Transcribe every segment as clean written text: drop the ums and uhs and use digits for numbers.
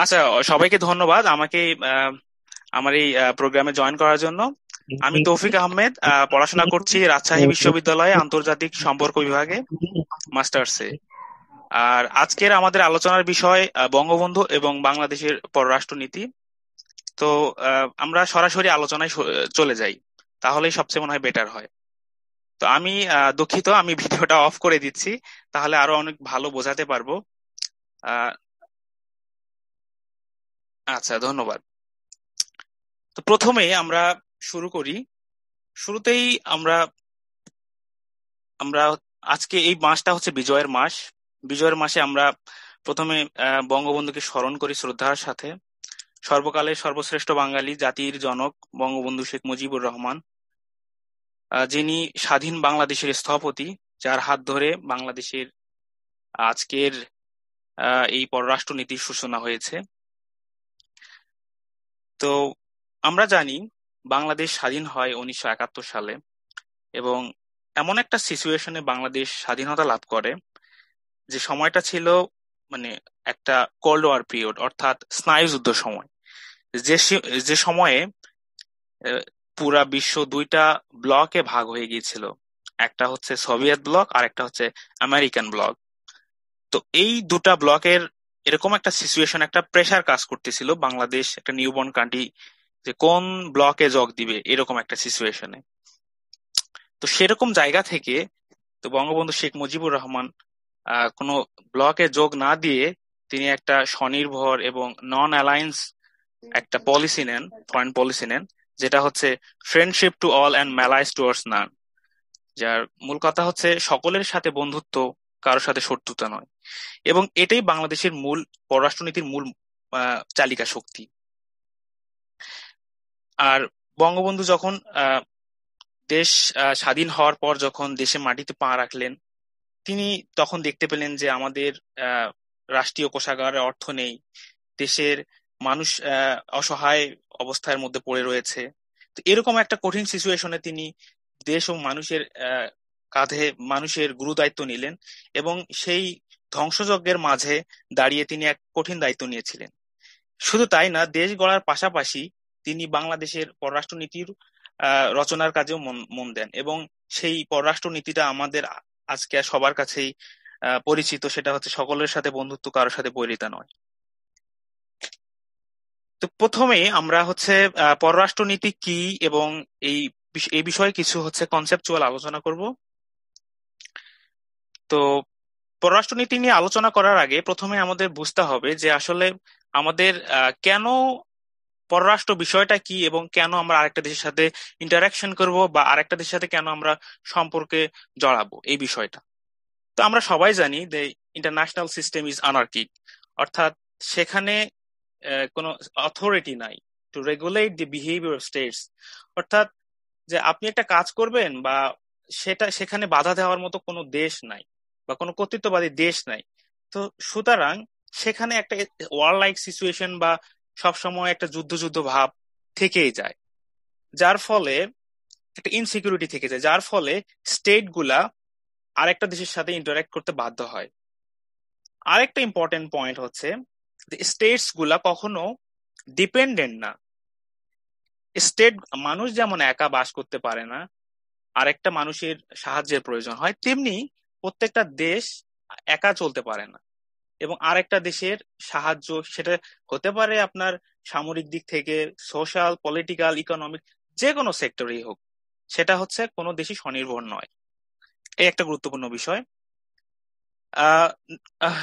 আচ্ছা, সবাইকে ধন্যবাদ আমাকে আহ, আমার এই প্রোগ্রামে জয়েন করার জন্য। আমি তৌফিক আহমেদ, পড়াশোনা করছি রাজশাহী বিশ্ববিদ্যালয়ে আন্তর্জাতিক সম্পর্ক বিভাগে, মাস্টার্সে। আর আজকের আমাদের আলোচনার বিষয় বঙ্গবন্ধু এবং বাংলাদেশের পররাষ্ট্রনীতি। তো আমরা সরাসরি আলোচনায় চলে যাই, তাহলেই সবচেয়ে মনে হয় বেটার হয়। তো আমি দুঃখিত, আমি ভিডিওটা অফ করে দিচ্ছি, তাহলে আরো অনেক ভালো বোঝাতে পারবো। আহ, আচ্ছা, ধন্যবাদ। তো প্রথমেই আমরা শুরু করি। শুরুতেই আমরা আমরা আজকে এই মাসটা হচ্ছে বিজয়ের মাস। বিজয়ের মাসে আমরা প্রথমে বঙ্গবন্ধুকে স্মরণ করি শ্রদ্ধার সাথে। সর্বকালের সর্বশ্রেষ্ঠ বাঙালি, জাতির জনক বঙ্গবন্ধু শেখ মুজিবুর রহমান, যিনি স্বাধীন বাংলাদেশের স্থপতি, যার হাত ধরে বাংলাদেশের আজকের এই পররাষ্ট্র নীতির সূচনা হয়েছে। তো আমরা জানি বাংলাদেশ স্বাধীন হয় 1971 সালে, এবং এমন একটা সিচুয়েশনে বাংলাদেশ স্বাধীনতা লাভ করে যে সময়টা ছিল মানে একটা কোল্ড ওয়ার পিরিয়ড, অর্থাৎ স্নায়ুযুদ্ধ সময়। যে সময়ে আহ, পুরা বিশ্ব দুইটা ব্লকে ভাগ হয়ে গিয়েছিল। একটা হচ্ছে সোভিয়েত ব্লক আর একটা হচ্ছে আমেরিকান ব্লক। তো এই দুটা ব্লকের এরকম একটা সিচুয়েশন, একটা প্রেসার কাজ করতেছিল বাংলাদেশ একটা নিউবর্ন কান্ট্রি, যে কোন ব্লকে যোগ দিবে, এরকম একটা সিচুয়েশনে। তো সেরকম জায়গা থেকে তো বঙ্গবন্ধু শেখ মুজিবুর রহমান কোনো ব্লকে যোগ না দিয়ে তিনি একটা স্বনির্ভর এবং নন অ্যালায়েন্স একটা পলিসি নেন, ফরেন পলিসি নেন, যেটা হচ্ছে friendship to all and malice towards none. যার মূল কথা হচ্ছে সকলের সাথে বন্ধুত্ব, কারোর সাথে শত্রুতা নয়। এবং এটাই বাংলাদেশের মূল পররাষ্ট্রনীতির মূল চালিকা শক্তি। আর বঙ্গবন্ধু যখন দেশ স্বাধীন হওয়ার পর যখন দেশে মাটিতে পা রাখলেন, তিনি তখন দেখতে পেলেন যে আমাদের আহ, রাষ্ট্রীয় কোষাগারে অর্থ নেই, দেশের মানুষ অসহায় অবস্থার মধ্যে পড়ে রয়েছে। তো এরকম একটা কঠিন সিচুয়েশনে তিনি দেশ ও মানুষের কাঁধে মানুষের গুরু দায়িত্ব নিলেন, এবং সেই ধ্বংসযজ্ঞের মাঝে দাঁড়িয়ে তিনি এক কঠিন দায়িত্ব নিয়েছিলেন। শুধু তাই না, দেশ গড়ার পাশাপাশি তিনি বাংলাদেশের পররাষ্ট্র নীতির রচনার কাজেও মন মন দেন, এবং সেই পররাষ্ট্র নীতিটা আমাদের আজকে সবার কাছেই পরিচিত। সেটা হচ্ছে সকলের সাথে বন্ধুত্ব, কারোর সাথে বৈরিতা নয়। তো প্রথমে আমরা হচ্ছে পররাষ্ট্রনীতি কি, এবং এই এই বিষয়ে কিছু হচ্ছে কনসেপচুয়াল আলোচনা করব। তো পররাষ্ট্রনীতি নিয়ে আলোচনা করার আগে প্রথমে আমাদের বুঝতে হবে যে আসলে আমাদের কেন পররাষ্ট্র বিষয়টা কি, এবং কেন আমরা আরেকটা দেশের সাথে ইন্টারাকশন করব, বা আরেকটা দেশের সাথে কেন আমরা সম্পর্কে জড়াবো, এই বিষয়টা। তো আমরা সবাই জানি যে ইন্টারন্যাশনাল সিস্টেম ইজ আনার্কিক, অর্থাৎ সেখানে কোনো অথরিটি নাই to regulate the behaviour of states. অর্থাৎ যে আপনি একটা কাজ করবেন, বা সেখানে বাধা দেওয়ার মতো কোনো দেশ নাই, বা কোনো কর্তৃত্ববাদী দেশ নাই। তো সুতরাং সেখানে একটা ওয়ার লাইক সিচুয়েশন, বা সবসময় একটা যুদ্ধ যুদ্ধ ভাব থেকেই যায়, যার ফলে একটা ইনসিকিউরিটি থেকে যায়, যার ফলে স্টেট গুলা আরেকটা দেশের সাথে ইন্টারঅ্যাক্ট করতে বাধ্য হয়। আরেকটা ইম্পর্টেন্ট পয়েন্ট হচ্ছে যে স্টেটস গুলা কখনো ডিপেন্ডেন্ট না। স্টেট, মানুষ যেমন একা বাস করতে পারে না, আরেকটা মানুষের সাহায্যের প্রয়োজন হয়, তেমনি প্রত্যেকটা দেশ একা চলতে পারে না। এবং আরেকটা দেশের সাহায্য, সেটা হতে পারে আপনার সামরিক দিক থেকে, সোশ্যাল, পলিটিক্যাল, ইকোনমিক, যে কোনো সেক্টরেই হোক, সেটা হচ্ছে কোনো দেশই স্বনির্ভর নয়। এই একটা গুরুত্বপূর্ণ বিষয়।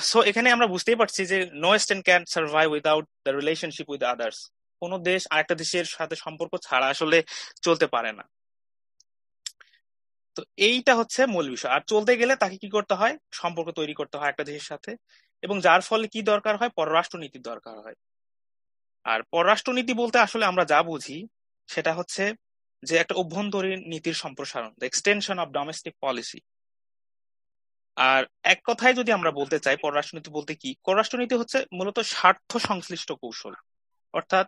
সো এখানে আমরা বুঝতেই পারছি যে no state can survive without the relationship with others. কোনো দেশ আরেকটা দেশের সাথে সম্পর্ক ছাড়া আসলে চলতে পারে না। তো এইটা হচ্ছে মূল বিষয়। আর চলতে গেলে তাকে কি করতে হয়? সম্পর্ক তৈরি করতে হয় একটা দেশের সাথে, এবং যার ফলে কি দরকার হয়? পররাষ্ট্র নীতির দরকার হয়। আর পররাষ্ট্র নীতি বলতে আসলে আমরা যা বুঝি সেটা হচ্ছে যে একটা অভ্যন্তরীণ নীতির সম্প্রসারণ, the extension of domestic policy. আর এক কথায় যদি আমরা বলতে চাই পররাষ্ট্রনীতি বলতে কি, পররাষ্ট্রনীতি হচ্ছে মূলত স্বার্থ সংশ্লিষ্ট কৌশল। অর্থাৎ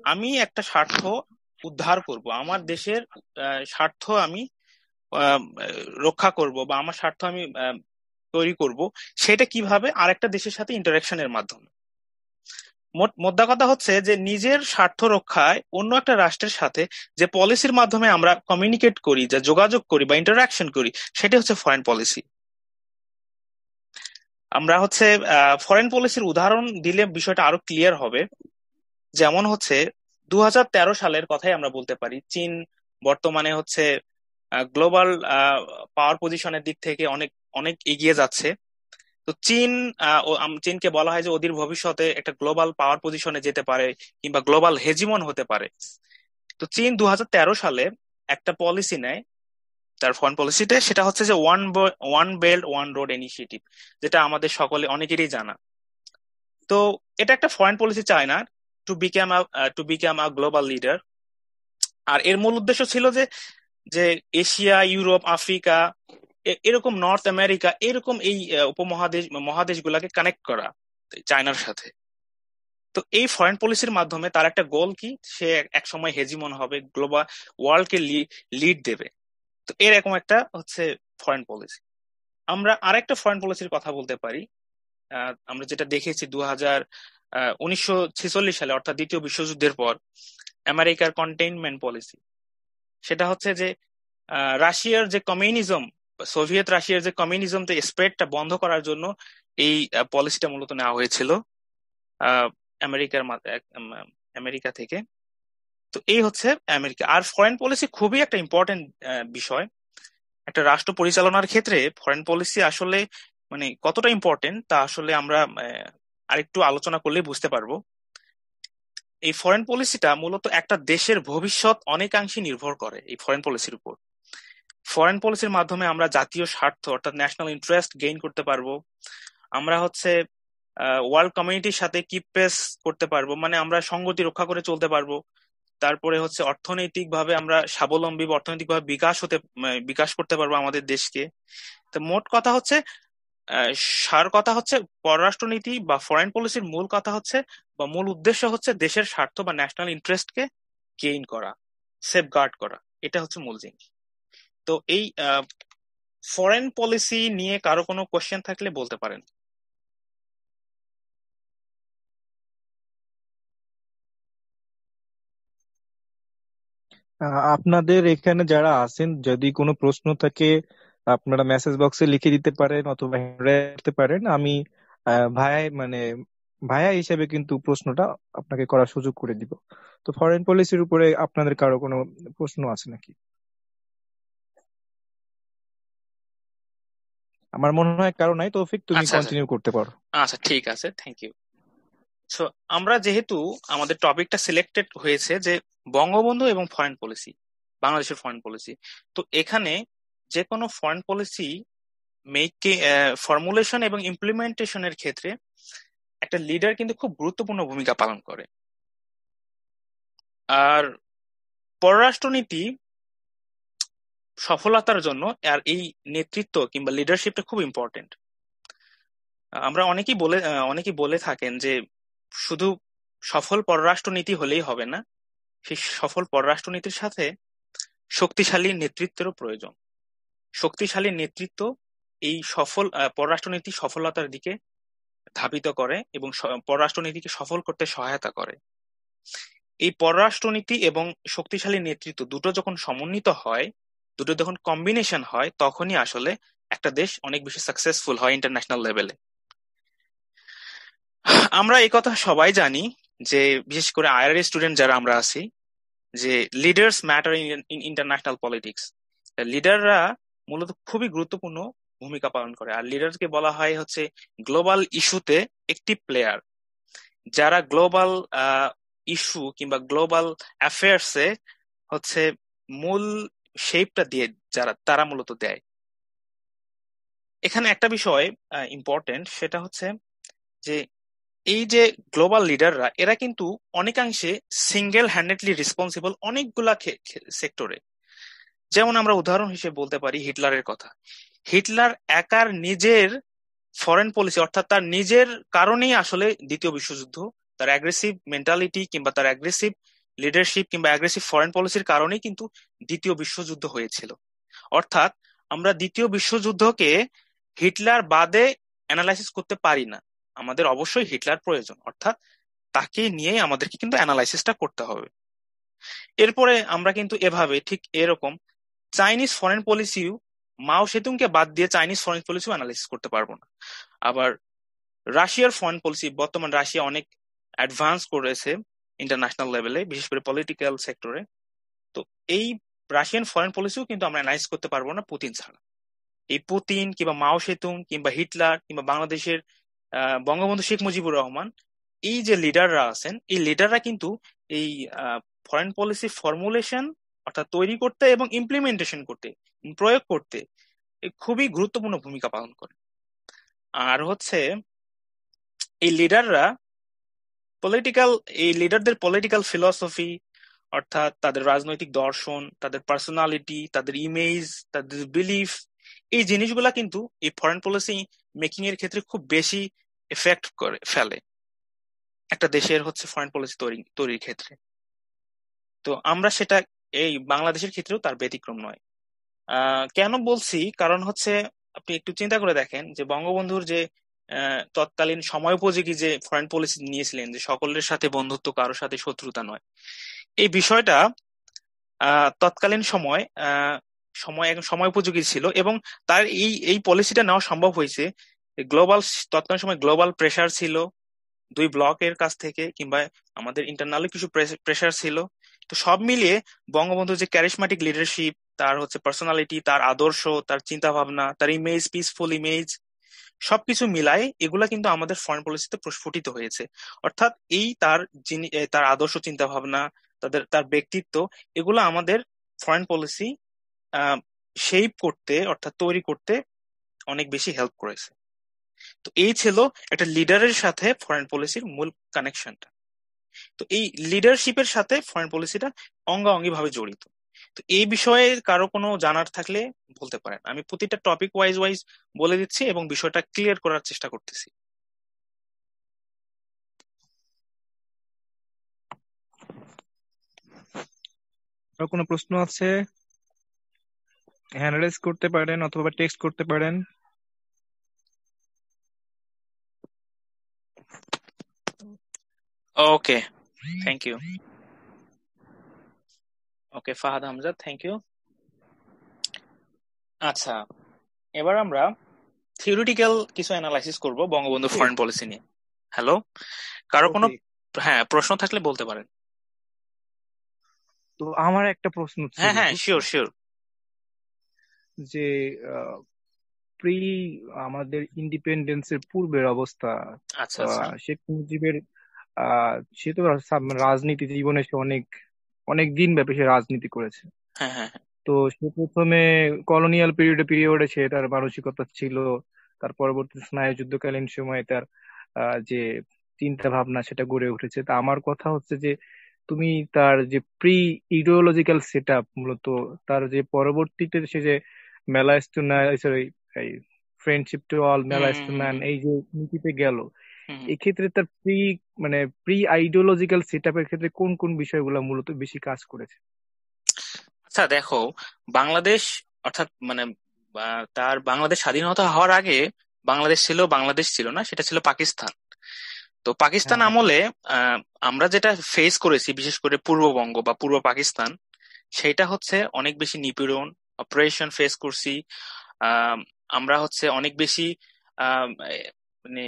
আমি একটা স্বার্থ উদ্ধার করব, আমার দেশের স্বার্থ আমি আহ, রক্ষা করব, বা আমার স্বার্থ আমি তৈরি করব, সেটা কিভাবে? আরেকটা দেশের সাথে ইন্টারাকশনের মাধ্যমে। মোদ্দা কথা হচ্ছে যে নিজের স্বার্থ রক্ষায় অন্য একটা রাষ্ট্রের সাথে যে পলিসির মাধ্যমে আমরা কমিউনিকেট করি, যা যোগাযোগ করি বা ইন্টারাকশন করি, সেটা হচ্ছে ফরেন পলিসি। আমরা হচ্ছে ফরেন পলিসির উদাহরণ দিলে বিষয়টা আরো ক্লিয়ার হবে। যেমন হচ্ছে 2013 সালের কথাই আমরা বলতে পারি। চীন বর্তমানে হচ্ছে গ্লোবাল পাওয়ার পজিশনের দিক থেকে অনেক অনেক এগিয়ে যাচ্ছে। তো চীনকে বলা হয় যে অদূর ভবিষ্যতে একটা গ্লোবাল পাওয়ার পজিশনে যেতে পারে কিংবা গ্লোবাল হেজিমন হতে পারে। তো চীন 2013 সালে একটা পলিসি নেয় তার ফরেন পলিসিতে, সেটা হচ্ছে যে one belt one road initiative, যেটা আমাদের সকলে অনেকেরই জানা। তো এটা একটা ফরেন পলিসি চায় না to become a global leader. আর এর মূল উদ্দেশ্য ছিল যে যে এশিয়া, ইউরোপ, আফ্রিকা, এরকম নর্থ আমেরিকা, এরকম এই মহাদেশগুলোকে কানেক্ট করা চায়নার সাথে। তো এই ফরেন পলিসির মাধ্যমে তার একটা গোল কি, সে এক সময় হেজিমন হবে, গ্লোবাল ওয়ার্ল্ডকে লিড দেবে। তো এরকম একটা হচ্ছে ফরেন পলিসি। আমরা আরেকটা ফরেন পলিসির কথা বলতে পারি। আমরা যেটা দেখেছি 1946 সালে, অর্থাৎ দ্বিতীয় বিশ্বযুদ্ধের পর, আমেরিকার কন্টেইনমেন্ট পলিসি। সেটা হচ্ছে যে রাশিয়ার যে কমিউনিজম, সোভিয়েত রাশিয়ার যে কমিউনিজম স্প্রেডটা বন্ধ করার জন্য এই পলিসিটা মূলত নেওয়া হয়েছিল আহ, আমেরিকার আমেরিকা থেকে। তো এই হচ্ছে আমেরিকা। আর ফরেন পলিসি খুবই একটা ইম্পর্টেন্ট বিষয়। একটা রাষ্ট্র পরিচালনার ক্ষেত্রে ফরেন পলিসি আসলে মানে কতটা ইম্পর্টেন্ট তা আসলে আমরা আরেকটু আলোচনা করলেই বুঝতে পারবো। এই ফরেন পলিসিটা মূলত একটা দেশের ভবিষ্যৎ অনেকাংশে নির্ভর করে এই ফরেন পলিসির উপর। ফরেন পলিসির মাধ্যমে আমরা জাতীয় স্বার্থ অর্থাৎ ন্যাশনাল ইন্টারেস্ট গেইন করতে পারবো। আমরা হচ্ছে ওয়ার্ল্ড কমিউনিটির সাথে কিপ পেস করতে পারবো, মানে আমরা সংগতি রক্ষা করে চলতে পারবো। তারপরে হচ্ছে অর্থনৈতিক ভাবে আমরা স্বাবলম্বী বা অর্থনৈতিক ভাবে বিকাশ করতে পারবো আমাদের দেশকে। তো মোট কথা হচ্ছে, আহ, সার কথা হচ্ছে, পররাষ্ট্রনীতি বা ফরেন পলিসির মূল কথা হচ্ছে বা মূল উদ্দেশ্য হচ্ছে দেশের স্বার্থ বা ন্যাশনাল ইন্টারেস্টকে গেইন করা, সেফগার্ড করা। এটা হচ্ছে মূল জিনিস। তো এই ফরেন পলিসি নিয়ে কারো কোনো কোশ্চেন থাকলে বলতে পারেন। আপনাদের এখানে যারা আছেন যদি কোনো প্রশ্ন থাকে আপনারা মেসেজ বক্সে লিখে দিতে পারেন অথবা করতে পারেন। আমি ভাইয়া মানে ভাইয়া হিসেবে কিন্তু প্রশ্নটা আপনাকে করার সুযোগ করে দিব। তো ফরেন পলিসির উপরে আপনাদের কারো কোনো প্রশ্ন আছে নাকি? আমার মনে হয় কারো নাই। তৌফিক, তুমি আচ্ছা আচ্ছা। কন্টিনিউ করতে পারো। আচ্ছা ঠিক আছে, থ্যাংক ইউ। সো আমরা যেহেতু আমাদের টপিকটা সিলেক্টেড হয়েছে যে বঙ্গবন্ধু এবং ফরেন পলিসি, বাংলাদেশের ফরেন পলিসি, তো এখানে যে কোনো ফরেন পলিসি ফর্মুলেশন এবং ইমপ্লিমেন্টেশনের ক্ষেত্রে একটা লিডার কিন্তু খুব গুরুত্বপূর্ণ ভূমিকা পালন করে। আর পররাষ্ট্রনীতি সফলতার জন্য আর এই নেতৃত্ব কিংবা লিডারশিপটা খুব ইম্পর্টেন্ট। আমরা অনেকেই বলে থাকেন যে শুধু সফল পররাষ্ট্রনীতি হলেই হবে না, সেই সফল পররাষ্ট্রনীতির সাথে শক্তিশালী নেতৃত্বেরও প্রয়োজন। শক্তিশালী নেতৃত্ব এই সফল পররাষ্ট্রনীতি সফলতার দিকে ধাবিত করে এবং পররাষ্ট্রনীতিকে সফল করতে সহায়তা করে। এই পররাষ্ট্রনীতি এবং শক্তিশালী নেতৃত্ব দুটো যখন সমন্বিত হয়, দুটো যখন কম্বিনেশন হয়, তখনই আসলে একটা দেশ অনেক বেশি সাকসেসফুল হয় ইন্টারন্যাশনাল লেভেলে। আমরা এই কথা সবাই জানি যে বিশেষ করে আইআরএ স্টুডেন্ট যারা আমরা আছি, যে leaders matter in international politics. লিডাররা মূলত খুবই গুরুত্বপূর্ণ ভূমিকা পালন করে। আর লিডারকে বলা হয় হচ্ছে গ্লোবাল ইস্যুতে একটি প্লেয়ার, যারা গ্লোবাল ইস্যু কিংবা গ্লোবাল অ্যাফেয়ার্সে হচ্ছে মূল শেপটা দিয়ে তারা মূলত দেয়। এখানে একটা বিষয় ইম্পর্টেন্ট, সেটা হচ্ছে যে এই যে গ্লোবাল লিডাররা, এরা কিন্তু অনেকাংশে সিঙ্গেল হ্যান্ডেডলি রেসপন্সিবল অনেকগুলা সেক্টরে। যেমন আমরা উদাহরণ হিসেবে বলতে পারি হিটলারের কথা। হিটলার একার নিজের ফরেন পলিসি, অর্থাৎ তার নিজের কারণেই আসলে দ্বিতীয় বিশ্বযুদ্ধ, তার অ্যাগ্রেসিভ মেন্টালিটি কিংবা তার অ্যাগ্রেসিভ লিডারশিপ কিংবা অ্যাগ্রেসিভ ফরেন পলিসির কারণেই কিন্তু দ্বিতীয় বিশ্বযুদ্ধ হয়েছিল। অর্থাৎ আমরা দ্বিতীয় বিশ্বযুদ্ধকে হিটলার বাদে অ্যানালাইসিস করতে পারি না। আমাদের অবশ্যই হিটলার প্রয়োজন, অর্থাৎ তাকে নিয়েই আমাদেরকে কিন্তু অ্যানালাইসিসটা করতে হবে। এরপরে আমরা কিন্তু এভাবে ঠিক এরকম চাইনিজ ফরেন পলিসিও, মাও সেতুংকে বাদ দিয়ে চাইনিজ ফরেন পলিসিও অ্যানালাইসিস করতে পারবো না। আবার রাশিয়ার ফরেন পলিসি, বর্তমান রাশিয়া অনেক অ্যাডভান্স করেছে ইন্টারন্যাশনাল লেভেলে, বিশেষ করে পলিটিক্যাল সেক্টরে। তো এই রাশিয়ান ফরেন পলিসিও কিন্তু আমরা অ্যানালাইজ করতে পারবো না পুতিন ছাড়া। এই পুতিন কিংবা মাও সেতুং কিংবা হিটলার কিংবা বাংলাদেশের বঙ্গবন্ধু শেখ মুজিবুর রহমান, এই যে লিডাররা আছেন, এই লিডাররা কিন্তু এই ফরেন পলিসি ফর্মুলেশন অর্থাৎ তৈরি করতে এবং ইমপ্লিমেন্টেশন করতে, প্রয়োগ করতে খুবই গুরুত্বপূর্ণ ভূমিকা পালন করে। আর হচ্ছে এই লিডাররা পলিটিক্যাল, এই লিডারদের পলিটিক্যাল ফিলসফি অর্থাৎ তাদের রাজনৈতিক দর্শন, তাদের পার্সোনালিটি, তাদের ইমেজ, তাদের বিলিফ, এই জিনিসগুলা কিন্তু এই ফরেন পলিসি মেকিং এর ক্ষেত্রে খুব বেশি এফেক্ট করে ফেলে একটা দেশের হচ্ছে ফরেন পলিসি তৈরির ক্ষেত্রে। তো আমরা সেটা এই বাংলাদেশের ক্ষেত্রেও তার ব্যতিক্রম নয়। কেন বলছি, কারণ হচ্ছে আপনি একটু চিন্তা করে দেখেন যে বঙ্গবন্ধুর যে তৎকালীন সময়োপযোগী যে ফরেন পলিসি নিয়েছিলেন, যে সকলের সাথে বন্ধুত্ব, কারোর সাথে শত্রুতা নয়, এই বিষয়টা তৎকালীন সময় একদম সময় উপযোগী ছিল। এবং তার এই এই পলিসিটা নেওয়া সম্ভব হয়েছে গ্লোবাল, তৎকালীন সময় গ্লোবাল প্রেসার ছিল দুই ব্লকের কাছ থেকে, কিংবা আমাদের ইন্টারনালি কিছু প্রেসার ছিল। তো সব মিলিয়ে বঙ্গবন্ধুর যে ক্যারিশমাটিক লিডারশিপ, তার হচ্ছে পার্সোনালিটি, তার আদর্শ, তার চিন্তা ভাবনা, তার ইমেজ, পিসফুল ইমেজ, সবকিছু মিলায় এগুলা কিন্তু আমাদের ফরেন পলিসিতে প্রস্ফুটিত হয়েছে। অর্থাৎ এই তার যিনি তার আদর্শ চিন্তা ভাবনা, তার ব্যক্তিত্ব, এগুলো আমাদের ফরেন পলিসি শেপ করতে অর্থাৎ তৈরি করতে অনেক বেশি হেল্প করেছে। তো এই ছিল একটা লিডারের সাথে ফরেন পলিসির মূল কানেকশনটা। তো এই লিডারশিপের সাথে ফরেন পলিসিটা অঙ্গাঅঙ্গি ভাবে জড়িত। তো এই বিষয়ে কারো কোনো জানার থাকলে বলতে পারেন, আমি প্রতিটা টপিক ওয়াইজ ওয়াইজ বলে দিচ্ছি এবং বিষয়টা ক্লিয়ার করার চেষ্টা করতেছি। আর কোনো প্রশ্ন আছে? হ্যান্ড রেজ করতে পারেন অথবা টেক্সট করতে পারেন। Okay, thank you. Okay, Fahad Hamza, thank you. আচ্ছা, এবার আমরা থিওরিটিক্যাল কিছু অ্যানালাইসিস করব বঙ্গবন্ধু ওকে। ফরেন পলিসি নিয়ে। হ্যালো, কারো কোনো ওকে, হ্যাঁ প্রশ্ন থাকলে বলতে পারেন। তো আমার একটা প্রশ্ন হ্যাঁ ছিল, হ্যাঁ, বুঝছো, শিওর শিওর। যে প্রি আমাদের ইন্ডিপেন্ডেন্সের পূর্বের অবস্থা, আচ্ছা আচ্ছা। শেখ মুজিবের সে তো রাজনীতি জীবনে সে অনেক অনেক দিন ব্যাপী সে রাজনীতি করেছে। হ্যাঁ হ্যাঁ হ্যাঁ। তো সে প্রথমে কলোনিয়াল পিরিয়ডে সে তার মানসিকতা ছিল, তার পরবর্তী স্নায়ুযুদ্ধকালীন সময়ে তার যে চিন্তা ভাবনা সেটা গড়ে উঠেছে। তা আমার কথা হচ্ছে যে তুমি তার যে প্রি ইডিওলজিক্যাল সেট আপ, মূলত তার যে পরবর্তীতে সে যে মেলাইস টু সরি এই friendship to all, hmm malice hmm to hmm man, hmm এই যে নীতিতে গেল, হুম হুম। এক্ষেত্রে তার মানে প্রি আইডিওলজিক্যাল সেট আপের ক্ষেত্রে কোন কোন বিষয়গুলো মূলত বেশি কাজ করেছে? আচ্ছা দেখো, বাংলাদেশ অর্থাৎ মানে তার বাংলাদেশ স্বাধীনতা হওয়ার আগে বাংলাদেশ ছিল, বাংলাদেশ ছিল না, সেটা ছিল পাকিস্তান। তো পাকিস্তান হ্যাঁ, হ্যাঁ, আমলে আহ, আমরা যেটা ফেস করেছি, বিশেষ করে পূর্ববঙ্গ বা পূর্ব পাকিস্তান, সেটা হচ্ছে অনেক বেশি নিপীড়ন, অপারেশন ফেস করছি। আহ, আমরা হচ্ছে অনেক বেশি আহ, মানে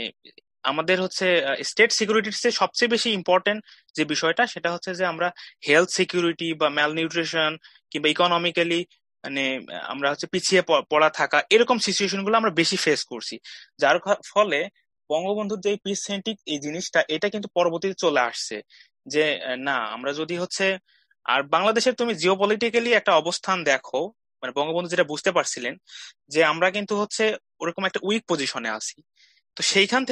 আমাদের হচ্ছে স্টেট সিকিউরিটির চেয়ে সবচেয়ে বেশি ইম্পর্টেন্ট যে বিষয়টা, সেটা হচ্ছে যে আমরা হেলথ সিকিউরিটি বা ম্যাল নিউট্রিশন কিংবা ইকোনমিক্যালি মানে আমরা হচ্ছে পিছিয়ে পড়া থাকা, এরকম সিচুয়েশন গুলো আমরা বেশি ফেস করছি। যার ফলে বঙ্গবন্ধুর যে পিস সেন্ট্রিক এই জিনিসটা, এটা কিন্তু পরবর্তীতে চলে আসছে যে না, আমরা যদি হচ্ছে, আর বাংলাদেশের তুমি জিওপলিটিক্যালি একটা অবস্থান দেখো, মানে বঙ্গবন্ধু যেটা বুঝতে পারছিলেন যে আমরা কিন্তু হচ্ছে ওরকম একটা উইক পজিশনে আছি। তো সেইখান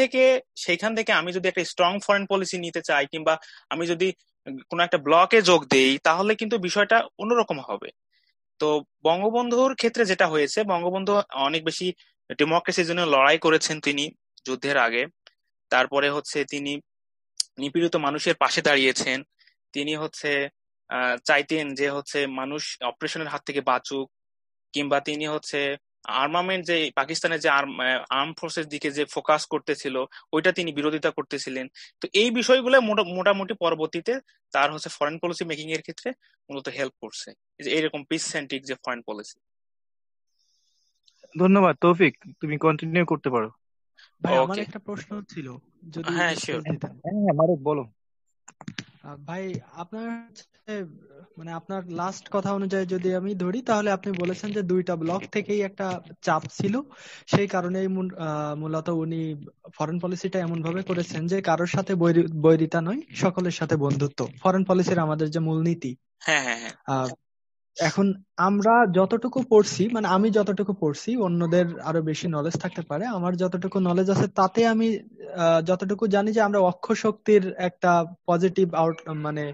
থেকে আমি যদি একটা স্ট্রং ফরেন পলিসি নিতে চাই, কিংবা আমি যদি কোনো একটা ব্লকে যোগ দেই, তাহলে কিন্তু বিষয়টা অন্যরকম হবে। তো বঙ্গবন্ধুর ক্ষেত্রে যেটা হয়েছে, বঙ্গবন্ধু অনেক বেশি ডেমোক্রেসির জন্য লড়াই করেছেন তিনি যুদ্ধের আগে। তারপরে হচ্ছে তিনি নিপীড়িত মানুষের পাশে দাঁড়িয়েছেন। তিনি হচ্ছে চাইতেন যে হচ্ছে মানুষ অপারেশনের হাত থেকে বাঁচুক, কিংবা তিনি হচ্ছে আর্মামেন্ট যে পাকিস্তানের যে আর্ম ফোর্সের দিকে যে ফোকাস করতেছিল, ওইটা তিনি বিরোধিতা করতেছিলেন। তো এই বিষয়গুলো মোটামুটি পরবর্তীতে তার হচ্ছে ফরেন পলিসি মেকিং এর ক্ষেত্রে মূলত হেল্প করছে, এই যে এইরকম পিস সেন্ট্রিক যে ফরেন পলিসি। ধন্যবাদ তৌফিক, তুমি কন্টিনিউ করতে পারো। ভাই আমার ওকে। একটা প্রশ্ন ছিল, যদি হ্যাঁ, শিওর। স্পেস দিতেন। হ্যাঁ হ্যাঁ, মারুফ বলো। ভাই আপনার মানে আপনার লাস্ট কথা অনুযায়ী যদি আমি ধরি, তাহলে আপনি বলেছেন যে দুইটা ব্লক থেকেই একটা চাপ ছিল, সেই কারণেই মূলত উনি ফরেন পলিসিটা এমন ভাবে করেছেন যে কারোর সাথে বৈরিতা নয়, সকলের সাথে বন্ধুত্ব, ফরেন পলিসির আমাদের যে মূলনীতি। হ্যাঁ, হ্যাঁ, হ্যাঁ। এখন আমরা যতটুকু পড়ছি, মানে আমি যতটুকু পড়ছি, অন্যদের আরো বেশি নলেজ থাকতে পারে, আমার যতটুকু নলেজ আছে তাতে আমি যতটুকু জানি যে আমরা অক্ষ শক্তির একটা পজিটিভ মানে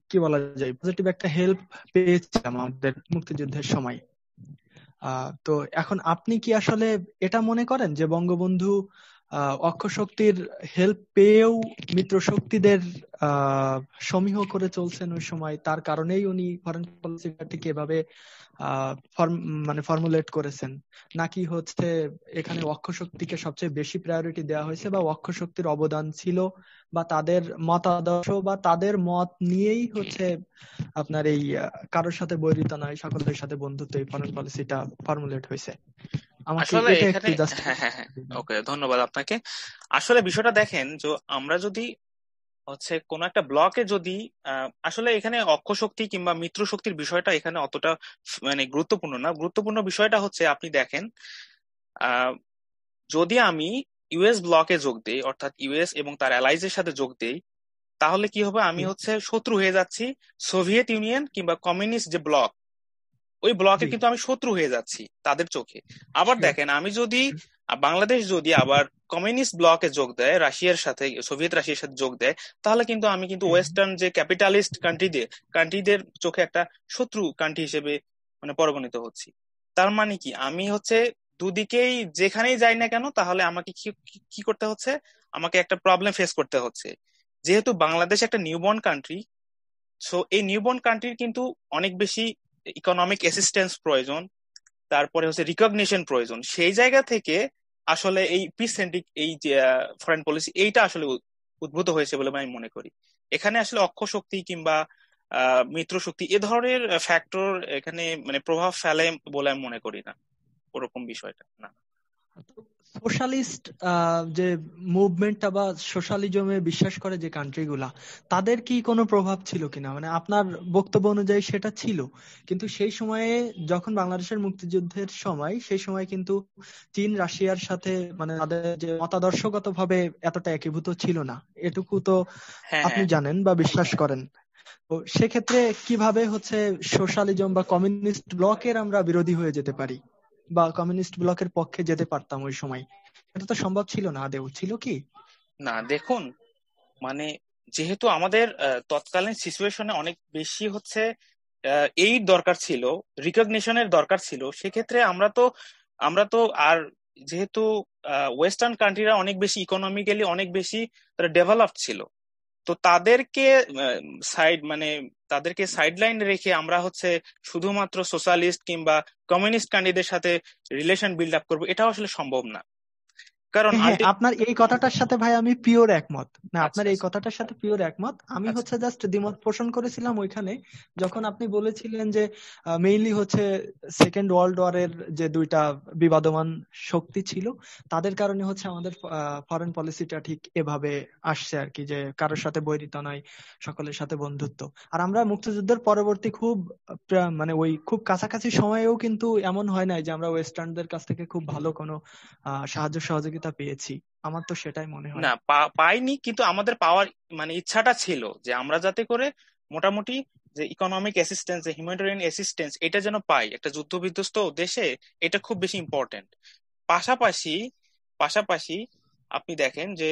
কি বলা যায়, পজিটিভ একটা হেল্প পেয়েছিলাম আমাদের মুক্তিযুদ্ধের সময়। তো এখন আপনি কি আসলে এটা মনে করেন যে বঙ্গবন্ধু অক্ষ শক্তির হেল্প পেয়েও মিত্র শক্তিদের সমীহ করে চলছেন ওই সময়, তার কারণেই উনি ফরেন পলিসিটা ঠিক এভাবে মানে ফর্মুলেট করেছেন, নাকি হচ্ছে এখানে অক্ষ শক্তিকে সবচেয়ে বেশি প্রায়োরিটি দেওয়া হয়েছে, বা অক্ষ শক্তির অবদান ছিল, বা তাদের মতাদর্শ বা তাদের মত নিয়েই হচ্ছে আপনার এই কারোর সাথে বৈরিতা নয়, সকলের সাথে বন্ধুত্ব, এই ফরেন পলিসিটা ফর্মুলেট হয়েছে? আমাকে আসলে এটা এখানে একটু জাস্ট। হ্যাঁ, হ্যাঁ, হ্যাঁ। ওকে, ধন্যবাদ আপনাকে। আসলে বিষয়টা দেখেন, যে আমরা যদি হচ্ছে কোন একটা ব্লকে যদি আসলে এখানে অক্ষ শক্তি কিংবা মিত্র শক্তির বিষয়টা এখানে অতটা মানে গুরুত্বপূর্ণ না। গুরুত্বপূর্ণ বিষয়টা হচ্ছে আপনি দেখেন, আহ যদি আমি ইউএস ব্লকে যোগ দেই, অর্থাৎ ইউএস এবং তার অ্যালাইজের সাথে যোগ দেই, তাহলে কি হবে, আমি জি হচ্ছে শত্রু হয়ে যাচ্ছি সোভিয়েত ইউনিয়ন কিংবা কমিউনিস্ট যে ব্লক, ওই ব্লকের জি কিন্তু আমি শত্রু হয়ে যাচ্ছি তাদের চোখে। আবার শিওর। দেখেন, আমি যদি বাংলাদেশ যদি আবার কমিউনিস্ট ব্লকে যোগ দেয়, রাশিয়ার সাথে, সোভিয়েত রাশিয়ার সাথে যোগ দেয়, তাহলে কিন্তু আমি কিন্তু ওয়েস্টার্ন যে ক্যাপিটালিস্ট কান্ট্রিদের চোখে একটা শত্রু কান্ট্রি হিসেবে মানে পরিগণিত হচ্ছি। তার মানে কি, আমি হচ্ছে দুদিকেই যেখানেই যাই না কেন, তাহলে আমাকে কি কি- কি করতে হচ্ছে, আমাকে একটা প্রবলেম ফেস করতে হচ্ছে। যেহেতু বাংলাদেশ একটা নিউবর্ন কান্ট্রি, সো এই নিউবর্ন কান্ট্রির কিন্তু অনেক বেশি ইকোনমিক অ্যাসিস্ট্যান্স প্রয়োজন, তারপরে হচ্ছে রিকগনিশন প্রয়োজন। সেই জায়গা থেকে আসলে এই পিস সেন্ট্রিক এই যে ফরেন পলিসি, এইটা আসলে উদ্ভূত হয়েছে বলে আমি মনে করি। এখানে আসলে অক্ষ শক্তি কিংবা মিত্র শক্তি এ ধরনের ফ্যাক্টর এখানে মানে প্রভাব ফেলে বলে আমি মনে করি না, ওরকম বিষয়টা না। সোশ্যালিস্ট যে মুভমেন্টটা বা সোশ্যালিজমে বিশ্বাস করে যে কান্ট্রি গুলা, তাদের কি কোনো প্রভাব ছিল কিনা? মানে আপনার বক্তব্য অনুযায়ী সেটা ছিল, কিন্তু সেই সময়ে যখন বাংলাদেশের মুক্তিযুদ্ধের সময়, সেই সময় কিন্তু চীন রাশিয়ার সাথে মানে তাদের যে মতাদর্শগত ভাবে এতটা একীভূত ছিল না, এটুকু তো হ্যাঁ, আপনি হ্যাঁ। জানেন বা বিশ্বাস করেন। তো সেক্ষেত্রে কিভাবে হচ্ছে সোশ্যালিজম বা কমিউনিস্ট ব্লকের আমরা বিরোধী হয়ে যেতে পারি, বা কমিউনিস্ট ব্লকের পক্ষে যেতে পারতাম ওই সময়? এটা তো সম্ভব ছিল না, আদেও ছিল কি? না, দেখুন, মানে যেহেতু আমাদের তৎকালীন সিচুয়েশনে অনেক বেশি হচ্ছে এই দরকার ছিল, রিকগনিশনের দরকার ছিল, সেক্ষেত্রে আমরা তো আর যেহেতু ওয়েস্টার্ন কান্ট্রিরা অনেক বেশি ইকোনমিক্যালি অনেক বেশি তারা ডেভেলপড ছিল, তো মানে তাদেরকে সাইড লাইন রেখে আমরা হচ্ছে শুধুমাত্র সোশ্যালিস্ট কিংবা কমিউনিস্ট কান্ট্রিদের সাথে রিলেশন বিল্ড আপ করবো, এটাও আসলে সম্ভব না। কারণ হ্যাঁ, আপনার এই কথাটার সাথে ভাই আমি পিওর একমত। না, আচ্ছা, আপনার এই আচ্ছা, কথাটার সাথে পিওর একমত। আমি আচ্ছা। হচ্ছে জাস্ট দ্বিমত পোষণ করেছিলাম ওইখানে, যখন আপনি বলেছিলেন যে মেইনলি হচ্ছে সেকেন্ড ওয়ার্ল্ড ওয়ারের যে দুইটা বিবাদমান শক্তি ছিল, তাদের কারণে হচ্ছে আমাদের ফরেন পলিসিটা ঠিক এভাবে আসছে আর কি, যে কারোর সাথে বৈরিতা নয়, সকলের সাথে বন্ধুত্ব। আর আমরা মুক্তিযুদ্ধের পরবর্তী খুব মানে ওই খুব কাছাকাছি সময়েও কিন্তু এমন হয় নাই যে আমরা ওয়েস্টার্নদের কাছ থেকে খুব ভালো কোনো সাহায্য সহযোগিতা পেয়েছি। আমার তো সেটাই মনে হয়। না, পাইনি, কিন্তু আমাদের পাওয়ার মানে ইচ্ছাটা ছিল যে আমরা যাতে করে মোটামুটি যে ইকোনমিক অ্যাসিস্ট্যান্স, হিউম্যানিটেরিয়ান অ্যাসিস্ট্যান্স, এটা যেন পাই একটা যুদ্ধ বিধ্বস্ত দেশে। এটা খুব বেশি ইম্পর্টেন্ট। পাশাপাশি পাশাপাশি আপনি দেখেন যে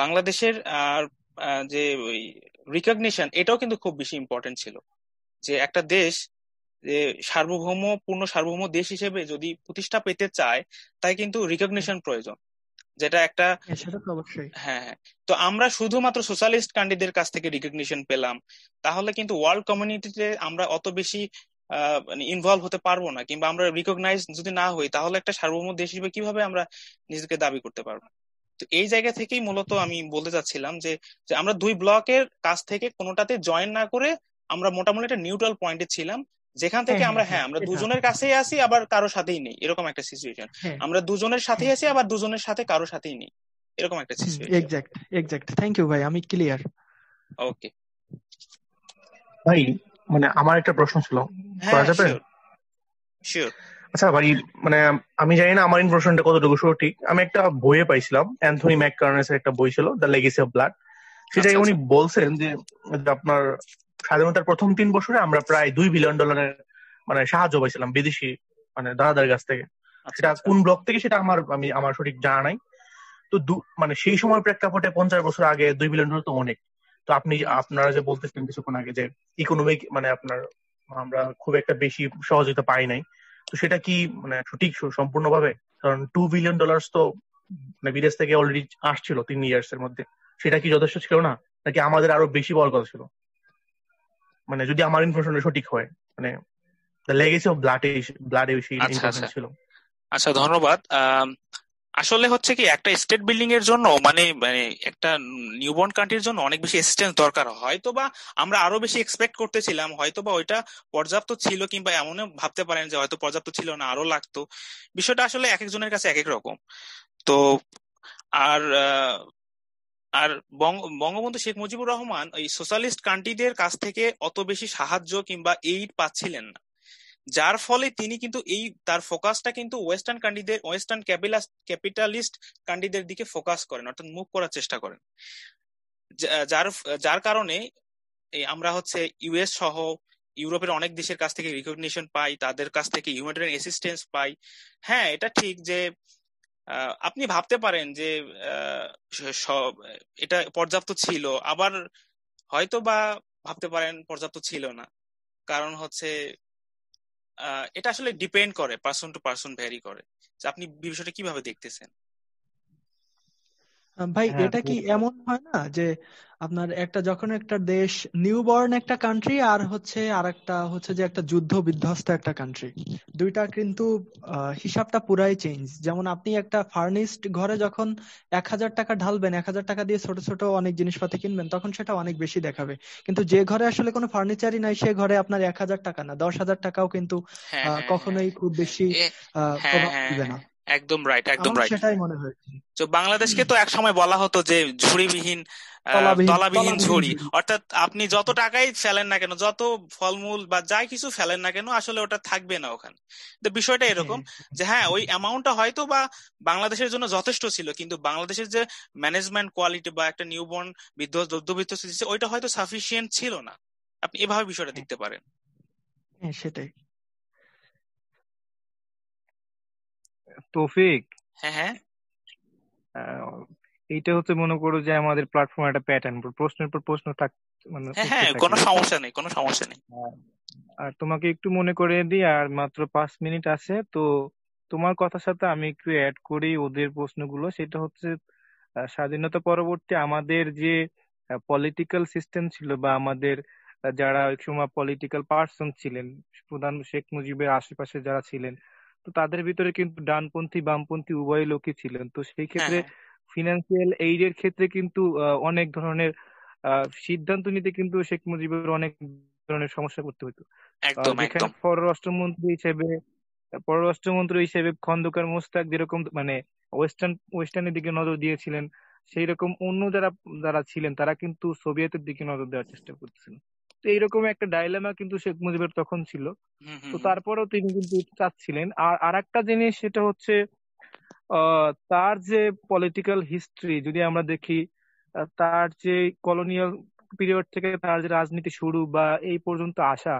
বাংলাদেশের আর যে ওই রিকগনিশন, এটাও কিন্তু খুব বেশি ইম্পর্টেন্ট ছিল। যে একটা দেশ যে পূর্ণ সার্বভৌম দেশ হিসেবে যদি প্রতিষ্ঠা পেতে চায়, তাই কিন্তু রিকগনিশন প্রয়োজন, যেটা একটা হ্যাঁ, সেটা তো অবশ্যই। হ্যাঁ, হ্যাঁ। তো আমরা শুধুমাত্র সোশ্যালিস্ট কান্ট্রিদের কাছ থেকে রিকগনিশন পেলাম, তাহলে কিন্তু ওয়ার্ল্ড কমিউনিটিতে আমরা অত বেশি মানে ইনভলভ হতে পারবো না, কিংবা আমরা রিকগনাইজ যদি না হই, তাহলে একটা সার্বভৌম দেশ হিসেবে কিভাবে আমরা নিজেকে দাবি করতে পারবো? তো এই জায়গা থেকেই মূলত আমি বলতে চাচ্ছিলাম যে যে আমরা দুই ব্লকের কাছ থেকে কোনোটাতে জয়েন না করে আমরা মোটামুটি একটা নিউট্রাল পয়েন্টে ছিলাম, যেখান হ্যাঁ থেকে হ্যাঁ আমরা, হ্যাঁ, হ্যাঁ, আমরা এটা দুজনের কাছেই আছি আবার কারো সাথেই নেই, এরকম একটা সিচুয়েশন। হ্যাঁ আমরা দুজনের সাথেই হ্যাঁ। আছি আবার দুজনের সাথে কারো সাথেই নেই, এরকম একটা situation. Exact exact, thank you ভাই, আমি ক্লিয়ার। ওকে। ভাই মানে আমার একটা প্রশ্ন ছিল, করা হ্যাঁ, যাবে? Sure sure. আচ্ছা ভাই, মানে আমি জানি না আমার ইনফরমেশনটা কতটুকু সঠিক। আমি একটা বইয়ে পাইছিলাম, অ্যান্থনি ম্যাককার্নেসের একটা বই ছিল, দ্য লেগেসি অফ ব্লাড। আচ্ছা সেটাই উনি আচ্ছা। বলছেন যে যে আপনার স্বাধীনতার প্রথম 3 বছরে আমরা প্রায় $2 বিলিয়ন মানে সাহায্য পাইছিলাম বিদেশি মানে দাদাদের কাছ থেকে। আচ্ছা সেটা আচ্ছা। কোন ব্লক থেকে সেটা আমার সঠিক জানা নাই। তো মানে সেই সময় প্রেক্ষাপটে 50 বছর আগে $2 বিলিয়ন তো অনেক। তো হুম। আপনারা যে বলতেছেন কিছুক্ষণ আগে যে ইকোনমিক মানে আপনার আমরা খুব একটা বেশি সহযোগিতা পাই নাই, তো সেটা কি মানে সঠিক সম্পূর্ণভাবে? কারণ $2 বিলিয়ন তো মানে বিদেশ থেকে অলরেডি আসছিল 3 ইয়ার্স এর মধ্যে। সেটা কি যথেষ্ট ছিল না, নাকি আমাদের আরো বেশি পাওয়ার কথা ছিল? মানে যদি আমার ইনফরমেশন সঠিক হয়, মানে দ্য লেগেসি অফ ব্লাডে বেশি আচ্ছা ইম্পর্টেন্ট আচ্ছা ছিল। আচ্ছা, ধন্যবাদ। আসলে হচ্ছে কি, একটা স্টেট বিল্ডিং এর জন্য মানে মানে একটা নিউবর্ন কান্ট্রির জন্য অনেক বেশি অ্যাসিস্ট্যান্স দরকার হয়। হয়তোবা আমরা আরো বেশি এক্সপেক্ট করতেছিলাম, হয়তোবা ওইটা পর্যাপ্ত ছিল, কিংবা এমনও ভাবতে পারেন যে হয়তো পর্যাপ্ত ছিল না, আরো লাগতো। বিষয়টা আসলে এক একজনের কাছে এক এক রকম। তো আর আর বঙ্গবন্ধু শেখ মুজিবুর রহমান এই সোশ্যালিস্ট কান্ট্রিদের কাছ থেকে অত বেশি সাহায্য কিংবা এইড পাচ্ছিলেন না, যার ফলে তিনি কিন্তু এই তার ফোকাসটা কিন্তু ওয়েস্টার্ন ক্যাপিটালিস্ট কান্ট্রিদের দিকে ফোকাস করেন, অর্থাৎ মুভ করার চেষ্টা করেন। যার যার কারণে এই আমরা হচ্ছে ইউএস সহ ইউরোপের অনেক দেশের কাছ থেকে রিকগনিশন পাই, তাদের কাছ থেকে হিউম্যানিটেরিয়ান অ্যাসিস্ট্যান্স পাই। হ্যাঁ, এটা ঠিক যে আপনি ভাবতে পারেন যে সব এটা পর্যাপ্ত ছিল, আবার হয়তো বা ভাবতে পারেন পর্যাপ্ত ছিল না। কারণ হচ্ছে এটা আসলে ডিপেন্ড করে, পার্সন টু পার্সন ভ্যারি করে, যে আপনি বিষয়টা কিভাবে দেখতেছেন। ভাই হ্যাঁ এটা তো কি এমন হয় না যে আপনার একটা যখন একটা দেশ নিউবর্ন একটা কান্ট্রি আর হচ্ছে আর একটা হচ্ছে যে একটা যুদ্ধ বিধ্বস্ত একটা কান্ট্রি, দুইটা কিন্তু হিসাবটা পুরাই চেঞ্জ। যেমন আপনি একটা ফার্নিশড ঘরে যখন 1,000 টাকা ঢালবেন, 1,000 টাকা দিয়ে ছোট ছোট অনেক জিনিসপাতি কিনবেন, তখন সেটা অনেক বেশি দেখাবে। কিন্তু যে ঘরে আসলে কোনো ফার্নিচারই নাই, সে ঘরে আপনার 1,000 টাকা না 10,000 টাকাও কিন্তু হ্যাঁ হ্যাঁ হ্যাঁ। কখনোই খুব বেশি এ হ্যাঁ প্রভাব হ্যাঁ দিবে হ্যাঁ, না। একদম রাইট, একদম আমার রাইট। সেটাই মনে হয়েছে। তো বাংলাদেশকে তো এক সময় বলা হতো যে ঝুড়িবিহীন তলাবিহীন তলাবিহীন ঝুড়ি, ঝুড়ি। অর্থাৎ আপনি যত টাকাই ফেলেন না কেন, যত ফলমূল বা যাই কিছু ফেলেন না কেন, আসলে ওটা থাকবে না ওখানে। তো বিষয়টা এরকম হ্যাঁ যে হ্যাঁ, ওই অ্যামাউন্টটা হয়তো বা বাংলাদেশের জন্য যথেষ্ট ছিল, কিন্তু বাংলাদেশের যে ম্যানেজমেন্ট কোয়ালিটি বা একটা নিউবর্ন যুদ্ধ বিধ্বস্ত ওইটা হয়তো সাফিসিয়েন্ট ছিল না। আপনি এভাবে বিষয়টা হ্যাঁ দেখতে পারেন। হ্যাঁ, সেটাই। তৌফিক, হ্যাঁ হ্যাঁ আহ, এইটা হচ্ছে মনে করো যে আমাদের প্ল্যাটফর্ম একটা প্যাটার্ন, প্রশ্নের পর প্রশ্ন মানে হ্যাঁ উঠতে হ্যাঁ, কোনো থাকবে। সমস্যা নেই, কোনো সমস্যা নেই। আর আর তোমাকে একটু মনে করে দিই, আর মাত্র 5 মিনিট আছে তো। তোমার কথার সাথে আমি একটু অ্যাড করি ওদের প্রশ্নগুলো। সেটা হচ্ছে স্বাধীনতা পরবর্তী আমাদের যে পলিটিক্যাল সিস্টেম ছিল, বা আমাদের যারা ওই সময় পলিটিক্যাল পার্সন ছিলেন, প্রধান শেখ মুজিবের আশেপাশে যারা ছিলেন, তো তাদের ভিতরে কিন্তু ডানপন্থী বামপন্থী উভয় লোকই ছিলেন। তো সেই হ্যাঁ ক্ষেত্রে হ্যাঁ, ফিনান্সিয়াল এইডের ক্ষেত্রে কিন্তু অনেক ধরনের সিদ্ধান্ত নিতে কিন্তু শেখ মুজিবের অনেক ধরনের সমস্যা করতে হতো। একদম যেখানে একদম। পররাষ্ট্রমন্ত্রী হিসেবে খন্দকার মোশতাক যেরকম মানে ওয়েস্টার্নের দিকে নজর দিয়েছিলেন, সেই রকম অন্য যারা যারা ছিলেন তারা কিন্তু সোভিয়েতের দিকে নজর দেওয়ার চেষ্টা করতেছিলেন। তো এইরকম একটা ডাইলেমা কিন্তু শেখ মুজিবের তখন ছিল। হুম তো হুম হুম। তারপরেও তিনি কিন্তু চাচ্ছিলেন। আর আরেকটা জিনিস সেটা হচ্ছে তার যে পলিটিক্যাল হিস্ট্রি যদি আমরা দেখি, তার যে কলোনিয়াল পিরিয়ড থেকে তার যে রাজনীতি শুরু বা এই পর্যন্ত আসা,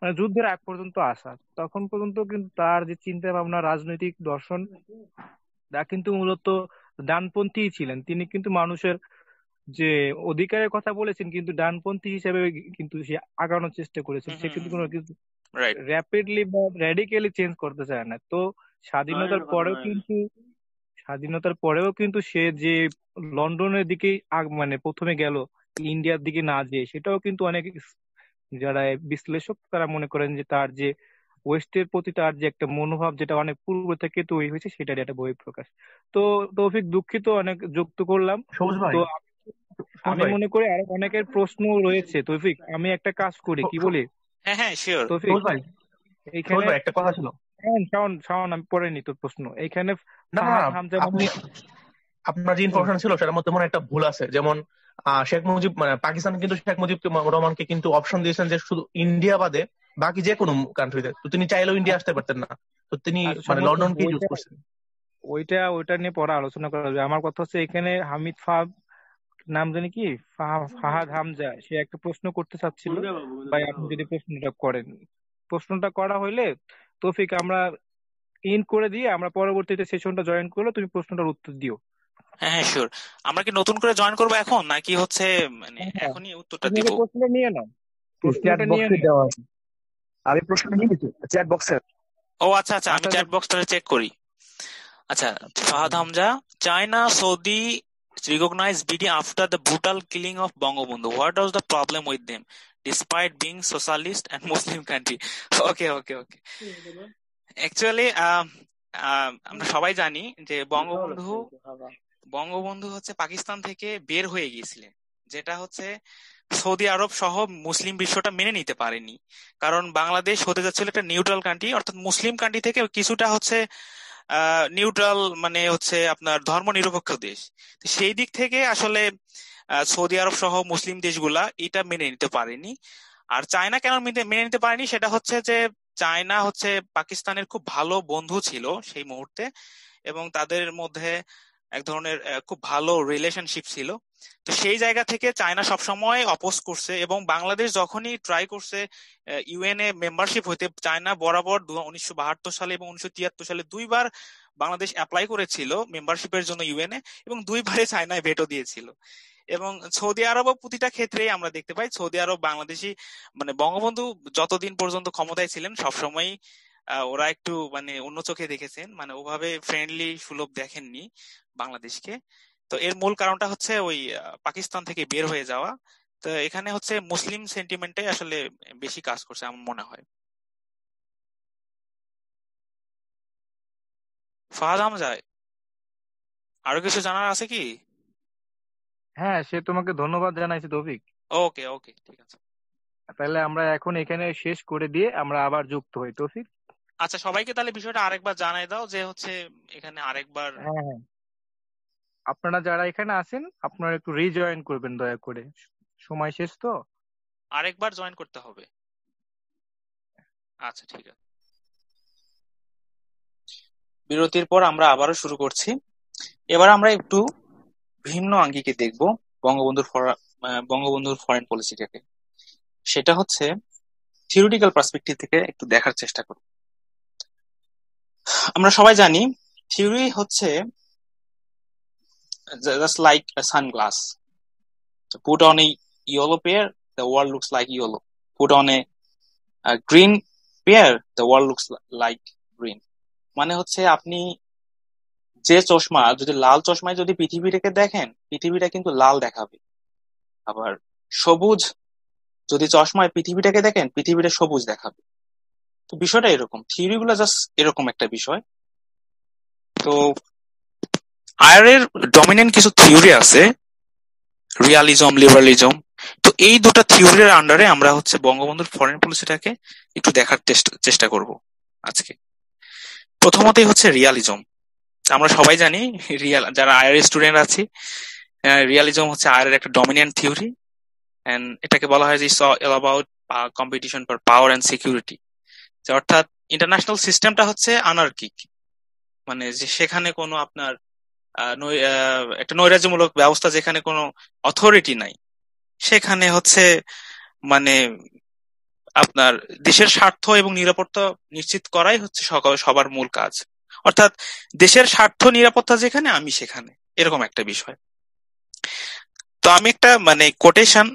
মানে যুদ্ধের আগ পর্যন্ত আসা, তখন পর্যন্ত কিন্তু তার যে চিন্তা ভাবনা রাজনৈতিক দর্শন তা কিন্তু মূলত ডানপন্থী ছিলেন। তিনি কিন্তু মানুষের যে অধিকারের কথা বলেছেন, কিন্তু ডানপন্থী হিসেবে কিন্তু সে আগানোর চেষ্টা করেছেন। হুম সে হুম কিন্তু হুম। কোনো কিছু রাইট। র্যাপিডলি বা র্যাডিক্যালি চেঞ্জ করতে চায় না। তো স্বাধীনতার পরেও কিন্তু স্বাধীনতার পরেও কিন্তু সে যে লন্ডনের দিকে মানে প্রথমে গেল, ইন্ডিয়ার দিকে না যেয়ে, সেটাও কিন্তু অনেক যারা বিশ্লেষক তারা মনে করেন যে তার যে ওয়েস্টের প্রতি তার যে একটা মনোভাব যেটা অনেক পূর্ব থেকে তৈরি হয়েছে সেটার একটা বহিঃপ্রকাশ। তো তৌফিক দুঃখিত অনেক যুক্ত করলাম। সবুজ ভাই, তো সবুজ আমি ভাই, মনে করি আরো অনেকের প্রশ্ন রয়েছে তৌফিক, আমি একটা কাজ করি কি বলি হ্যাঁ হ্যাঁ শিওর। তৌফিক সবুজ ভাই, সবুজ এইখানে ভাই একটা কথা ছিল। শাওন শাওন শাওন আমি পরে নি তোর প্রশ্ন এইখানে না না ফাহাদ না, হামজা মানে আপনি আপনার যে হুম, ইনফরমেশন ছিল সেটার মধ্যে মনে হয় একটা ভুল আছে। যেমন শেখ মুজিব মানে পাকিস্তান কিন্তু শেখ মুজিব রহমানকে কিন্তু অপশন দিয়েছেন যে শুধু ইন্ডিয়া বাদে বাকি যে কোনো কান্ট্রিতে, তো তিনি চাইলেও ইন্ডিয়া আসতে পারতেন না। তো তিনি আচ্ছা মানে সমস্যা নেই, লন্ডনকে চুজ ওইটা করছেন। ওইটা ওইটা নিয়ে পরে আলোচনা করা যাবে। আমার কথা হচ্ছে এখানে হামিদ ফাহাদ নাম জানি কি ফাহাদ হামজা সে একটা প্রশ্ন করতে চাচ্ছিল। ভাই আপনি যদি প্রশ্নটা করেন, প্রশ্নটা করা হইলে তৌফিক আমরা ইন করে দিয়ে আমরা পরবর্তীতে সেশনটা জয়েন করলে তুমি প্রশ্নটার উত্তর দিও। হ্যাঁ হ্যাঁ শিওর। আমরা কি নতুন করে জয়েন করবো এখন, নাকি হচ্ছে মানে হ্যাঁ এখনই উত্তরটা তুমি দিব? আগে প্রশ্নটা নিয়ে নাও, চ্যাট প্রশ্নটা নিয়ে বক্সে নাও। দেওয়া আছে, আমি প্রশ্নটা নিয়ে নিচ্ছি চ্যাট বক্সে। ও আচ্ছা আচ্ছা, আমি আচ্ছা চ্যাট বক্সটা চেক করি। আচ্ছা, Fahad Hamza, China, Saudi recognize BD after the brutal killing of Bangabandhu. What was the problem with them, despite being socialist and Muslim country? Okay, okay, okay. Actually, আমরা সবাই জানি যে বঙ্গবন্ধু হচ্ছে পাকিস্তান থেকে বের হয়ে গিয়েছিলেন, যেটা হচ্ছে সৌদি আরব সহ মুসলিম বিশ্বটা মেনে নিতে পারেনি। কারণ বাংলাদেশ হতে যাচ্ছিল একটা নিউট্রাল কান্ট্রি, অর্থাৎ মুসলিম কান্ট্রি থেকে কিছুটা হচ্ছে নিউট্রাল, মানে হচ্ছে আপনার ধর্ম নিরপেক্ষ দেশ। তো সেই দিক থেকে আসলে সৌদি আরব সহ মুসলিম দেশগুলা এটা মেনে নিতে পারেনি। আর চায়না কেন মেনে নিতে পারেনি সেটা হচ্ছে যে চায়না হচ্ছে পাকিস্তানের খুব ভালো বন্ধু ছিল সেই মুহূর্তে, এবং তাদের মধ্যে এক ধরনের খুব ভালো রিলেশনশিপ ছিল। তো সেই জায়গা থেকে চায়না সবসময় অপোজ করছে, এবং বাংলাদেশ যখনই ট্রাই করছে ইউএনএ মেম্বারশিপ হইতে, চায়না বরাবর 1972 সালে এবং 1973 সালে দুইবার বাংলাদেশ অ্যাপ্লাই করেছিল মেম্বারশিপের জন্য ইউএনএ, এবং দুইবারে চায়নায় ভেটো দিয়েছিল। এবং সৌদি আরবও প্রতিটা ক্ষেত্রেই আমরা দেখতে পাই সৌদি আরব বাংলাদেশি মানে বঙ্গবন্ধু যতদিন পর্যন্ত ক্ষমতায় ছিলেন সবসময় ওরা একটু মানে অন্য চোখে দেখেছেন, মানে ওভাবে ফ্রেন্ডলি সুলভ দেখেননি বাংলাদেশকে। তো এর মূল কারণটা হচ্ছে ওই পাকিস্তান থেকে বের হয়ে যাওয়া। তো এখানে হচ্ছে মুসলিম সেন্টিমেন্টটাই আসলে বেশি কাজ করছে আমার মনে হয়। ফাহাদ হামজা, আরো কিছু জানার আছে কি? হ্যাঁ সে তোমাকে ধন্যবাদ জানাইছে তৌফিক। ওকে ওকে, ঠিক আছে। তাহলে আমরা এখন এখানে শেষ করে দিয়ে আমরা আবার যুক্ত হই তৌফিক। আচ্ছা, সবাইকে তাহলে বিষয়টা আরেকবার জানাই দাও যে হচ্ছে এখানে আরেকবার। হ্যাঁ হ্যাঁ, আপনারা যারা এখানে আছেন আপনারা একটু রিজয়েন করবেন দয়া করে, সময় শেষ তো। আরেকবার জয়েন করতে হবে। আচ্ছা ঠিক আছে। বিরতির পর আমরা আবারও শুরু করছি। এবার আমরা একটু ভিন্ন আঙ্গিকে দেখব বঙ্গবন্ধুর ফরেন পলিসিটাকে। সেটা হচ্ছে থিওরিটিক্যাল পার্সপেক্টিভ থেকে একটু দেখার চেষ্টা করব। আমরা সবাই জানি থিওরি হচ্ছে just like a sunglass. Put on a yellow pair, the world looks like yellow. Put on a green pair, the world looks like green. মানে হচ্ছে আপনি যে চশমা, যদি লাল চশমায় যদি পৃথিবীটাকে দেখেন, পৃথিবীটা কিন্তু লাল দেখাবে। আবার সবুজ যদি চশমায় পৃথিবীটাকে দেখেন, পৃথিবীটা সবুজ দেখাবে। তো বিষয়টা এরকম, থিওরি গুলো জাস্ট এরকম একটা বিষয়। তো আয়ারের ডমিনেন্ট কিছু থিওরি আছে, রিয়ালিজম, লিবারালিজম। তো এই দুটো থিওরির আন্ডারে আমরা হচ্ছে বঙ্গবন্ধুর ফরেন পলিসিটাকে একটু দেখার চেষ্টা করব আজকে। প্রথমতই হচ্ছে রিয়ালিজম। আমরা সবাই জানি যারা আয়ার স্টুডেন্ট আছি, রিয়ালিজম হচ্ছে আয়ারের একটা ডমিনেন্ট থিওরি, এন্ড এটাকে বলা হয় যে it's all about competition for power and security. অর্থাৎ ইন্টারন্যাশনাল সিস্টেমটা হচ্ছে আনার্কিক, মানে যে সেখানে কোনো আপনার একটা নৈরাজ্যমূলক ব্যবস্থা, যেখানে কোনো অথরিটি নাই, সেখানে হচ্ছে মানে আপনার দেশের স্বার্থ এবং নিরাপত্তা নিশ্চিত করাই হচ্ছে সবার মূল কাজ। অর্থাৎ দেশের স্বার্থ নিরাপত্তা যেখানে, আমি সেখানে, এরকম একটা বিষয়। তো আমি একটা মানে কোটেশন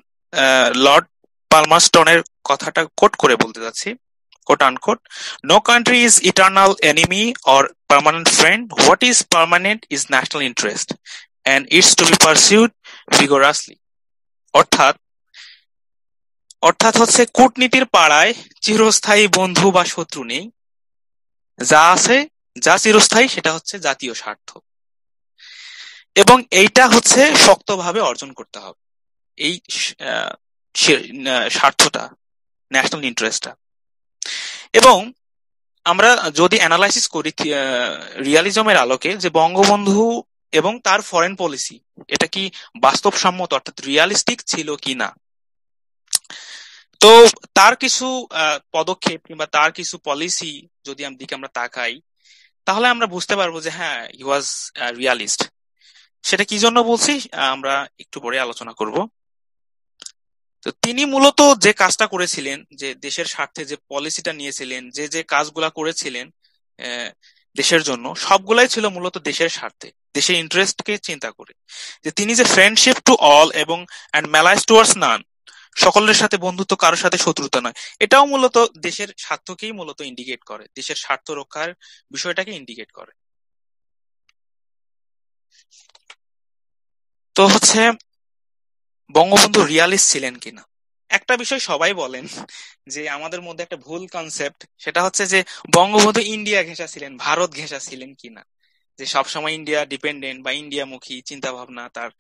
লর্ড পালমারস্টনের কথাটা কোট করে বলতে যাচ্ছি, quote unquote: no country is eternal enemy or permanent friend, what is permanent is national interest and it's to be pursued vigorously. অর্থাৎ অর্থাৎ হচ্ছে কূটনীতির পাড়ায় চিরস্থায়ী বন্ধু বা শত্রু নেই, যা আছে, যা চিরস্থায়ী সেটা হচ্ছে জাতীয় স্বার্থ। এবং এইটা হচ্ছে শক্তভাবে অর্জন করতে হবে, এই আহ, স্বার্থটা, ন্যাশনাল ইন্টারেস্টটা। এবং আমরা যদি অ্যানালাইসিস করি রিয়ালিজমের আলোকে, যে বঙ্গবন্ধু এবং তার ফরেন পলিসি এটা কি বাস্তবসম্মত অর্থাৎ রিয়ালিস্টিক ছিল কিনা, তো তার কিছু পদক্ষেপ কিংবা তার কিছু পলিসি যদি দিকে আমরা তাকাই, তাহলে আমরা বুঝতে পারবো যে হ্যাঁ, হি ওয়াজ রিয়ালিস্ট। সেটা কি জন্য বলছি আমরা একটু পরে আলোচনা করব। তো তিনি মূলত যে কাজটা করেছিলেন, যে দেশের স্বার্থে যে পলিসিটা নিয়েছিলেন, যে যে কাজগুলা করেছিলেন আহ, দেশের জন্য, সবগুলাই ছিল মূলত দেশের স্বার্থে, দেশের ইন্টারেস্টকে চিন্তা করে। যে তিনি যে ফ্রেন্ডশিপ টু অল এবং অ্যান্ড ম্যালাইজ টুয়ার্ডস নান, সকলের সাথে বন্ধুত্ব, কারোর সাথে শত্রুতা নয়, এটাও মূলত দেশের স্বার্থকেই মূলত ইন্ডিকেট করে, দেশের স্বার্থ রক্ষার বিষয়টাকে ইন্ডিকেট করে। তো হচ্ছে বঙ্গবন্ধু রিয়ালিস্ট ছিলেন কিনা, একটা বিষয় সবাই বলেন যে আমাদের মধ্যে একটা ভুল কনসেপ্ট, সেটা হচ্ছে যে বঙ্গবন্ধু ইন্ডিয়া ঘেঁষা ছিলেন, ভারত ঘেঁষা ছিলেন কিনা, যে সবসময় ইন্ডিয়া ডিপেন্ডেন্ট বা ইন্ডিয়ামুখী চিন্তা ভাবনা তার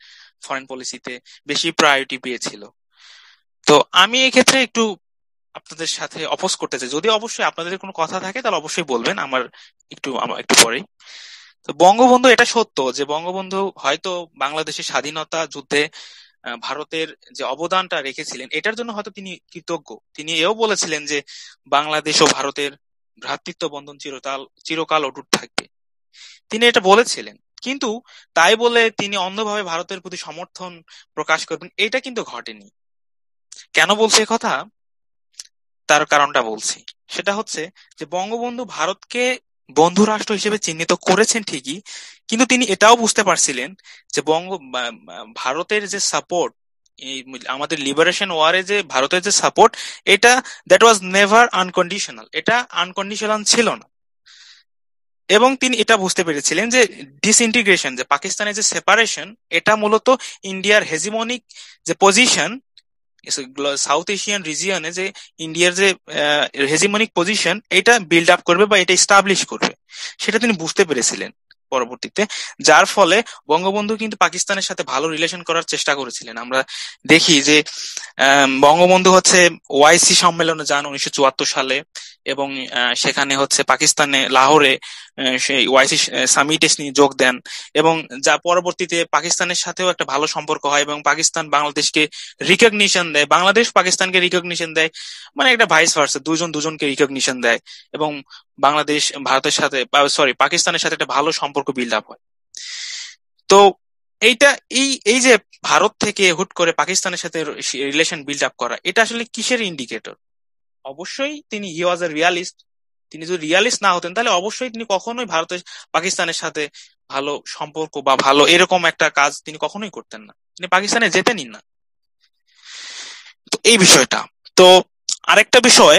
ফরেন পলিসিতে বেশি প্রায়োরিটি পেয়েছিল। তো আমি এক্ষেত্রে একটু আপনাদের সাথে অপোজ করতে চাই, যদি অবশ্যই আপনাদের কোনো কথা থাকে তাহলে অবশ্যই বলবেন, আমার একটু পরেই। তো বঙ্গবন্ধু, এটা সত্য যে বঙ্গবন্ধু হয়তো বাংলাদেশের স্বাধীনতা যুদ্ধে ভারতের যে অবদানটা রেখেছিলেন এটার জন্য হয়তো তিনি কৃতজ্ঞ। তিনি এও বলেছিলেন যে বাংলাদেশ ও ভারতের ভ্রাতৃত্ব বন্ধন চিরকাল চিরকাল অটুট থাকবে, তিনি এটা বলেছিলেন। কিন্তু তাই বলে তিনি অন্ধভাবে ভারতের প্রতি সমর্থন প্রকাশ করবেন, এটা কিন্তু ঘটেনি। কেন বলছি এ কথা, তার কারণটা বলছি। সেটা হচ্ছে যে বঙ্গবন্ধু ভারতকে বন্ধু রাষ্ট্র হিসেবে চিহ্নিত করেছেন ঠিকই, কিন্তু তিনি এটাও বুঝতে পারছিলেন যে ভারতের যে সাপোর্ট, এই আমাদের লিবারেশন ওয়ারে যে ভারতের যে সাপোর্ট, এটা দ্যাট ওয়াজ নেভার আনকন্ডিশনাল, এটা আনকন্ডিশনাল ছিল না। এবং তিনি এটা বুঝতে পেরেছিলেন যে ডিসইন্টিগ্রেশন, যে পাকিস্তানের যে সেপারেশন, এটা মূলত ইন্ডিয়ার হেজিমনিক যে পজিশন সাউথ এশিয়ান রিজিয়নে, যে ইন্ডিয়ার যে হেজিমনিক পজিশন, এটা বিল্ড আপ করবে বা এটা এস্টাবলিশ করবে, সেটা তিনি বুঝতে পেরেছিলেন পরবর্তীতে। যার ফলে বঙ্গবন্ধু কিন্তু পাকিস্তানের সাথে ভালো রিলেশন করার চেষ্টা করেছিলেন। আমরা দেখি যে বঙ্গবন্ধু হচ্ছে ওআইসি সম্মেলনে যান 1974 সালে, এবং সেখানে হচ্ছে পাকিস্তানে লাহোরে সেই ওআইসি সামিটে নিয়ে যোগ দেন, এবং যা পরবর্তীতে পাকিস্তানের সাথেও একটা ভালো সম্পর্ক হয়, এবং পাকিস্তান বাংলাদেশকে রিকগনিশন দেয়, বাংলাদেশ পাকিস্তানকে রিকগনিশন দেয়, মানে একটা ভাইস ভার্সা, দুজন দুজনকে রিকগনিশন দেয়, এবং বাংলাদেশ ভারতের সাথে, সরি, পাকিস্তানের সাথে একটা ভালো সম্পর্ক বিল্ড আপ হয়। তো এইটা, এই এই যে ভারত থেকে হুট করে পাকিস্তানের সাথে রিলেশন বিল্ড আপ করা, এটা আসলে কিসের ইন্ডিকেটর? অবশ্যই তিনি হি ওয়াজ এ রিয়ালিস্ট। তিনি যদি রিয়ালিস্ট না হতেন তাহলে অবশ্যই তিনি কখনোই ভারতের পাকিস্তানের সাথে ভালো সম্পর্ক বা ভালো এরকম একটা কাজ তিনি কখনোই করতেন না, তিনি পাকিস্তানে যেতেনই না। তো এই বিষয়টা। তো আরেকটা বিষয়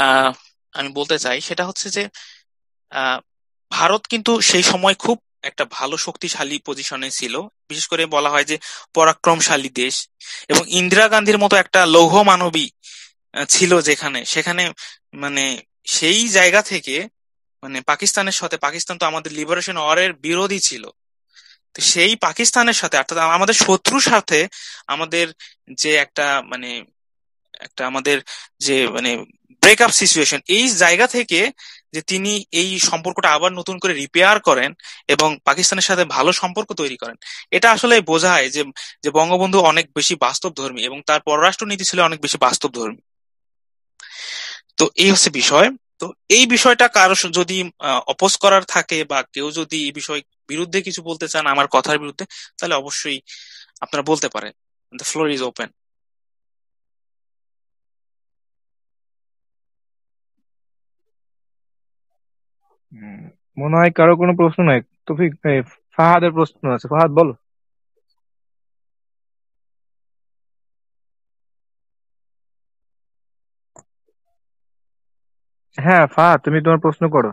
আহ আমি বলতে চাই, সেটা হচ্ছে যে আহ ভারত কিন্তু সেই সময় খুব একটা ভালো শক্তিশালী পজিশনে ছিল, বিশেষ করে বলা হয় যে পরাক্রমশালী দেশ, এবং ইন্দিরা গান্ধীর মতো একটা লৌহ মানবী ছিল যেখানে, সেখানে মানে সেই জায়গা থেকে, মানে পাকিস্তানের সাথে, পাকিস্তান তো আমাদের লিবারেশন ওয়ারের বিরোধী ছিল, তো সেই পাকিস্তানের সাথে অর্থাৎ আমাদের শত্রুর সাথে আমাদের যে একটা মানে একটা আমাদের যে মানে ব্রেকআপ সিচুয়েশন, এই জায়গা থেকে যে তিনি এই সম্পর্কটা আবার নতুন করে রিপেয়ার করেন এবং পাকিস্তানের সাথে ভালো সম্পর্ক তৈরি করেন, এটা আসলে বোঝায় যে যে বঙ্গবন্ধু অনেক বেশি বাস্তবধর্মী এবং তার পররাষ্ট্র নীতি ছিল অনেক বেশি বাস্তবধর্মী। তো এই হচ্ছে বিষয়। তো এই বিষয়টা কারো যদি অপোজ করার থাকে বা কেউ যদি এই বিষয় বিরুদ্ধে কিছু বলতে চান আমার কথার বিরুদ্ধে, তাহলে অবশ্যই আপনারা বলতে পারেন। The floor is open. Um, মনে হয় কারো কোনো প্রশ্ন নাই। তৌফিক, ফাহাদের প্রশ্ন আছে, ফাহাদ বলো। হ্যাঁ ফাহাদ, তুমি তোমার প্রশ্ন করো।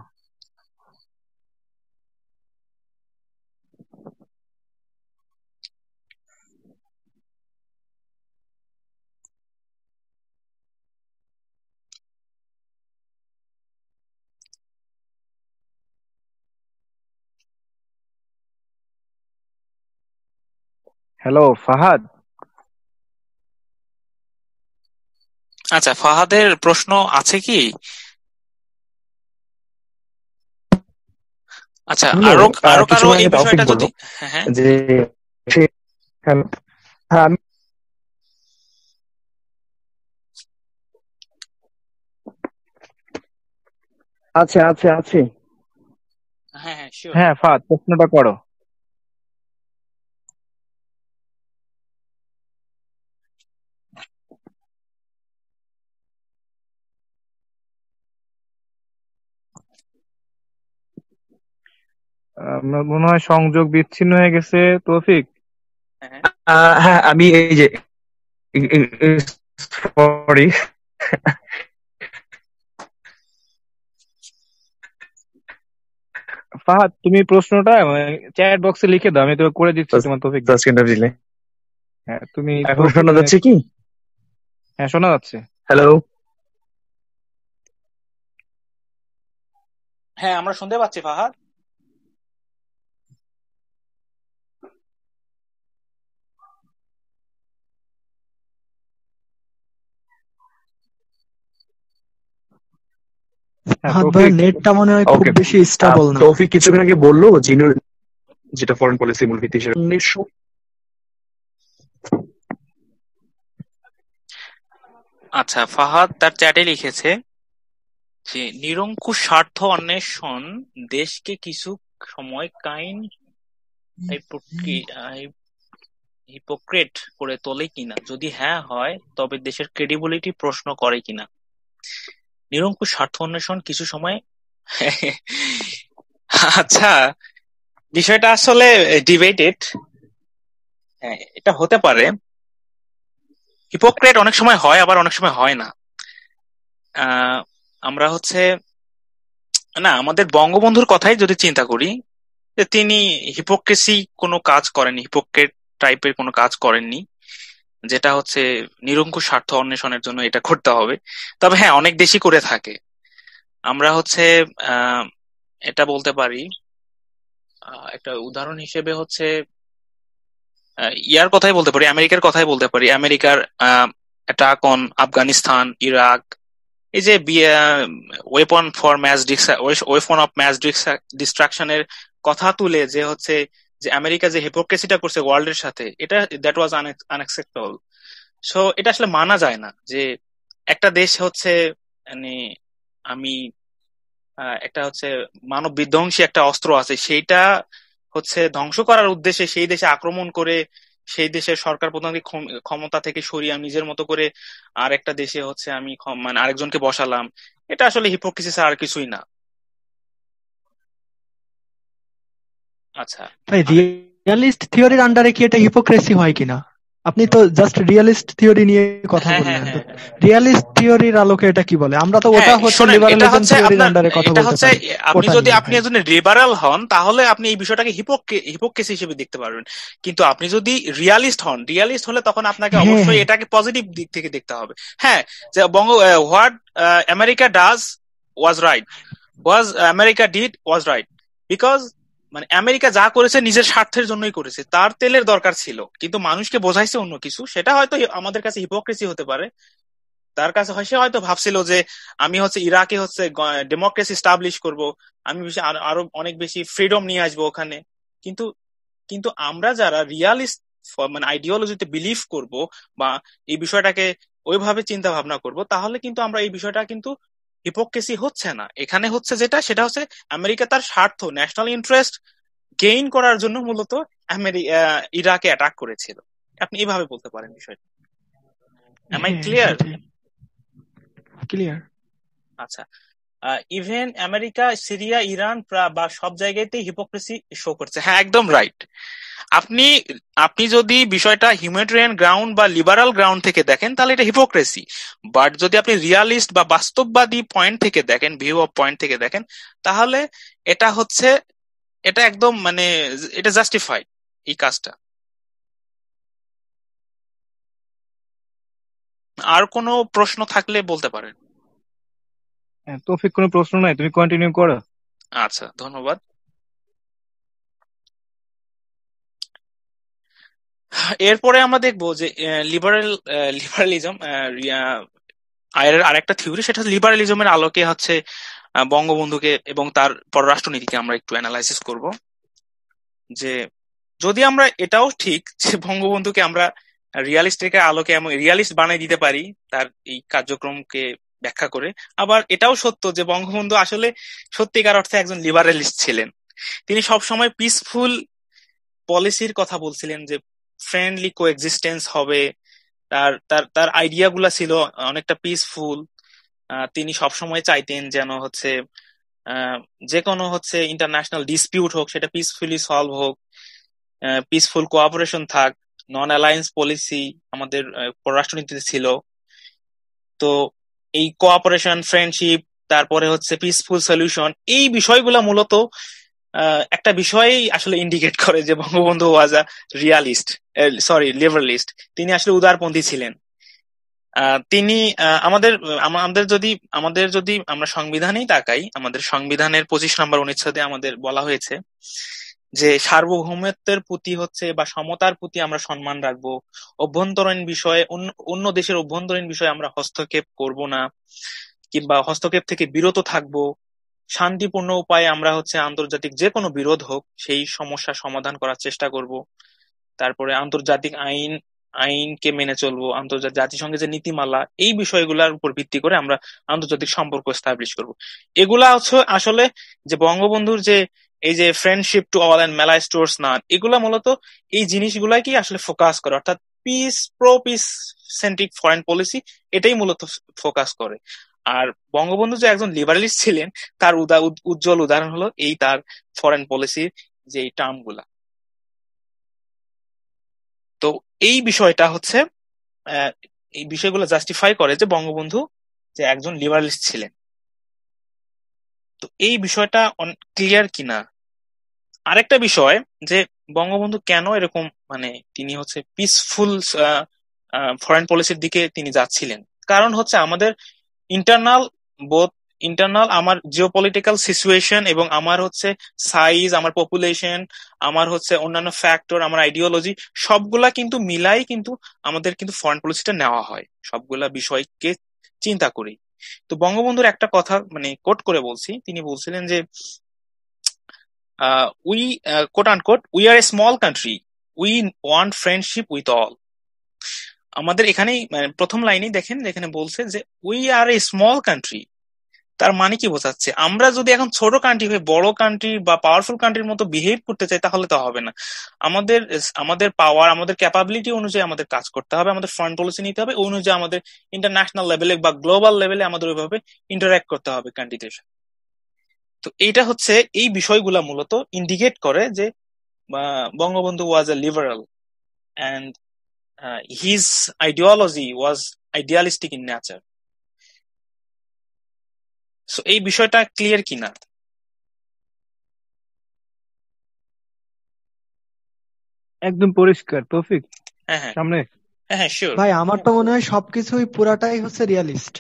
হ্যালো ফাহাদ। আচ্ছা, ফাহাদের প্রশ্ন আছে কি? আচ্ছা, শুনলো, আরো আরো কারো কিছুক্ষণ এই আগে তাওফিক বিষয়টা বললো যদি, হ্যাঁ হ্যাঁ। যে সে- হ্যাঁ, হ্যাঁ, আছে আছে আছে। হ্যাঁ হ্যাঁ, শিওর। হ্যাঁ ফাহাদ, প্রশ্নটা করো। আমার মনে হয় সংযোগ বিচ্ছিন্ন হয়ে গেছে তৌফিক। হ্যাঁ হ্যাঁ। হ্যাঁ, আমি এই যে সরি, ফাহাদ, তুমি প্রশ্নটা চ্যাট বক্সে লিখে দাও, আমি তো করে দিচ্ছি তোমার তৌফিক ভাই। দিলে হ্যাঁ তুমি এখন শোনা যাচ্ছে কি? হ্যাঁ শোনা যাচ্ছে। হ্যালো, হ্যাঁ, আমরা শুনতে পাচ্ছি ফাহাদ। হ্যাঁ ফাহাদ ভাইয়ের তৌফিক। নেটটা মনে হয় খুব ওকে। বেশি স্টেবল না। তৌফিক কিছুক্ষণ আগে বললো যেটা ফরেন পলিসি মূল ভিত্তি হিসেবে 1900। আচ্ছা, ফাহাদ তার চ্যাটে লিখেছে যে নিরঙ্কুশ স্বার্থ অন্বেষণ দেশকে কিছু সময় কাইন হিপোক্রেট করে তোলে কিনা, যদি হ্যাঁ হয় তবে দেশের ক্রেডিবিলিটি প্রশ্ন করে কিনা। নিরঙ্কুশ স্বার্থ অন্বেষণ কিছু সময় আচ্ছা, বিষয়টা আসলে ডিবেটেড। হ্যাঁ, এটা হতে পারে। হিপোক্রেট অনেক সময় হয়, আবার অনেক সময় হয় না। আহ, আমরা হচ্ছে, না, আমাদের বঙ্গবন্ধুর কথাই যদি চিন্তা করি, যে তিনি হিপোক্রেসি কোনো কাজ করেননি, হিপোক্রেট টাইপের কোনো কাজ করেননি, যেটা হচ্ছে নিরঙ্কুশ স্বার্থ অন্বেষণের জন্য এটা করতে হবে। তবে হ্যাঁ, অনেক দেশই করে থাকে। আমরা হচ্ছে আহ এটা বলতে পারি, একটা উদাহরণ হিসেবে হচ্ছে ইয়ার কথাই বলতে পারি, আমেরিকার কথাই বলতে পারি। আমেরিকার অ্যাটাক অন আফগানিস্তান, ইরাক, এই যে weapon for mass weapon of mass ডিস্ট্রাকশনের কথা তুলে যে হচ্ছে যে আমেরিকা যে হিপোক্রেসিটা করছে ওয়ার্ল্ডের সাথে, এটা দ্যাট ওয়াজ আনএক্সেপ্টেবল। সো এটা আসলে মানা যায় না যে একটা দেশ হচ্ছে, মানে আমি একটা হচ্ছে মানব বিধ্বংসী একটা অস্ত্র আছে, সেইটা হচ্ছে ধ্বংস করার উদ্দেশ্যে সেই দেশে আক্রমণ করে সেই দেশের সরকার প্রধানকে ক্ষমতা থেকে সরিয়ে আমি নিজের মতো করে আর একটা দেশে হচ্ছে আমি মানে আরেকজনকে বসালাম। এটা আসলে হিপোক্রেসি ছাড়া আর কিছুই না। আচ্ছা। ভাই, রিয়ালিস্ট থিওরির আন্ডারে কি এটা হিপোক্রেসি হয় কিনা? আপনি তো জাস্ট রিয়ালিস্ট থিওরি নিয়ে কথা হ্যাঁ হ্যাঁ বললেন, তো হ্যাঁ হ্যাঁ রিয়ালিস্ট থিওরির আলোকে এটা কি বলে? আমরা তো হ্যাঁ, ওটা হচ্ছে শোনেন, এটা লিবারালিজম হচ্ছে থিওরির আপনার, আন্ডারে কথা এটা বলতে হচ্ছে পারি, আপনি ওটা যদি নিয়ে আপনি ভাই। একজন লিবারাল হন তাহলে আপনি এই বিষয়টাকে হিপোক্রেসি হিসেবে দেখতে পারবেন। কিন্তু আপনি যদি রিয়ালিস্ট হন, রিয়ালিস্ট হলে তখন আপনাকে হ্যাঁ অবশ্যই হ্যাঁ। এটাকে পজিটিভ দিক থেকে দেখতে হবে। হ্যাঁ, যে what America does was right, was America did was right, because মানে আমেরিকা যা করেছে নিজের স্বার্থের জন্যই করেছে, তার তেলের দরকার ছিল কিন্তু মানুষকে বোঝাইছে অন্য কিছু। সেটা হয়তো আমাদের কাছে হিপোক্রেসি হতে পারে, তার কাছে সে হয়তো ভাবছিল যে আমি হচ্ছে ইরাকে হচ্ছে ডেমোক্রেসি স্টাবলিশ করব, আমি বেশি আরো অনেক বেশি ফ্রিডম নিয়ে আসবো ওখানে। কিন্তু কিন্তু আমরা যারা রিয়ালিস্ট মানে আইডিওলজিতে বিলিভ করব বা এই বিষয়টাকে ওইভাবে চিন্তা ভাবনা করব, তাহলে কিন্তু আমরা এই বিষয়টা কিন্তু হিপোক্রেসি হচ্ছে না। এখানে হচ্ছে যেটা, সেটা হচ্ছে আমেরিকা তার স্বার্থ, ন্যাশনাল ইন্টারেস্ট গেইন করার জন্য মূলত ইরাকে অ্যাটাক করেছিল। আপনি এইভাবে বলতে পারেন বিষয়টা। এম আই হ্যাঁ ক্লিয়ার? সেটাই, ক্লিয়ার। আচ্ছা, ইভেন আমেরিকা, সিরিয়া, ইরান বা সব জায়গাতেই হিপোক্রেসি শো করছে। হ্যাঁ, একদম রাইট। আপনি আপনি যদি বিষয়টা হিউম্যানিটেরিয়ান গ্রাউন্ড বা লিবারাল গ্রাউন্ড থেকে দেখেন তাহলে এটা হিপোক্রেসি। বাট যদি আপনি রিয়ালিস্ট বা বাস্তববাদী পয়েন্ট থেকে দেখেন, ভিউ অফ পয়েন্ট থেকে দেখেন, তাহলে এটা হচ্ছে, এটা একদম মানে এটা জাস্টিফাইড এই কাজটা। আর কোনো প্রশ্ন থাকলে বলতে পারেন। হ্যাঁ, তৌফিক কোনো প্রশ্ন নাই, তুমি কন্টিনিউ করো। আচ্ছা, ধন্যবাদ। এরপরে আমরা দেখবো যে লিবারালিজম আরেকটা থিওরি, সেটা লিবারালিজমের আলোকে হচ্ছে বঙ্গবন্ধুকে এবং তার পররাষ্ট্রনীতিকে আমরা একটু অ্যানালাইসিস করব। যে যদি আমরা এটাও ঠিক যে বঙ্গবন্ধুকে আমরা রিয়ালিস্টের আলোকে এবং রিয়ালিস্ট বানিয়ে দিতে পারি তার এই কার্যক্রমকে ব্যাখ্যা করে, আবার এটাও সত্য যে বঙ্গবন্ধু আসলে সত্যিকার অর্থে একজন লিবারালিস্ট ছিলেন। তিনি সবসময় পিসফুল পলিসির কথা বলছিলেন, যে ফ্রেন্ডলি কোএক্সিস্টেন্স হবে, তার তার তার আইডিয়া গুলা ছিল অনেকটা পিসফুল। তিনি সবসময় চাইতেন যেন হচ্ছে যে কোনো হচ্ছে ইন্টারন্যাশনাল ডিসপিউট হোক সেটা পিসফুলি সলভ হোক, পিসফুল কোঅপারেশন থাক, নন অ্যালায়েন্স পলিসি আমাদের পররাষ্ট্রনীতিতে ছিল। তো এই কোঅপারেশন, ফ্রেন্ডশিপ, তারপরে হচ্ছে পিসফুল সলিউশন, এই বিষয়গুলো মূলত একটা বিষয়ই আসলে ইন্ডিকেট করে যে বঙ্গবন্ধু ওয়াজ আ রিয়ালিস্ট, লিবারালিস্ট। তিনি আসলে উদারপন্থী ছিলেন। তিনি আমাদের যদি আমরা সংবিধানেই তাকাই, আমাদের সংবিধানের 25 নম্বর অনুচ্ছেদে আমাদের বলা হয়েছে যে সার্বভৌমত্বের প্রতি হচ্ছে বা সমতার প্রতি আমরা সম্মান রাখবো, অভ্যন্তরীণ বিষয়ে অন্য দেশের অভ্যন্তরীণ বিষয়ে আমরা হস্তক্ষেপ করব না কিংবা হস্তক্ষেপ থেকে বিরত থাকবো, শান্তিপূর্ণ উপায়ে আমরা হচ্ছে আন্তর্জাতিক যে কোনো বিরোধ হোক সেই সমস্যার সমাধান করার চেষ্টা করব। তারপরে আন্তর্জাতিক আইনকে মেনে চলবো, আন্তর্জাতিক জাতিসংঘের যে নীতিমালা, এই বিষয়গুলোর উপর ভিত্তি করে আমরা আন্তর্জাতিক সম্পর্ক এস্টাবলিশ করব। এগুলা হচ্ছে আসলে যে বঙ্গবন্ধুর যে এই যে friendship to all and malice towards none, এগুলা মূলত এই জিনিসগুলাকে আসলে ফোকাস করে, অর্থাৎ পিস সেন্ট্রিক ফরেন পলিসি, এটাই মূলত ফোকাস করে। আর বঙ্গবন্ধু যে একজন লিবারালিস্ট ছিলেন তার উজ্জ্বল উদাহরণ হলো এই তার ফরেন পলিসির যে টার্ম গুলা। তো এই বিষয়টা হচ্ছে এই বিষয়গুলো জাস্টিফাই করে যে বঙ্গবন্ধু যে একজন লিবারালিস্ট ছিলেন। তো এই বিষয়টা ক্লিয়ার কিনা। আরেকটা বিষয় যে বঙ্গবন্ধু কেন এরকম মানে তিনি হচ্ছে পিসফুল ফরেন পলিসির দিকে তিনি যাচ্ছিলেন, কারণ হচ্ছে আমাদের ইন্টারনাল আমার জিওপলিটিক্যাল সিচুয়েশন এবং আমার হচ্ছে সাইজ, আমার পপুলেশন, আমার হচ্ছে অন্যান্য ফ্যাক্টর, আমার আইডিওলজি, সবগুলা কিন্তু মিলাই কিন্তু আমাদের কিন্তু ফরেন পলিসিটা নেওয়া হয়, সবগুলা বিষয়কে চিন্তা করি। তো বঙ্গবন্ধুর একটা কথা মানে কোট করে বলছি, তিনি বলছিলেন যে we coat unquote we are a small country, we want friendship with all. আমাদের এখানেই প্রথম লাইনেই দেখেন যেখানে বলছে যে we are a small country, তার মানে কি বোঝাচ্ছে, আমরা যদি এখন ছোট কান্ট্রি হয়ে বড় কান্ট্রি বা পাওয়ারফুল কান্ট্রির মতো বিহেভ করতে চাই তাহলে তো হবে না। আমাদের পাওয়ার, আমাদের ক্যাপাবিলিটি অনুযায়ী আমাদের কাজ করতে হবে, আমাদের ফরেন পলিসি নিতে হবে, ওই অনুযায়ী আমাদের ইন্টারন্যাশনাল লেভেলে বা গ্লোবাল লেভেলে আমাদের ওইভাবে ইন্টারঅ্যাক্ট করতে হবে কান্ট্রিদের সাথে। তো এইটা হচ্ছে এই বিষয়গুলা মূলত ইন্ডিকেট করে যে Bangabandhu was A liberal and his ideology was idealistic in nature. So এই বিষয়টা ক্লিয়ার কিনা? একদম পরিষ্কার। তৌফিক হ্যাঁ সামনে। হ্যাঁ শিওর ভাই আমার তো মনে হয় সবকিছুই পুরাটাই হচ্ছে রিয়ালিস্ট,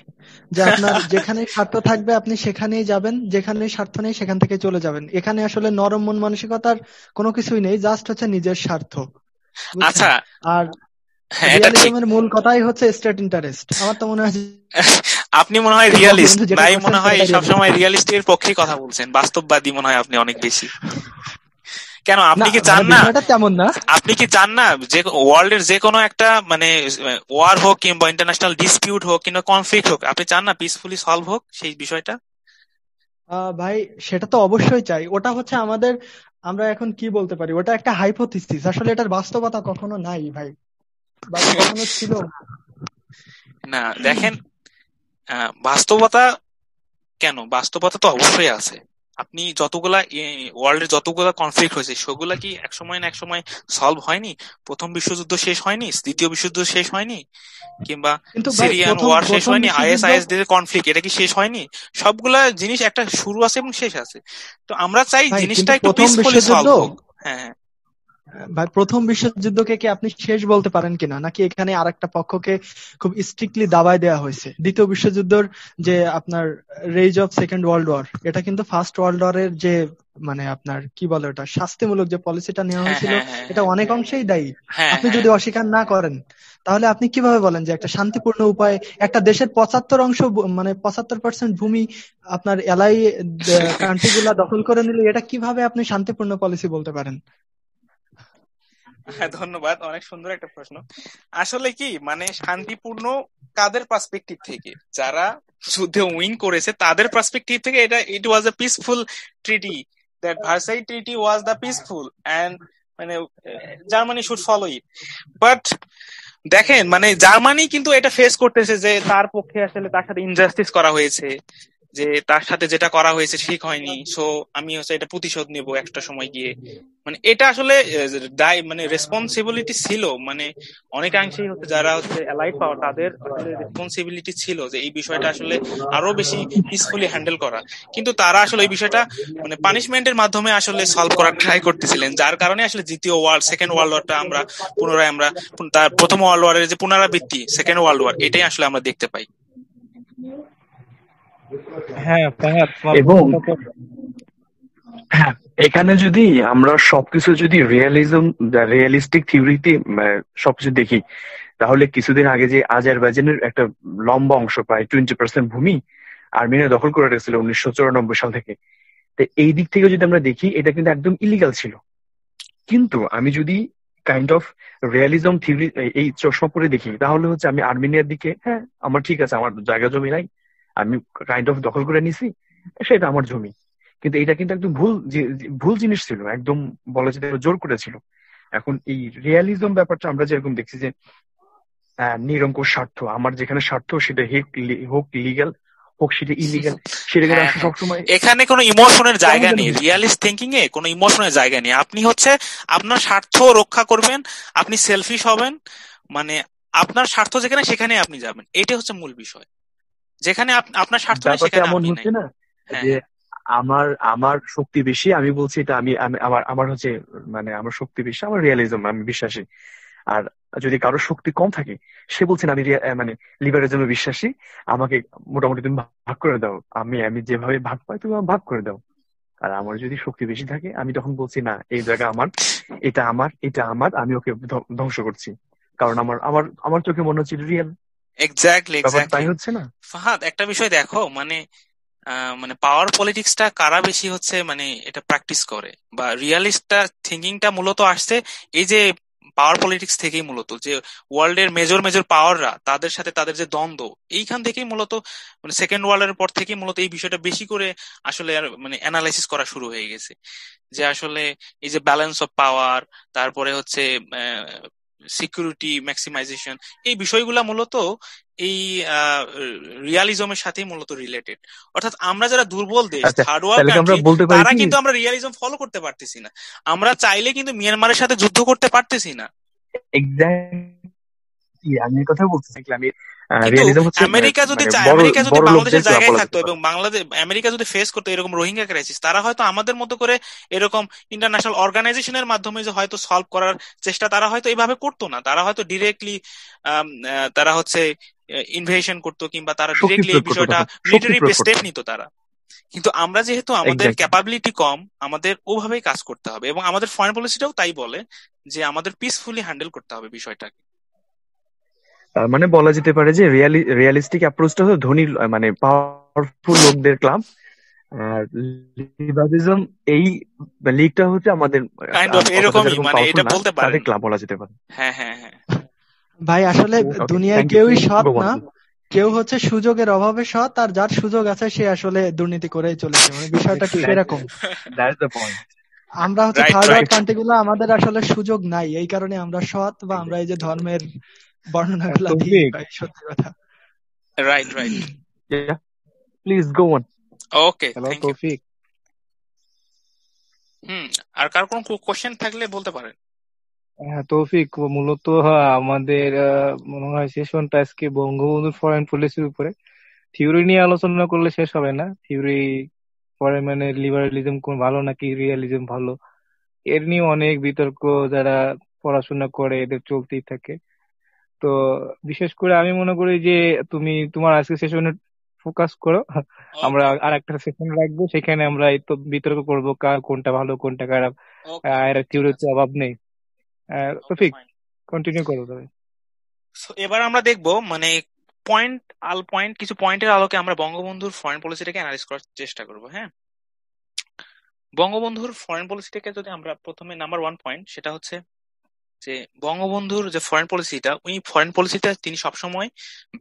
যে আপনার যেখানে স্বার্থ থাকবে আপনি সেখানেই যাবেন, যেখানে স্বার্থ নেই সেখান থেকে চলে যাবেন। এখানে আসলে নরম মন মানসিকতার কোনো কিছুই নেই, জাস্ট হচ্ছে নিজের স্বার্থ। আচ্ছা, আর রিয়ালিজমের মূল কথাই হচ্ছে স্টেট ইন্টারেস্ট। আমার তো মনে হয় আপনি মনে হয় রিয়ালিস্ট, তাই মনে হয় সবসময় রিয়ালিস্টের পক্ষে কথা বলছেন, বাস্তববাদী মনে হয় আপনি অনেক বেশি। কেন আপনি কি চান না, তেমন না, আপনি কি চান না যে ওয়ার্ল্ডের যে কোনো একটা মানে ওয়ার হোক কিংবা ইন্টারন্যাশনাল ডিসপিউট হোক কিংবা কনফ্লিক্ট হোক, আপনি চান না পিসফুলি সলভ হোক সেই বিষয়টা? ভাই সেটা তো অবশ্যই চাই। ওটা হচ্ছে আমাদের, আমরা এখন কি বলতে পারি, ওটা একটা হাইপোথিসিস, আসলে এটার বাস্তবতা কখনো নাই ভাই, বা কখনো ছিল না। দেখেন বাস্তবতা কেন, বাস্তবতা তো অবশ্যই আছে। আপনি যতগুলা ওয়ার্ল্ডের যতগুলা কনফ্লিক্ট হয়েছে সেগুলা কি একসময় না একসময় সলভ হয়নি? প্রথম বিশ্বযুদ্ধ শেষ হয়নি, দ্বিতীয় বিশ্বযুদ্ধ শেষ হয়নি, কিংবা সিরিয়ান ওয়ার শেষ হয়নি, আইএস দের কনফ্লিক্ট, এটা কি শেষ হয়নি? সবগুলা জিনিস একটা শুরু আছে এবং শেষ আছে। তো আমরা চাই জিনিসটা একটু পিসফুলি সলভ হোক। হ্যাঁ ভাই, প্রথম বিশ্বযুদ্ধকে কি আপনি শেষ বলতে পারেন কিনা, নাকি এখানে আরেকটা পক্ষকে খুব স্ট্রিক্টলি দাবায় দেওয়া হয়েছে? দ্বিতীয় বিশ্বযুদ্ধের যে আপনার rage of second world war, এটা কিন্তু ফার্স্ট ওয়ার্ল্ড ওয়ারের যে মানে আপনার কি বলে ওটা, শাস্তিমূলক যে পলিসিটা নেওয়া হ্যাঁ হয়েছিল, হ্যাঁ হ্যাঁ এটা অনেক অংশেই দায়ী। হ্যাঁ আপনি যদি হ্যাঁ অস্বীকার না করেন, তাহলে আপনি কিভাবে বলেন যে একটা শান্তিপূর্ণ উপায়ে একটা দেশের 75 মানে 75% ভূমি আপনার এলাই কান্ট্রি গুলা দখল করে নিলে, এটা কিভাবে আপনি শান্তিপূর্ণ পলিসি বলতে পারেন? হ্যাঁ, ধন্যবাদ, অনেক সুন্দর একটা প্রশ্ন। আসলে কি মানে শান্তিপূর্ণ কাদের পার্সপেক্টিভ থেকে, যারা যুদ্ধে উইন করেছে তাদের পার্সপেক্টিভ থেকে এটা it was a peaceful treaty, that Versailles treaty was the peaceful end মানে Germany should follow it. But দেখেন মানে জার্মানি কিন্তু এটা ফেস করতেছে যে তার পক্ষে আসলে তার সাথে ইনজাস্টিস করা হয়েছে, যে তার সাথে যেটা করা হয়েছে ঠিক হয়নি, সো আমি হচ্ছে এটা প্রতিশোধ নেব একটা সময় গিয়ে। মানে এটা আসলে দায় মানে রেসপন্সিবিলিটি ছিল, মানে অনেকাংশেই হচ্ছে যারা হচ্ছে অ্যালাইড পাওয়ার তাদের আসলে রেসপন্সিবিলিটি ছিল যে এই বিষয়টা আসলে আরো বেশি পিসফুলি হ্যান্ডেল করা। কিন্তু তারা আসলে এই বিষয়টা মানে পানিশমেন্টের মাধ্যমে আসলে সলভ করার ট্রাই করতেছিলেন, যার কারণে আসলে সেকেন্ড ওয়ার্ল্ড ওয়ারটা আমরা পুনরায় আমরা তার প্রথম ওয়ার্ল্ড ওয়ারের যে পুনরাবৃত্তি সেকেন্ড ওয়ার্ল্ড ওয়ার, এটাই আসলে আমরা দেখতে পাই। হ্যাঁ ফাহাদ, তোমার এবং প্রশ্নটা তো হ্যাঁ, এখানে যদি আমরা সবকিছু যদি রিয়েলিস্টিক থিওরিতে সবকিছু দেখি, তাহলে কিছুদিন আগে যে আজারবাইজানের একটা লম্বা অংশ, প্রায় 20% ভূমি আর্মেনিয়া দখল করে রেখেছিল 1994 সাল থেকে। তো এই দিক থেকে যদি আমরা দেখি, এটা কিন্তু একদম ইলিগাল ছিল। কিন্তু আমি যদি কাইন্ড অফ রিয়ালিজম থিওরি এই চশমা পরে দেখি, তাহলে হচ্ছে আমি আর্মেনিয়ার দিকে, হ্যাঁ আমার ঠিক আছে, আমার জায়গা জমি নাই, আমি কাইন্ড অফ দখল করে নিছি, সেটা আমার জমি। কিন্তু এটা কিন্তু একদম ভুল জিনিস ছিল, একদম বলা যেতে পারে জোর করেছিল। এখন এই রিয়ালিজম ব্যাপারটা আমরা যেরকম দেখছি যে নিরঙ্কুশ স্বার্থ, আমার যেখানে স্বার্থ সেটা হোক লিগ্যাল, হোক সেটা ইলিগাল, সেটা কিন্তু হ্যাঁ আসলে হ্যাঁ, সবসময় এখানে কোনো ইমোশনের কেমন জায়গা যেন নেই, হচ্ছে। রিয়ালিস্ট থিঙ্কিং এ কোনো ইমোশনের জায়গা নেই। আপনি হচ্ছে আপনার স্বার্থ রক্ষা করবেন, আপনি সেলফিশ হবেন, মানে আপনার স্বার্থ যেখানে সেখানে আপনি যাবেন, এটাই হচ্ছে মূল বিষয়। যেখানে আপনার স্বার্থ নেই ব্যাপারটা সেখানে এমন আপনি নাই। হচ্ছে না হ্যাঁ যে হ্যাঁ আমার আমার শক্তি বেশি, আমি বলছি এটা, আমি আমি- আমার আমার হচ্ছে মানে আমার শক্তি বেশি, আমার রিয়ালিজম আমি বিশ্বাসী। আর যদি কারোর শক্তি কম থাকে, সে বলছেন আমি মানে লিবারেজমে বিশ্বাসী, আমাকে মোটামুটি তুমি ভাগ করে দাও, আমি আমি যেভাবে ভাগ পাই তুমি আমাকে ভাগ করে দাও। আর আমার যদি শক্তি বেশি থাকে, আমি তখন বলছি না, এই জায়গা আমার, এটা আমার, এটা আমার, আমি ওকে ধ্বংস করছি, কারণ আমার আমার আমার চোখে মনে হচ্ছে রিয়েল। এক্স্যাক্টলি ব্যাপারটা এক্স্যাক্টলি। তাই হচ্ছে না? ফাহাদ, একটা বিষয় দেখো, মানে মানে পাওয়ার পলিটিক্সটা কারা বেশি হচ্ছে মানে এটা প্র্যাকটিস করে, বা রিয়ালিস্টটা থিঙ্কিংটা মূলত আসছে এই যে পাওয়ার পলিটিক্স থেকেই, মূলত যে ওয়ার্ল্ডের মেজর মেজর পাওয়াররা তাদের সাথে তাদের যে দ্বন্দ্ব, এইখান থেকেই মূলত মানে সেকেন্ড ওয়ার্ল্ডের পর থেকেই মূলত এই বিষয়টা বেশি করে আসলে আর মানে অ্যানালাইসিস করা শুরু হয়ে গেছে, যে আসলে এই যে ব্যালেন্স অফ পাওয়ার, তারপরে হচ্ছে সিকিউরিটি ম্যাক্সিমাইজেশন, এই বিষয়গুলা মূলত এই রিয়ালিজমের সাথেই মূলত রিলেটেড। অর্থাৎ আমরা যারা দুর্বল দেশ, আচ্ছা, থার্ড ওয়ার্ল্ড তাহলে কি আমরা কান্ট্রি, বলতে পারি তারা কি, কিন্তু আমরা রিয়ালিজম ফলো করতে পারতেছি না। আমরা চাইলে কিন্তু মিয়ানমারের সাথে যুদ্ধ করতে পারতেছি না। এক্স্যাক্টলি আমি এই কথা বলতেছি, আমি কিন্তু রিয়েলিজম হচ্ছে আমেরিকা যদি মানে চায়, বড় আমেরিকা যদি বড় লোকদের বাংলাদেশের ক্লাব জায়গায় বলা থাকতো যেতে এবং পারে। বাংলাদেশ আমেরিকা যদি ফেস করতো এরকম রোহিঙ্গা ক্রাইসিস, তারা হয়তো আমাদের মতো করে এরকম ইন্টারন্যাশনাল অর্গানাইজেশনের মাধ্যমে যে হয়তো সলভ করার চেষ্টা তারা হয়তো এইভাবে করতো না। তারা হয়তো ডিরেক্টলি তারা হচ্ছে ইনভেশন করতো, কিংবা তারা শক্তি ডিরেক্টলি এই প্রয়োগ করতো, বিষয়টা তখন শক্তি মিলিটারি প্রয়োগ স্টেপ করতো। নিত তারা। কিন্তু আমরা যেহেতু আমাদের এক্স্যাক্টলি। ক্যাপাবিলিটি কম, আমাদের ওভাবেই কাজ করতে হবে, এবং আমাদের ফরেন পলিসিটাও তাই বলে যে আমাদের পিসফুলি হ্যান্ডেল করতে হবে বিষয়টাকে। তার মানে বলা যেতে পারে যে রিয়ালিস্টিক অ্যাপ্রোচটা হলো ধনী মানে পাওয়ারফুল লোকদের ক্লাব, আর লিবারিজম এই লিগটা হচ্ছে আমাদের কাইন্ড অফ অতটা এরকমই, যেরকম মানে পাওয়ারফুল এটা না, বলতে পারেন। তাদের ক্লাব বলা যেতে পারে। হ্যাঁ হ্যাঁ হ্যাঁ। ভাই আসলে ওকে, দুনিয়ায় থ্যাংক ইউ, কেউই সৎ গো অন না, প্লিজ। কেউ হচ্ছে সুযোগের অভাবে সৎ, আর যার সুযোগ আছে সে আসলে দুর্নীতি করেই চলেছে, মানে বিষয়টা ঠিক এরকম। That's the point. আমরা হচ্ছে right third world right country গুলো, আমাদের আসলে সুযোগ নাই, এই কারণে আমরা সৎ, বা আমরা এই যে ধর্মের বর্ণনাগুলা দিই তৌফিক, ভাই, সত্যি কথা। Right right. Please go on. Okay, hello thank you. Toufiq. আর কার কোনো কোশ্চেন থাকলে বলতে পারেন। হ্যাঁ তৌফিক, মূলত আমাদের মনে হয় সেশনটা আজকে বঙ্গবন্ধুর ফরেন পলিসির উপরে। থিওরি নিয়ে আলোচনা করলে শেষ হবে না। থিওরি পরে মানে লিবারালিজম কোন ভালো নাকি রিয়ালিজম ভালো, এর নিয়ে অনেক বিতর্ক, যারা পড়াশোনা করে এদের চলতেই থাকে। তো বিশেষ করে আমি মনে করি যে তুমি তোমার আজকে সেশনের ফোকাস করো। আমরা ওকে। আর একটা সেশন রাখবো, সেখানে আমরা এই তো বিতর্ক করবো কার কোনটা ভালো কোনটা খারাপ। ওকে, এর ঠিক থিওরির তো আছে। অভাব নেই। ওকে, রফিক, ফাইন। কন্টিনিউ করো তবে। এবার আমরা দেখবো মানে কিছু পয়েন্টের আলোকে আমরা বঙ্গবন্ধুর ফরেন পলিসিটাকে অ্যানালাইজ করার চেষ্টা করবো। হ্যাঁ, বঙ্গবন্ধুর ফরেন পলিসিটাকে যদি আমরা প্রথমে নাম্বার ওয়ান পয়েন্ট, সেটা হচ্ছে যে বঙ্গবন্ধুর যে ফরেন পলিসিটা, ওই ফরেন পলিসিটা তিনি সবসময়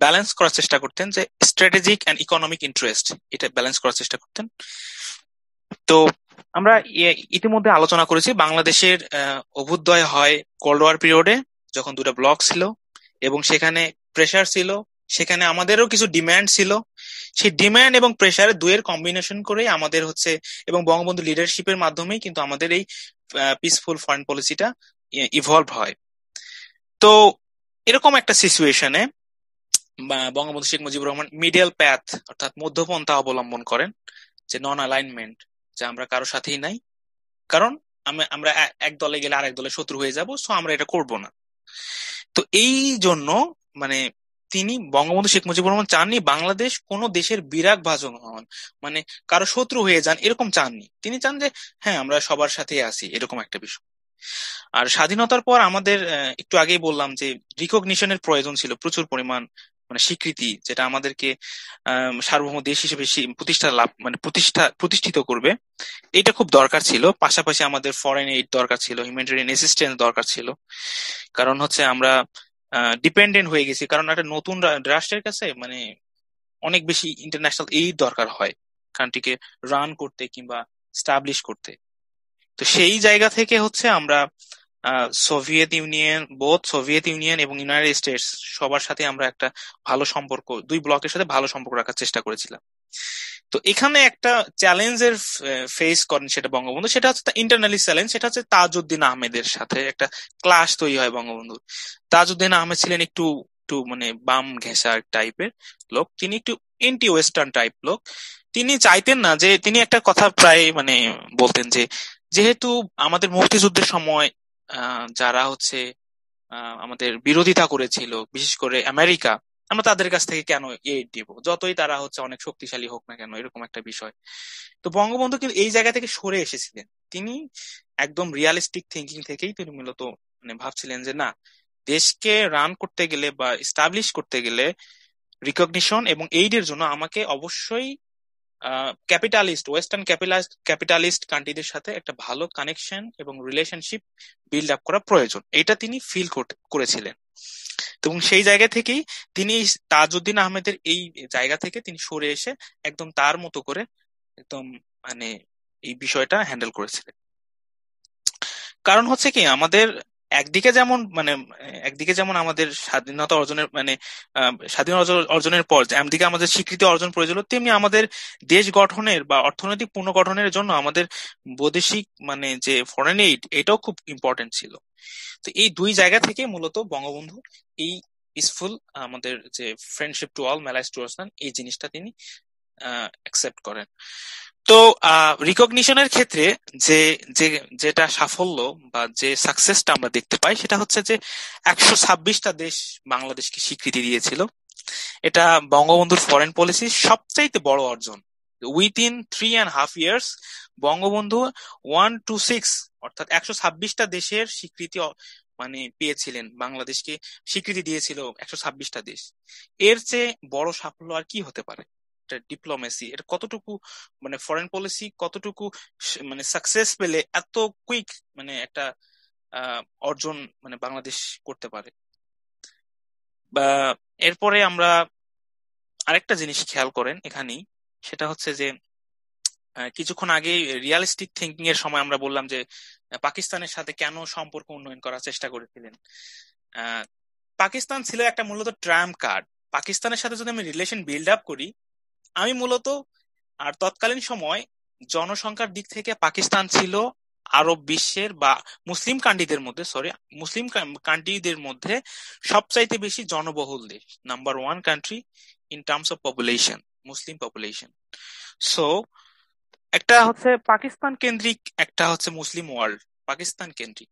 ব্যালেন্স করার চেষ্টা করতেন, যে স্ট্র্যাটেজিক অ্যান্ড ইকোনমিক ইন্টারেস্ট, এটা ব্যালেন্স করার চেষ্টা করতেন। তো আমরা ইতিমধ্যে আলোচনা করেছি বাংলাদেশের অভ্যুদয় হয় কোল্ড ওয়ার পিরিয়ডে, যখন দুটো ব্লক ছিল এবং সেখানে প্রেসার ছিল, সেখানে আমাদেরও কিছু ডিমান্ড ছিল। সেই ডিমান্ড এবং প্রেসার দুয়ের কম্বিনেশন করে আমাদের হচ্ছে, এবং বঙ্গবন্ধু লিডারশিপের মাধ্যমেই কিন্তু আমাদের এই পিসফুল ফরেন পলিসিটা ইভলভ হয়। তো এরকম একটা সিচুয়েশনে বঙ্গবন্ধু শেখ মুজিবুর রহমান মিডিয়াল প্যাথ অর্থাৎ মধ্যপন্থা অবলম্বন করেন, যে নন অ্যালাইনমেন্ট, যে আমরা কারো সাথেই নাই, কারণ আমরা এক দলে গেলে আরেক দলে শত্রু হয়ে যাব, সো আমরা এটা করব না। তো এই জন্য মানে তিনি বঙ্গবন্ধু শেখ মুজিবুর রহমান চাননি বাংলাদেশ কোনো দেশের বিরাগ ভাজন হন, মানে কারো শত্রু হয়ে যান, এরকম চাননি। তিনি চান যে হ্যাঁ আমরা সবার সাথে আছি, এরকম একটা বিষয়। আর স্বাধীনতার পর আমাদের একটু আগেই বললাম যে রিকগনিশনের প্রয়োজন ছিল, প্রচুর পরিমাণ মানে স্বীকৃতি, যেটা আমাদেরকে সার্বভৌম দেশ হিসেবে প্রতিষ্ঠিত করবে। এটা খুব দরকার ছিল। পাশাপাশি আমাদের ফরেন এইড দরকার ছিল, হিউম্যানিটেরিয়ান অ্যাসিস্ট্যান্স দরকার ছিল। কারণ হচ্ছে আমরা ডিপেন্ডেন্ট হয়ে গেছি, কারণ একটা নতুন রাষ্ট্রের কাছে মানে অনেক বেশি ইন্টারন্যাশনাল এইড দরকার হয় কান্ট্রিকে রান করতে কিংবা স্টাবলিশ করতে। তো সেই জায়গা থেকে হচ্ছে আমরা সোভিয়েত ইউনিয়ন এবং ইউনাইটেড স্টেটস সবার সাথে আমরা একটা ভালো সম্পর্ক, দুই ব্লকের সাথে ভালো সম্পর্ক রাখার চেষ্টা করেছিলাম। তো এখানে একটা চ্যালেঞ্জের ফেস করেন সেটা বঙ্গবন্ধু, সেটা হচ্ছে ইন্টারনালি চ্যালেঞ্জ, সেটা হচ্ছে তাজউদ্দিন আহমেদের সাথে একটা ক্লাশ তৈরি হয় বঙ্গবন্ধুর। তাজউদ্দিন আহমেদ ছিলেন একটু একটু মানে বাম ঘেঁষা টাইপের লোক, তিনি একটু এন্টি ওয়েস্টার্ন টাইপ লোক। তিনি চাইতেন না, যে তিনি একটা কথা প্রায় মানে বলতেন যে যেহেতু আমাদের মুক্তিযুদ্ধের সময় যারা হচ্ছে আমাদের বিরোধিতা করেছিল, বিশেষ করে আমেরিকা, আমরা তাদের কাছ থেকে কেন এইড দিব, যতই তারা হচ্ছে অনেক শক্তিশালী হোক না কেন, এরকম একটা বিষয়। তো বঙ্গবন্ধু কিন্তু এই জায়গা থেকে সরে এসেছিলেন। তিনি একদম রিয়ালিস্টিক থিঙ্কিং থেকেই তিনি মূলত মানে ভাবছিলেন যে না, দেশকে রান করতে গেলে বা এস্টাবলিশ করতে গেলে রিকগনিশন এবং এইডের জন্য আমাকে অবশ্যই ওয়েস্টার্ন ক্যাপিটালিস্ট কান্ট্রিদের সাথে একটা ভালো কানেকশন এবং রিলেশনশিপ বিল্ড আপ করা প্রয়োজন, এটা তিনি ফিল করেছিলেন। এবং সেই জায়গা থেকেই তিনি তাজউদ্দিন আহমেদের এই জায়গা থেকে তিনি সরে এসে একদম তার মতো করে একদম মানে এই বিষয়টা হ্যান্ডেল করেছিলেন। কারণ হচ্ছে কি, আমাদের একদিকে যেমন আমাদের স্বাধীনতা অর্জনের স্বাধীনতা অর্জনের পর একদিকে আমাদের স্বীকৃতি অর্জন প্রয়োজন, তেমনি আমাদের দেশ গঠনের বা অর্থনৈতিক পুনর্গঠনের জন্য আমাদের বৈদেশিক মানে যে ফরেন এইড, এটাও খুব ইম্পর্টেন্ট ছিল। তো এই দুই জায়গা থেকে মূলত বঙ্গবন্ধু এই পিসফুল আমাদের যে friendship to all malice to none, এই জিনিসটা তিনি অ্যাকসেপ্ট করেন। তো রিকগনিশনের ক্ষেত্রে যে যেটা সাফল্য বা যে সাকসেসটা আমরা দেখতে পাই, সেটা হচ্ছে যে 126টা দেশ বাংলাদেশকে স্বীকৃতি দিয়েছিল। এটা বঙ্গবন্ধুর ফরেন পলিসির সবচাইতে বড় অর্জন। উইথিন 3.5 years বঙ্গবন্ধু 1 to 6 অর্থাৎ 126টা দেশের স্বীকৃতি মানে পেয়েছিলেন, বাংলাদেশকে স্বীকৃতি দিয়েছিল 126টা দেশ। এর চেয়ে বড় সাফল্য আর কি হতে পারে? ডিপ্লোমেসি, এটা কতটুকু মানে ফরেন পলিসি কতটুকু মানে সাকসেস পেলে এত কুইক মানে একটা অর্জন মানে বাংলাদেশ করতে পারে। বা এরপরে আমরা আরেকটা জিনিস খেয়াল করেন এখানেই, সেটা হচ্ছে যে কিছুক্ষণ আগে রিয়ালিস্টিক থিঙ্কিং এর সময় আমরা বললাম যে পাকিস্তানের সাথে কেন সম্পর্ক উন্নয়ন করার চেষ্টা করেছিলেন। পাকিস্তান ছিল একটা মূলত ট্রাম্প কার্ড। পাকিস্তানের সাথে যদি আমি রিলেশন বিল্ড আপ করি, আমি মূলত আর তৎকালীন সময় জনসংখ্যার দিক থেকে পাকিস্তান ছিল আরব বিশ্বের বা মুসলিম কান্ট্রিদের মধ্যে সবচাইতে বেশি জনবহুল দেশ, number 1 country in terms of population, Muslim population. So একটা হচ্ছে পাকিস্তান কেন্দ্রিক, একটা হচ্ছে মুসলিম ওয়ার্ল্ড, পাকিস্তান কেন্দ্রিক।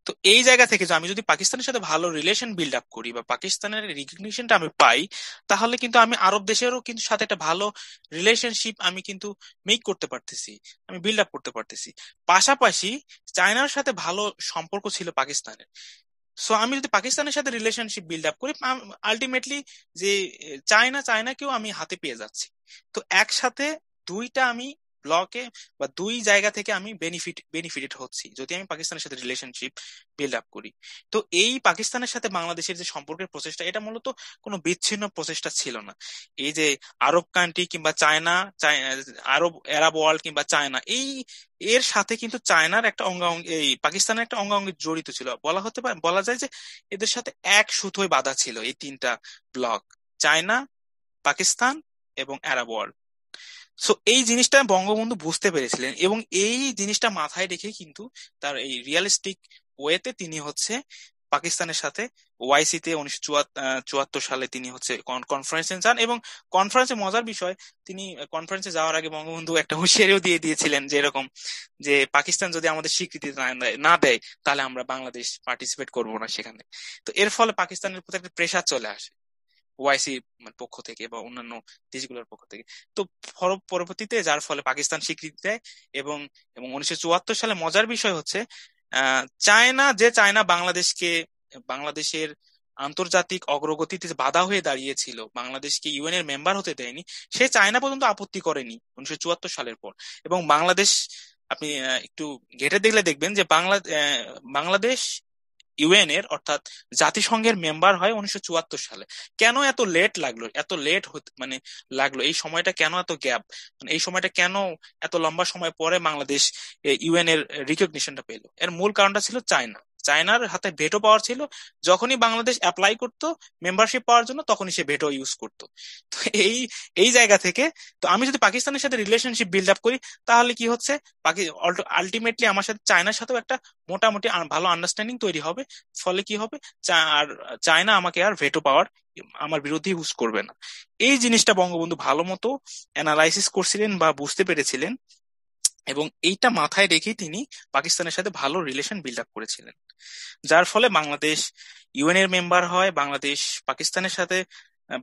তো এই জায়গা থেকে যে আমি যদি পাকিস্তানের সাথে ভালো রিলেশন বিল্ড আপ করি বা পাকিস্তানের রিকগনিশনটা আমি পাই, তাহলে কিন্তু আমি আরব দেশেরও কিন্তু সাথে একটা ভালো রিলেশনশিপ আমি কিন্তু মেক করতে পারতেছি, আমি বিল্ড আপ করতে পারতেছি। পাশাপাশি চায়নার সাথে ভালো সম্পর্ক ছিল পাকিস্তানের। সো আমি যদি পাকিস্তানের সাথে রিলেশনশিপ বিল্ড আপ করি, আলটিমেটলি যে চায়নাকেও আমি হাতে পেয়ে যাচ্ছি। তো একসাথে দুইটা আমি ব্লকে বা দুই জায়গা থেকে আমি বেনিফিটেড হচ্ছি যদি আমি পাকিস্তানের সাথে রিলেশনশিপ বিল্ড আপ করি। তো এই পাকিস্তানের সাথে বাংলাদেশের যে সম্পর্কের প্রচেষ্টা, এটা মূলত কোনো বিচ্ছিন্ন প্রচেষ্টা ছিল না। এই যে আরব কান্ট্রি কিংবা চায়না, আরব ওয়ার্ল্ড কিংবা চায়না, এর সাথে কিন্তু চায়নার একটা এই পাকিস্তানের একটা অঙ্গাঙ্গি জড়িত ছিল। বলা যায় যে এদের সাথে এক সুতোয় বাঁধা ছিল এই তিনটা ব্লক: চায়না, পাকিস্তান এবং আরব ওয়ার্ল্ড। সো এই জিনিসটা বঙ্গবন্ধু বুঝতে পেরেছিলেন এবং এই জিনিসটা মাথায় রেখে কিন্তু তার এই রিয়ালিস্টিক ওয়েতে তিনি হচ্ছে পাকিস্তানের সাথে ওআইসিতে 1974 সালে তিনি হচ্ছে কনফারেন্সে যান। এবং কনফারেন্সে মজার বিষয়, তিনি কনফারেন্সে যাওয়ার আগে বঙ্গবন্ধু একটা হুঁশিয়ারিও দিয়ে দিয়েছিলেন যে এরকম, যে পাকিস্তান যদি আমাদের স্বীকৃতি না দেয় তাহলে আমরা বাংলাদেশ পার্টিসিপেট করবো না সেখানে। তো এর ফলে পাকিস্তানের প্রতি একটা প্রেসার চলে আসে ওআইসি পক্ষ থেকে বা অন্যান্য দেশগুলোর পক্ষ থেকে। তো পরবর্তীতে যার ফলে পাকিস্তান স্বীকৃতি দেয়। এবং 1974 সালে মজার বিষয় হচ্ছে চায়না বাংলাদেশের আন্তর্জাতিক অগ্রগতিতে বাধা হয়ে দাঁড়িয়েছিল, বাংলাদেশকে ইউএন এর মেম্বার হতে দেয়নি, সে চায়না পর্যন্ত আপত্তি করেনি 1974 সালের পর। এবং বাংলাদেশ, আপনি একটু ঘেঁটে দেখলে দেখবেন যে বাংলাদেশ ইউএন এর অর্থাৎ জাতিসংঘের মেম্বার হয় 1974 সালে। কেন এত লেট লাগলো, লাগলো এই সময়টা, কেন এত গ্যাপ, মানে এই সময়টা কেন এত লম্বা সময় পরে বাংলাদেশ ইউএন এর রিকগনিশনটা পেল? এর মূল কারণটা ছিল চায়নার হাতে ভেটো পাওয়ার ছিল। যখনই বাংলাদেশ অ্যাপ্লাই করতো মেম্বারশিপ পাওয়ার জন্য, তখনই সে ভেটো ইউজ করতো। তো এই জায়গা থেকে, তো আমি যদি পাকিস্তানের সাথে রিলেশনশিপ বিল্ড আপ করি, তাহলে কি হচ্ছে, আলটিমেটলি আমার সাথে চায়নার সাথেও একটা মোটামুটি ভালো আন্ডারস্ট্যান্ডিং তৈরি হবে। ফলে কি হবে, চায়না আমাকে আর ভেটো পাওয়ার আমার বিরুদ্ধে ইউজ করবে না। এই জিনিসটা বঙ্গবন্ধু ভালো মতো অ্যানালাইসিস করছিলেন বা বুঝতে পেরেছিলেন, এবং এইটা মাথায় রেখেই তিনি পাকিস্তানের সাথে ভালো রিলেশন বিল্ড আপ করেছিলেন। যার ফলে বাংলাদেশ ইউএন এর মেম্বার হয়, বাংলাদেশ পাকিস্তানের সাথে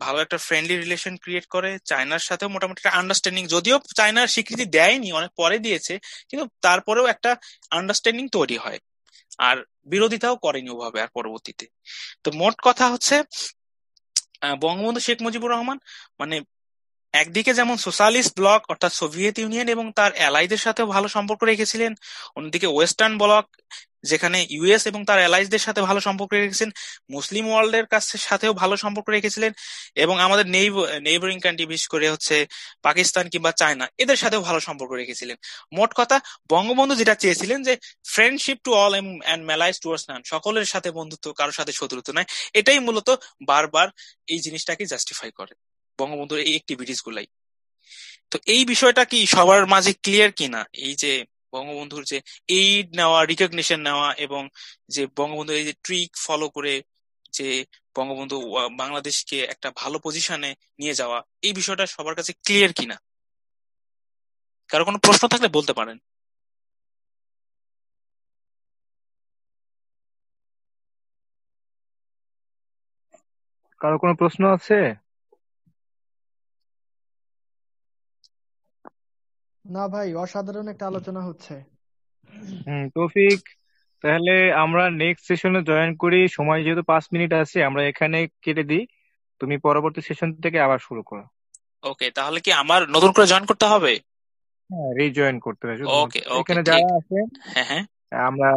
ভালো একটা ফ্রেন্ডলি রিলেশন ক্রিয়েট করে, চায়নার সাথেও মোটামুটি একটা আন্ডারস্ট্যান্ডিং, যদিও চায়নার স্বীকৃতি দেয়নি, অনেক পরে দিয়েছে, কিন্তু তারপরেও একটা আন্ডারস্ট্যান্ডিং তৈরি হয়। আর বিরোধিতাও করেনি ওভাবে আর পরবর্তীতে। তো মোট কথা হচ্ছে, বঙ্গবন্ধু শেখ মুজিবুর রহমান মানে একদিকে যেমন সোশ্যালিস্ট ব্লক অর্থাৎ সোভিয়েত ইউনিয়ন এবং তার অ্যালাইদের সাথেও ভালো সম্পর্ক রেখেছিলেন, অন্যদিকে ওয়েস্টার্ন ব্লক যেখানে ইউএস এবং তার অ্যালাইজদের সাথে ভালো সম্পর্ক রেখেছেন, মুসলিম ওয়ার্ল্ডের সাথেও ভালো সম্পর্ক রেখেছিলেন, এবং আমাদের নেইবারিং কান্ট্রি বিশেষ করে হচ্ছে পাকিস্তান কিংবা চায়না, এদের সাথেও ভালো সম্পর্ক রেখেছিলেন। মোট কথা, বঙ্গবন্ধু যেটা চেয়েছিলেন যে friendship to all and malice towards none, সকলের সাথে বন্ধুত্ব, কারোর সাথে শত্রুত্ব নয়। এটাই মূলত বারবার এই জিনিসটাকে জাস্টিফাই করে বঙ্গবন্ধুর এই অ্যাক্টিভিটিস গুলাই। তো এই বিষয়টা কি সবার মাঝে ক্লিয়ার কিনা, এই যে বঙ্গবন্ধুর যে এইড নেওয়া, রিকগনিশন নেওয়া, এবং যে বঙ্গবন্ধুর এই যে ট্রিক ফলো করে যে বঙ্গবন্ধু বাংলাদেশকে একটা ভালো পজিশনে নিয়ে যাওয়া, এই বিষয়টা সবার কাছে ক্লিয়ার কিনা? কারো কোনো প্রশ্ন থাকলে বলতে পারেন। কারো কোনো প্রশ্ন আছে? না ভাই, অসাধারণ একটা আলোচনা হচ্ছে। তৌফিক, তাহলে আমরা নেক্সট সেশনে জয়েন করি। সময় যেহেতু 5 মিনিট আছে, আমরা এখানে কেটে দিই। তুমি পরবর্তী সেশন থেকে আবার শুরু করো। ওকে, তাহলে কি আমার নতুন করে জয়েন করতে হবে? হ্যাঁ, রিজয়েন করতে হবে ওকে শুধুমাত্র। ওকে, এখানে ঠিক। যারা আছেন হ্যাঁ হ্যাঁ, আমরা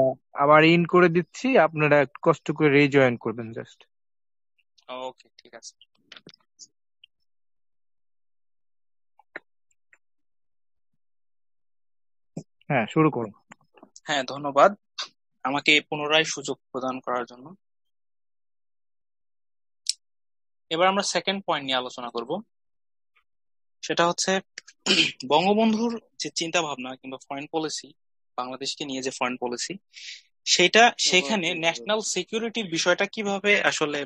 আবার ইন করে দিচ্ছি, আপনারা একটু কষ্ট করে রিজয়েন করবেন জাস্ট। ওকে, ঠিক আছে। হ্যাঁ, শুরু করুন। হ্যাঁ, ধন্যবাদ আমাকে পুনরায় সুযোগ প্রদান করার জন্য। এবার আমরা সেকেন্ড পয়েন্ট নিয়ে আলোচনা করব। সেটা হচ্ছে বঙ্গবন্ধুর যে চিন্তা ভাবনা কিংবা ফরেন পলিসি, বাংলাদেশকে নিয়ে যে ফরেন পলিসি, সেখানে ন্যাশনাল সিকিউরিটির বিষয়টা কিভাবে আসলে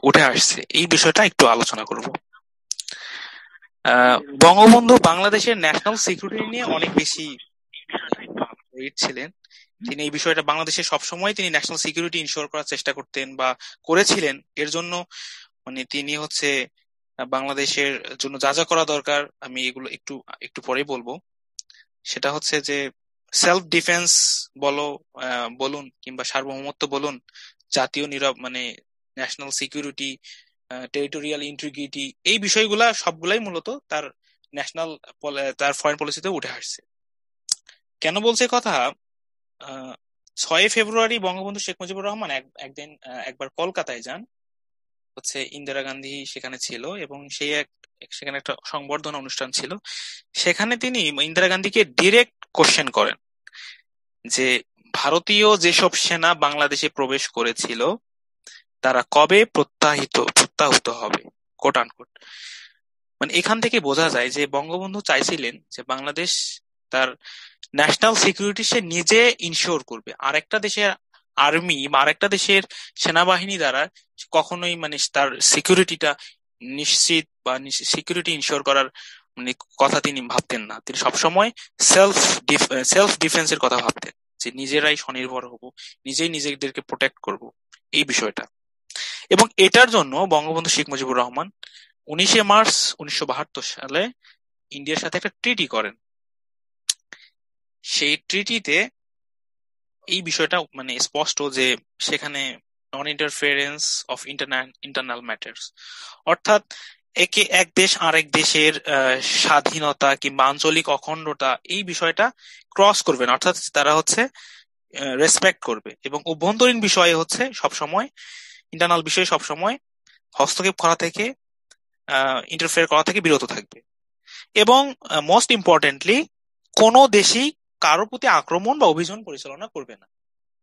উঠে আসছে, এই বিষয়টা একটু আলোচনা করব। বঙ্গবন্ধু বাংলাদেশের ন্যাশনাল সিকিউরিটি নিয়ে অনেক বেশি ছিলেন, তিনি এই বিষয়টা বাংলাদেশে সবসময় তিনি ন্যাশনাল সিকিউরিটি ইনশিওর করার চেষ্টা করতেন বা করেছিলেন। এর জন্য মানে তিনি হচ্ছে বাংলাদেশের জন্য যা যা করা দরকার, আমি এগুলো একটু একটু পরেই বলবো। সেটা হচ্ছে যে সেলফ ডিফেন্স বলুন কিংবা সার্বভৌমত্ব বলুন, জাতীয় মানে ন্যাশনাল সিকিউরিটি, টেরিটোরিয়াল ইন্টিগ্রিটি, এই বিষয়গুলা সবগুলাই মূলত তার ন্যাশনাল তার ফরেন পলিসিতে উঠে আসছে। কেন বলছে কথা? 6 ফেব্রুয়ারি বঙ্গবন্ধু শেখ মুজিবুর রহমান একবার কলকাতায় যান, হচ্ছে ইন্দিরা গান্ধী সেখানে ছিল এবং সেখানে একটা সংবর্ধনা অনুষ্ঠান ছিল। সেখানে তিনি ইন্দিরা গান্ধীকে ডিরেক্ট কোশ্চেন করেন যে ভারতীয় যেসব সেনা বাংলাদেশে প্রবেশ করেছিল তারা কবে প্রত্যাহৃত হবে, কোট আনকোট। মানে এখান থেকে বোঝা যায় যে বঙ্গবন্ধু চাইছিলেন যে বাংলাদেশ তার ন্যাশনাল সিকিউরিটি সে নিজে ইনশিওর করবে, আরেকটা দেশের আর্মি বা আরেকটা দেশের সেনাবাহিনী দ্বারা কখনোই মানে তার সিকিউরিটিটা নিশ্চিত বা সিকিউরিটি ইনশিওর করার মানে কথা তিনি ভাবতেন না। তিনি সবসময় সেলফ ডিফেন্সের কথা ভাবতেন, যে নিজেরাই স্বনির্ভর হব, নিজেই নিজেদেরকে প্রোটেক্ট করব, এই বিষয়টা। এবং এটার জন্য বঙ্গবন্ধু শেখ মুজিবুর রহমান 19 মার্চ 1972 সালে ইন্ডিয়ার সাথে একটা ট্রিটি করেন। সেই ট্রিটিতে এই বিষয়টা মানে স্পষ্ট যে সেখানে নন ইন্টারফেরেন্স অফ ইন্টারনাল ম্যাটার্স, অর্থাৎ এক দেশ আরেক দেশের স্বাধীনতা কিংবা আঞ্চলিক অখণ্ডতা এই বিষয়টা ক্রস করবে না, অর্থাৎ তারা হচ্ছে রেসপেক্ট করবে এবং অভ্যন্তরীণ বিষয়ে হচ্ছে সবসময় ইন্টারনাল বিষয়ে সবসময় হস্তক্ষেপ করা থেকে ইন্টারফেয়ার করা থেকে বিরত থাকবে। এবং মোস্ট ইম্পর্টেন্টলি কোনো দেশই কারোর প্রতি আক্রমণ বা অভিযান পরিচালনা করবে না,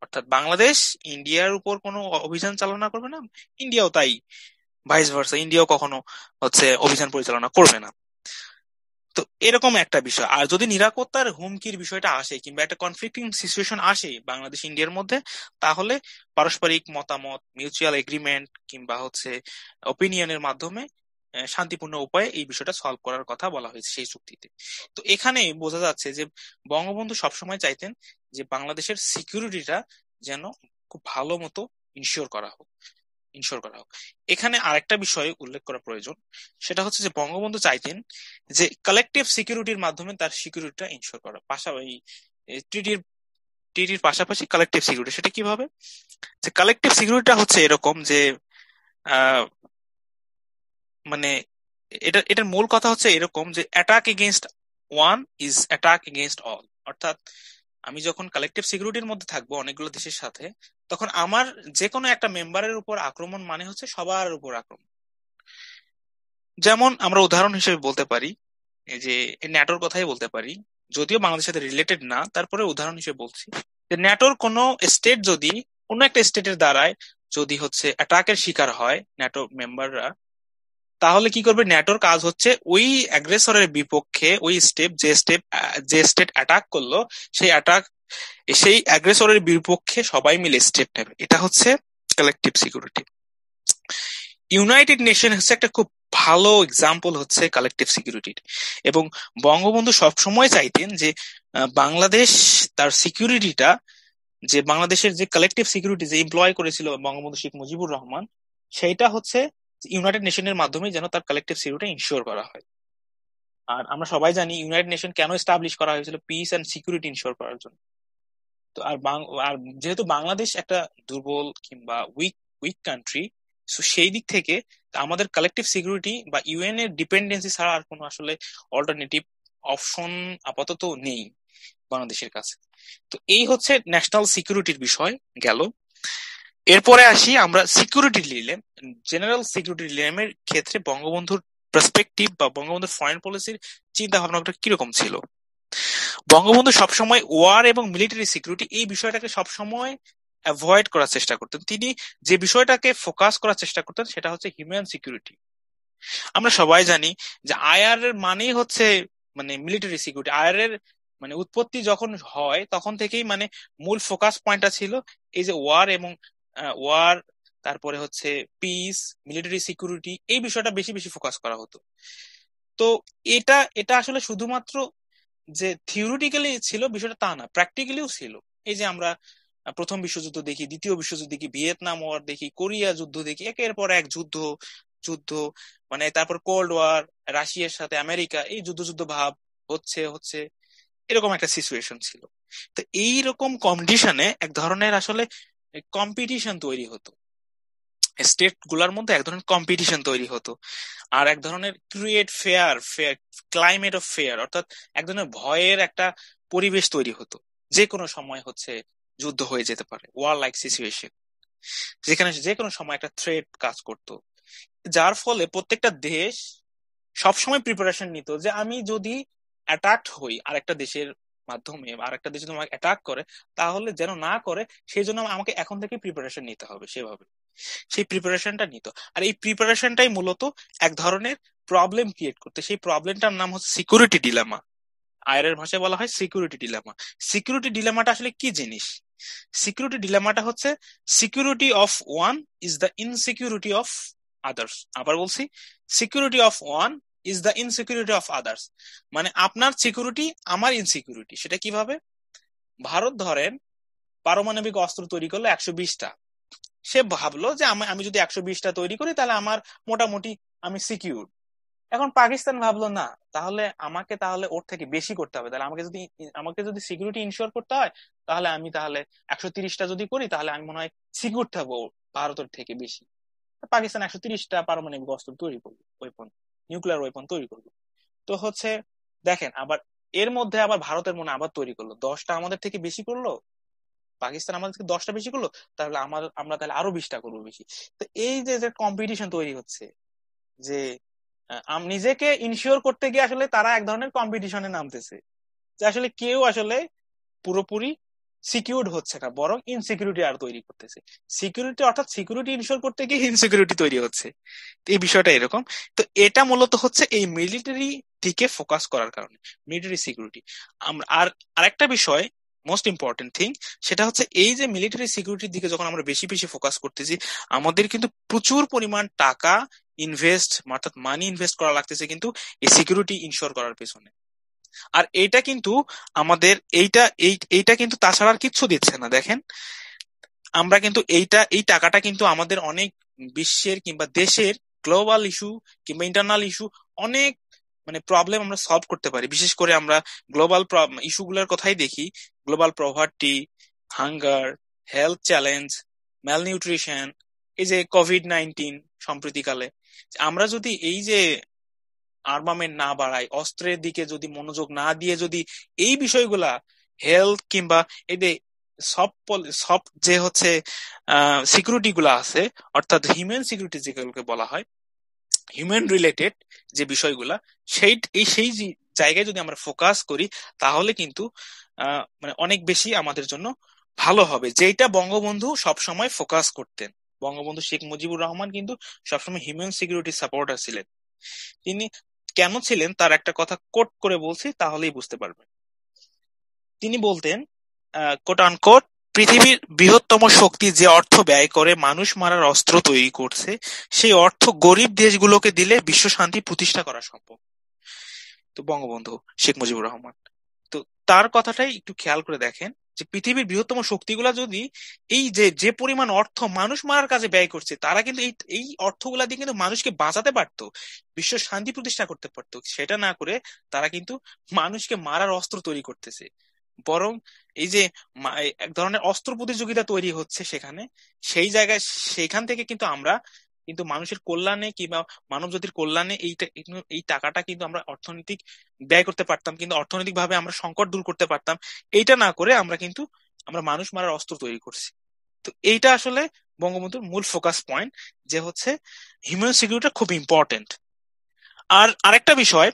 অর্থাৎ বাংলাদেশ ইন্ডিয়ার উপর কোনো অভিযান চালনা করবে না, ইন্ডিয়াও তাই, ভাইস ভার্সা, ইন্ডিয়াও কখনো হচ্ছে অভিযান পরিচালনা করবে না। তো এরকম একটা বিষয়। আর যদি নিরাপত্তার হুমকির বিষয়টা আসে কিংবা একটা কনফ্লিক্টিং সিচুয়েশন আসে বাংলাদেশ ইন্ডিয়ার মধ্যে, তাহলে পারস্পরিক মতামত, মিউচুয়াল এগ্রিমেন্ট কিংবা হচ্ছে ওপিনিয়নের মাধ্যমে শান্তিপূর্ণ উপায়ে এই বিষয়টা সলভ করার কথা বলা হয়েছে সেই চুক্তিতে। তো এখানে বোঝা যাচ্ছে যে বঙ্গবন্ধু সবসময় চাইতেন যে বাংলাদেশের সিকিউরিটিটা যেন খুব ভালো মতো ইনশিওর করা হোক। এখানে আরেকটা বিষয় উল্লেখ করা প্রয়োজন, সেটা হচ্ছে যে বঙ্গবন্ধু চাইতেন যে কালেকটিভ সিকিউরিটির মাধ্যমে তার সিকিউরিটিটা ইনশিওর করা, পাশাপাশি ট্রিটির পাশাপাশি কালেকটিভ সিকিউরিটি। সেটা কিভাবে? যে কালেকটিভ সিকিউরিটিটা হচ্ছে এরকম যে মানে এটার মূল কথা হচ্ছে এরকম যে attack against one is attack against all, অর্থাৎ আমি যখন কালেকটিভ সিকিউরিটির মধ্যে থাকবো অনেকগুলো দেশের সাথে, তখন আমার যে কোনো একটা মেম্বারের উপর আক্রমণ মানে হচ্ছে সবার উপর আক্রমণ। যেমন আমরা উদাহরণ হিসেবে বলতে পারি যে ন্যাটোর কথাই বলতে পারি, যদিও বাংলাদেশের সাথে রিলেটেড না, তারপরে উদাহরণ হিসেবে বলছি যে ন্যাটোর কোনো স্টেট যদি অন্য একটা স্টেটের দ্বারায় যদি হচ্ছে অ্যাটাকের শিকার হয় ন্যাটো মেম্বাররা, তাহলে কি করবে? ন্যাটোর কাজ হচ্ছে ওই অ্যাগ্রেসরের বিপক্ষে ওই যে স্টেট অ্যাটাক করলো সেই অ্যাগ্রেসরের বিপক্ষে সবাই মিলে স্টেপ নেবে। এটা হচ্ছে কালেকটিভ সিকিউরিটি। ইউনাইটেড নেশন হচ্ছে একটা খুব ভালো এক্সাম্পল হচ্ছে কালেকটিভ সিকিউরিটির। এবং বঙ্গবন্ধু সবসময় চাইতেন যে বাংলাদেশ তার সিকিউরিটিটা, যে বাংলাদেশের যে কালেকটিভ সিকিউরিটি যে এমপ্লয় করেছিল বঙ্গবন্ধু শেখ মুজিবুর রহমান, সেইটা হচ্ছে ইউনাইটেড নেশনের মাধ্যমে যেন তার কালেকটিভ সিকিউরিটি ইনশিওর করা হয়। আর আমরা সবাই জানি ইউনাইটেড নেশন কেন এস্টাবলিশ করা হয়েছিল, পিস এন্ড সিকিউরিটি ইনশিওর করার জন্য। তো আর যেহেতু বাংলাদেশ একটা দুর্বল কিংবা উইক কান্ট্রি, সো সেই দিক থেকে আমাদের কালেকটিভ সিকিউরিটি বা ইউএন এর ডিপেন্ডেন্সি ছাড়া আর কোনো আসলে অল্টারনেটিভ অপশন আপাতত নেই বাংলাদেশের কাছে। তো এই হচ্ছে ন্যাশনাল সিকিউরিটির বিষয় গেল। এরপরে আসি আমরা সিকিউরিটি ডিলেম, জেনারেল সিকিউরিটি ডিলেমের ক্ষেত্রে বঙ্গবন্ধুর পার্সপেক্টিভ বা বঙ্গবন্ধুর ফরেন পলিসির চিন্তা ভাবনাটা কিরকম ছিল। বঙ্গবন্ধু সবসময় ওয়ার এবং মিলিটারি সিকিউরিটি এই বিষয়টাকে সবসময় অ্যাভয়েড করার চেষ্টা করতেন। তিনি যে বিষয়টাকে ফোকাস করার চেষ্টা করতেন সেটা হচ্ছে হিউম্যান সিকিউরিটি। আমরা সবাই জানি যে আইআর এর মানেই হচ্ছে মানে মিলিটারি সিকিউরিটি। আইআর এর মানে উৎপত্তি যখন হয় তখন থেকেই মানে মূল ফোকাস পয়েন্টটা ছিল এই যে ওয়ার, তারপরে হচ্ছে পিস, মিলিটারি সিকিউরিটি, এই বিষয়টা বেশি বেশি ফোকাস করা হতো। তো এটা আসলে শুধুমাত্র যে থিওরিটিক্যালি ছিল বিষয়টা তা না, প্র্যাকটিক্যালিও ছিল। এই যে আমরা প্রথম বিশ্বযুদ্ধ দেখি, দ্বিতীয় বিশ্বযুদ্ধ দেখি, ভিয়েতনাম ওয়ার দেখি, কোরিয়া যুদ্ধ দেখি, একের পর এক যুদ্ধ যুদ্ধ, মানে তারপর কোল্ড ওয়ার, রাশিয়ার সাথে আমেরিকা, এই যুদ্ধ যুদ্ধ ভাব হচ্ছে হচ্ছে, এরকম একটা সিচুয়েশন ছিল। তো এইরকম কন্ডিশনে এক ধরনের আসলে কম্পিটিশন তৈরি হতো, স্টেট গুলার মধ্যে এক ধরনের কম্পিটিশন তৈরি হতো, আর এক ধরনের create fair climate of fair, অর্থাৎ এক ধরনের ভয়ের একটা পরিবেশ তৈরি হতো। যে কোনো সময় হচ্ছে যুদ্ধ হয়ে যেতে পারে, ওয়ার লাইক সিচুয়েশন, যেখানে যে কোনো সময় একটা থ্রেট কাজ করতো, যার ফলে প্রত্যেকটা দেশ সবসময় প্রিপারেশন নিত যে আমি যদি অ্যাটাকড হই আরেকটা দেশের মাধ্যমে, আরেকটা দেশ যদি আমাকে অ্যাটাক করে, তাহলে যেন না করে সেই জন্য আমাকে এখন থেকে প্রিপারেশন নিতে হবে। সেভাবে সেই প্রিপারেশনটা নিত, আর এই প্রিপারেশনটাই মূলত এক ধরনের প্রবলেম ক্রিয়েট করতে। সেই প্রবলেমটার নাম হচ্ছে সিকিউরিটি ডিলেমা, আয়ের ভাষায় বলা হয় সিকিউরিটি ডিলেমা। সিকিউরিটি ডিলেমাটা আসলে কি জিনিস? সিকিউরিটি ডিলেমাটা হচ্ছে security of one is the insecurity of others. আবার বলছি, security of one is the insecurity of others, মানে আপনার সিকিউরিটি আমার ইনসিকিউরিটি। সেটা কিভাবে? ভারত ধরেন পারমাণবিক অস্ত্র তৈরি করলো 120টা, সে ভাবলো যে আমি যদি 120টা তৈরি করি তাহলে আমার মোটামুটি আমি সিকিউর। এখন পাকিস্তান ভাবলো না, তাহলে ওর থেকে বেশি করতে হবে, তাহলে আমাকে যদি সিকিউরিটি ইনশিওর করতে হয়, তাহলে 130টা যদি করি তাহলে আমি মনে হয় সিকিউর থাকবো ভারতের থেকে বেশি। পাকিস্তান 130টা পারমাণবিক অস্ত্র তৈরি করলো, নিউক্লিয়ার ওয়েপন তৈরি করলো। তো হচ্ছে দেখেন, আবার এর মধ্যে আবার ভারতের মনে আবার তৈরি করলো 10টা, আমাদের থেকে বেশি করলো। পাকিস্তান আমাদের থেকে 10টা বেশি করলো, তাহলে আমরা তাহলে আরো 20টা করবো বেশি। তো এই যে যে কম্পিটিশন তৈরি হচ্ছে, যে নিজেকে ইনশিওর করতে গিয়ে আসলে তারা এক ধরনের কম্পিটিশনে নামতেছে, যে আসলে কেউ আসলে পুরোপুরি সিকিউরড হচ্ছে না, বরং ইনসিকিউরিটি আর তৈরি করতেছে। সিকিউরিটি অর্থাৎ সিকিউরিটি ইনশিওর করতে গিয়ে ইনসিকিউরিটি তৈরি হচ্ছে। এই বিষয়টা এরকম। তো এটা মূলত হচ্ছে এই মিলিটারি দিকে ফোকাস করার কারণে, মিলিটারি সিকিউরিটি। আর আরেকটা বিষয়, মোস্ট ইম্পর্টেন্ট থিং, সেটা হচ্ছে এই যে মিলিটারি সিকিউরিটির দিকে যখন আমরা বেশি বেশি ফোকাস করতেছি, আমাদের কিন্তু প্রচুর পরিমাণ টাকা অর্থাৎ মানি ইনভেস্ট করা লাগতেছে কিন্তু এই সিকিউরিটি ইনশিওর করার পেছনে। আর এইটা কিন্তু আমাদের এইটা কিন্তু তাছাড়া আর কিচ্ছু দিচ্ছে না। দেখেন, আমরা কিন্তু এই টাকাটা কিন্তু আমাদের অনেক বিশ্বের কিংবা দেশের গ্লোবাল ইস্যু কিংবা ইন্টারনাল ইস্যু, অনেক মানে প্রবলেম আমরা সলভ করতে পারি। বিশেষ করে আমরা গ্লোবাল ইস্যুগুলোর কথাই দেখি, global poverty, hunger, health challenge, malnutrition, এই যে কোভিড-19 সম্প্রতিকালে, আমরা যদি এই যে আর্মামেন্ট না বাড়াই, অস্ত্রের দিকে যদি মনোযোগ না দিয়ে যদি এই বিষয়গুলা হেলথ কিংবা এই যে সব যে হচ্ছে সিকিউরিটি গুলা আছে, অর্থাৎ হিউম্যান সিকিউরিটি যেগুলোকে বলা হয়, হিউম্যান রিলেটেড যে বিষয়গুলা, সেই জায়গায় যদি আমরা ফোকাস করি, তাহলে কিন্তু মানে অনেক বেশি আমাদের জন্য ভালো হবে, যেটা বঙ্গবন্ধু সবসময় ফোকাস করতেন। বঙ্গবন্ধু শেখ মুজিবুর রহমান কিন্তু সবসময় হিউম্যান সিকিউরিটি সাপোর্টার ছিলেন। তিনি কেন ছিলেন তার একটা কথা কোট করে বলছি, তাহলেই বুঝতে পারবেন। তিনি বলতেন, কোট আনকোট, পৃথিবীর বৃহত্তম শক্তি যে অর্থ ব্যয় করে মানুষ মারার অস্ত্র তৈরি করছে, সেই অর্থ গরিব দেশগুলোকে দিলে বিশ্ব শান্তি প্রতিষ্ঠা করা সম্ভব। তো বঙ্গবন্ধু শেখ মুজিবুর রহমান, তো তার কথাটাই একটু খেয়াল করে দেখেন, যে পৃথিবীর বৃহত্তম শক্তিগুলা যদি এই যে পরিমাণ অর্থ মানুষ মারার কাজে ব্যয় করছে, তারা কিন্তু এই অর্থগুলা দিয়ে কিন্তু মানুষকে বাঁচাতে পারতো, বিশ্ব শান্তি প্রতিষ্ঠা করতে পারতো। সেটা না করে তারা কিন্তু মানুষকে মারার অস্ত্র তৈরি করতেছে। বরং এই যে এক ধরনের অস্ত্র প্রতিযোগিতা তৈরি হচ্ছে সেখানে, সেইখান থেকে কিন্তু আমরা কিন্তু মানুষের কল্যাণে কিংবা মানব জাতির কল্যাণে এই টাকাটা কিন্তু আমরা অর্থনৈতিক ব্যয় করতে পারতাম, কিন্তু অর্থনৈতিক ভাবে আমরা সংকট দূর করতে পারতাম। এইটা না করে আমরা মানুষ মারার অস্ত্র তৈরি করছি। তো এইটা আসলে বঙ্গবন্ধুর মূল ফোকাস পয়েন্ট, যে হচ্ছে হিউম্যান সিকিউরিটি খুব ইম্পর্টেন্ট। আর আরেকটা বিষয়,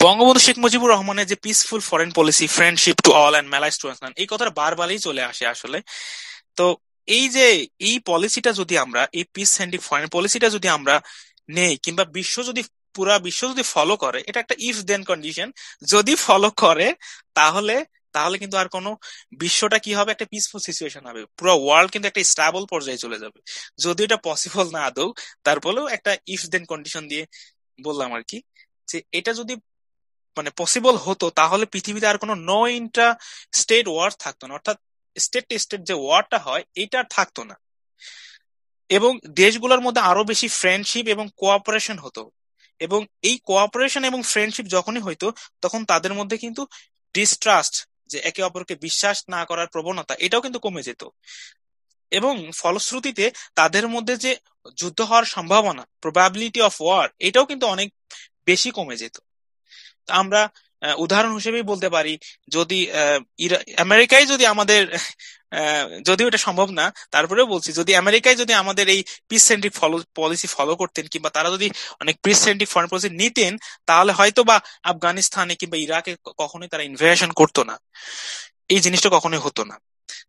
বঙ্গবন্ধু শেখ মুজিবুর রহমানের যে peaceful foreign policy, friendship to all and malice to none, এই কথাটা বারবারই চলে আসে আসলে। তো এই পলিসিটা যদি আমরা, এই পিস সেন্ট্রিক ফরেন পলিসিটা যদি আমরা নেই, কিংবা পুরা বিশ্ব যদি ফলো করে, এটা একটা ইফ দেন কন্ডিশন, যদি ফলো করে তাহলে কিন্তু আর কোনো বিশ্বটা কি হবে, একটা পিসফুল সিচুয়েশন হবে, পুরো ওয়ার্ল্ড কিন্তু একটা স্টেবল পর্যায়ে চলে যাবে। যদি এটা পসিবল না আদৌ, তারপরেও একটা ইফ দেন কন্ডিশন দিয়ে বললাম আর কি, যে এটা যদি মানে পসিবল হতো, তাহলে পৃথিবীতে আর কোনো নো ইন্ট্রা স্টেট ওয়ার থাকতো না, অর্থাৎ স্টেট টু স্টেট যে ওয়ারটা হয় এটা আর থাকতো না, এবং দেশগুলোর মধ্যে আরো বেশি ফ্রেন্ডশিপ এবং কোঅপারেশন হতো। এবং এই কোঅপারেশন এবং ফ্রেন্ডশিপ যখনই হইতো তখন তাদের মধ্যে কিন্তু ডিস্ট্রাস্ট, যে একে অপরকে বিশ্বাস না করার প্রবণতা, এটাও কিন্তু কমে যেত। এবং ফলশ্রুতিতে তাদের মধ্যে যে যুদ্ধ হওয়ার সম্ভাবনা, প্রবাবিলিটি অফ ওয়ার, এটাও কিন্তু অনেক বেশি কমে যেত। আমরা উদাহরণ হিসেবেই বলতে পারি, যদি আমেরিকায় যদি আমাদের যদিও এটা সম্ভব না, তারপরেও বলছি, যদি আমেরিকায় যদি আমাদের এই পিস সেন্ট্রিক পলিসি ফলো করতেন, কিংবা তারা যদি অনেক পিস সেন্ট্রিক ফরেন পলিসি নিতেন, তাহলে হয়তো বা আফগানিস্তানে কিংবা ইরাকে কখনোই তারা ইনভেশন করতো না, এই জিনিসটা কখনোই হতো না।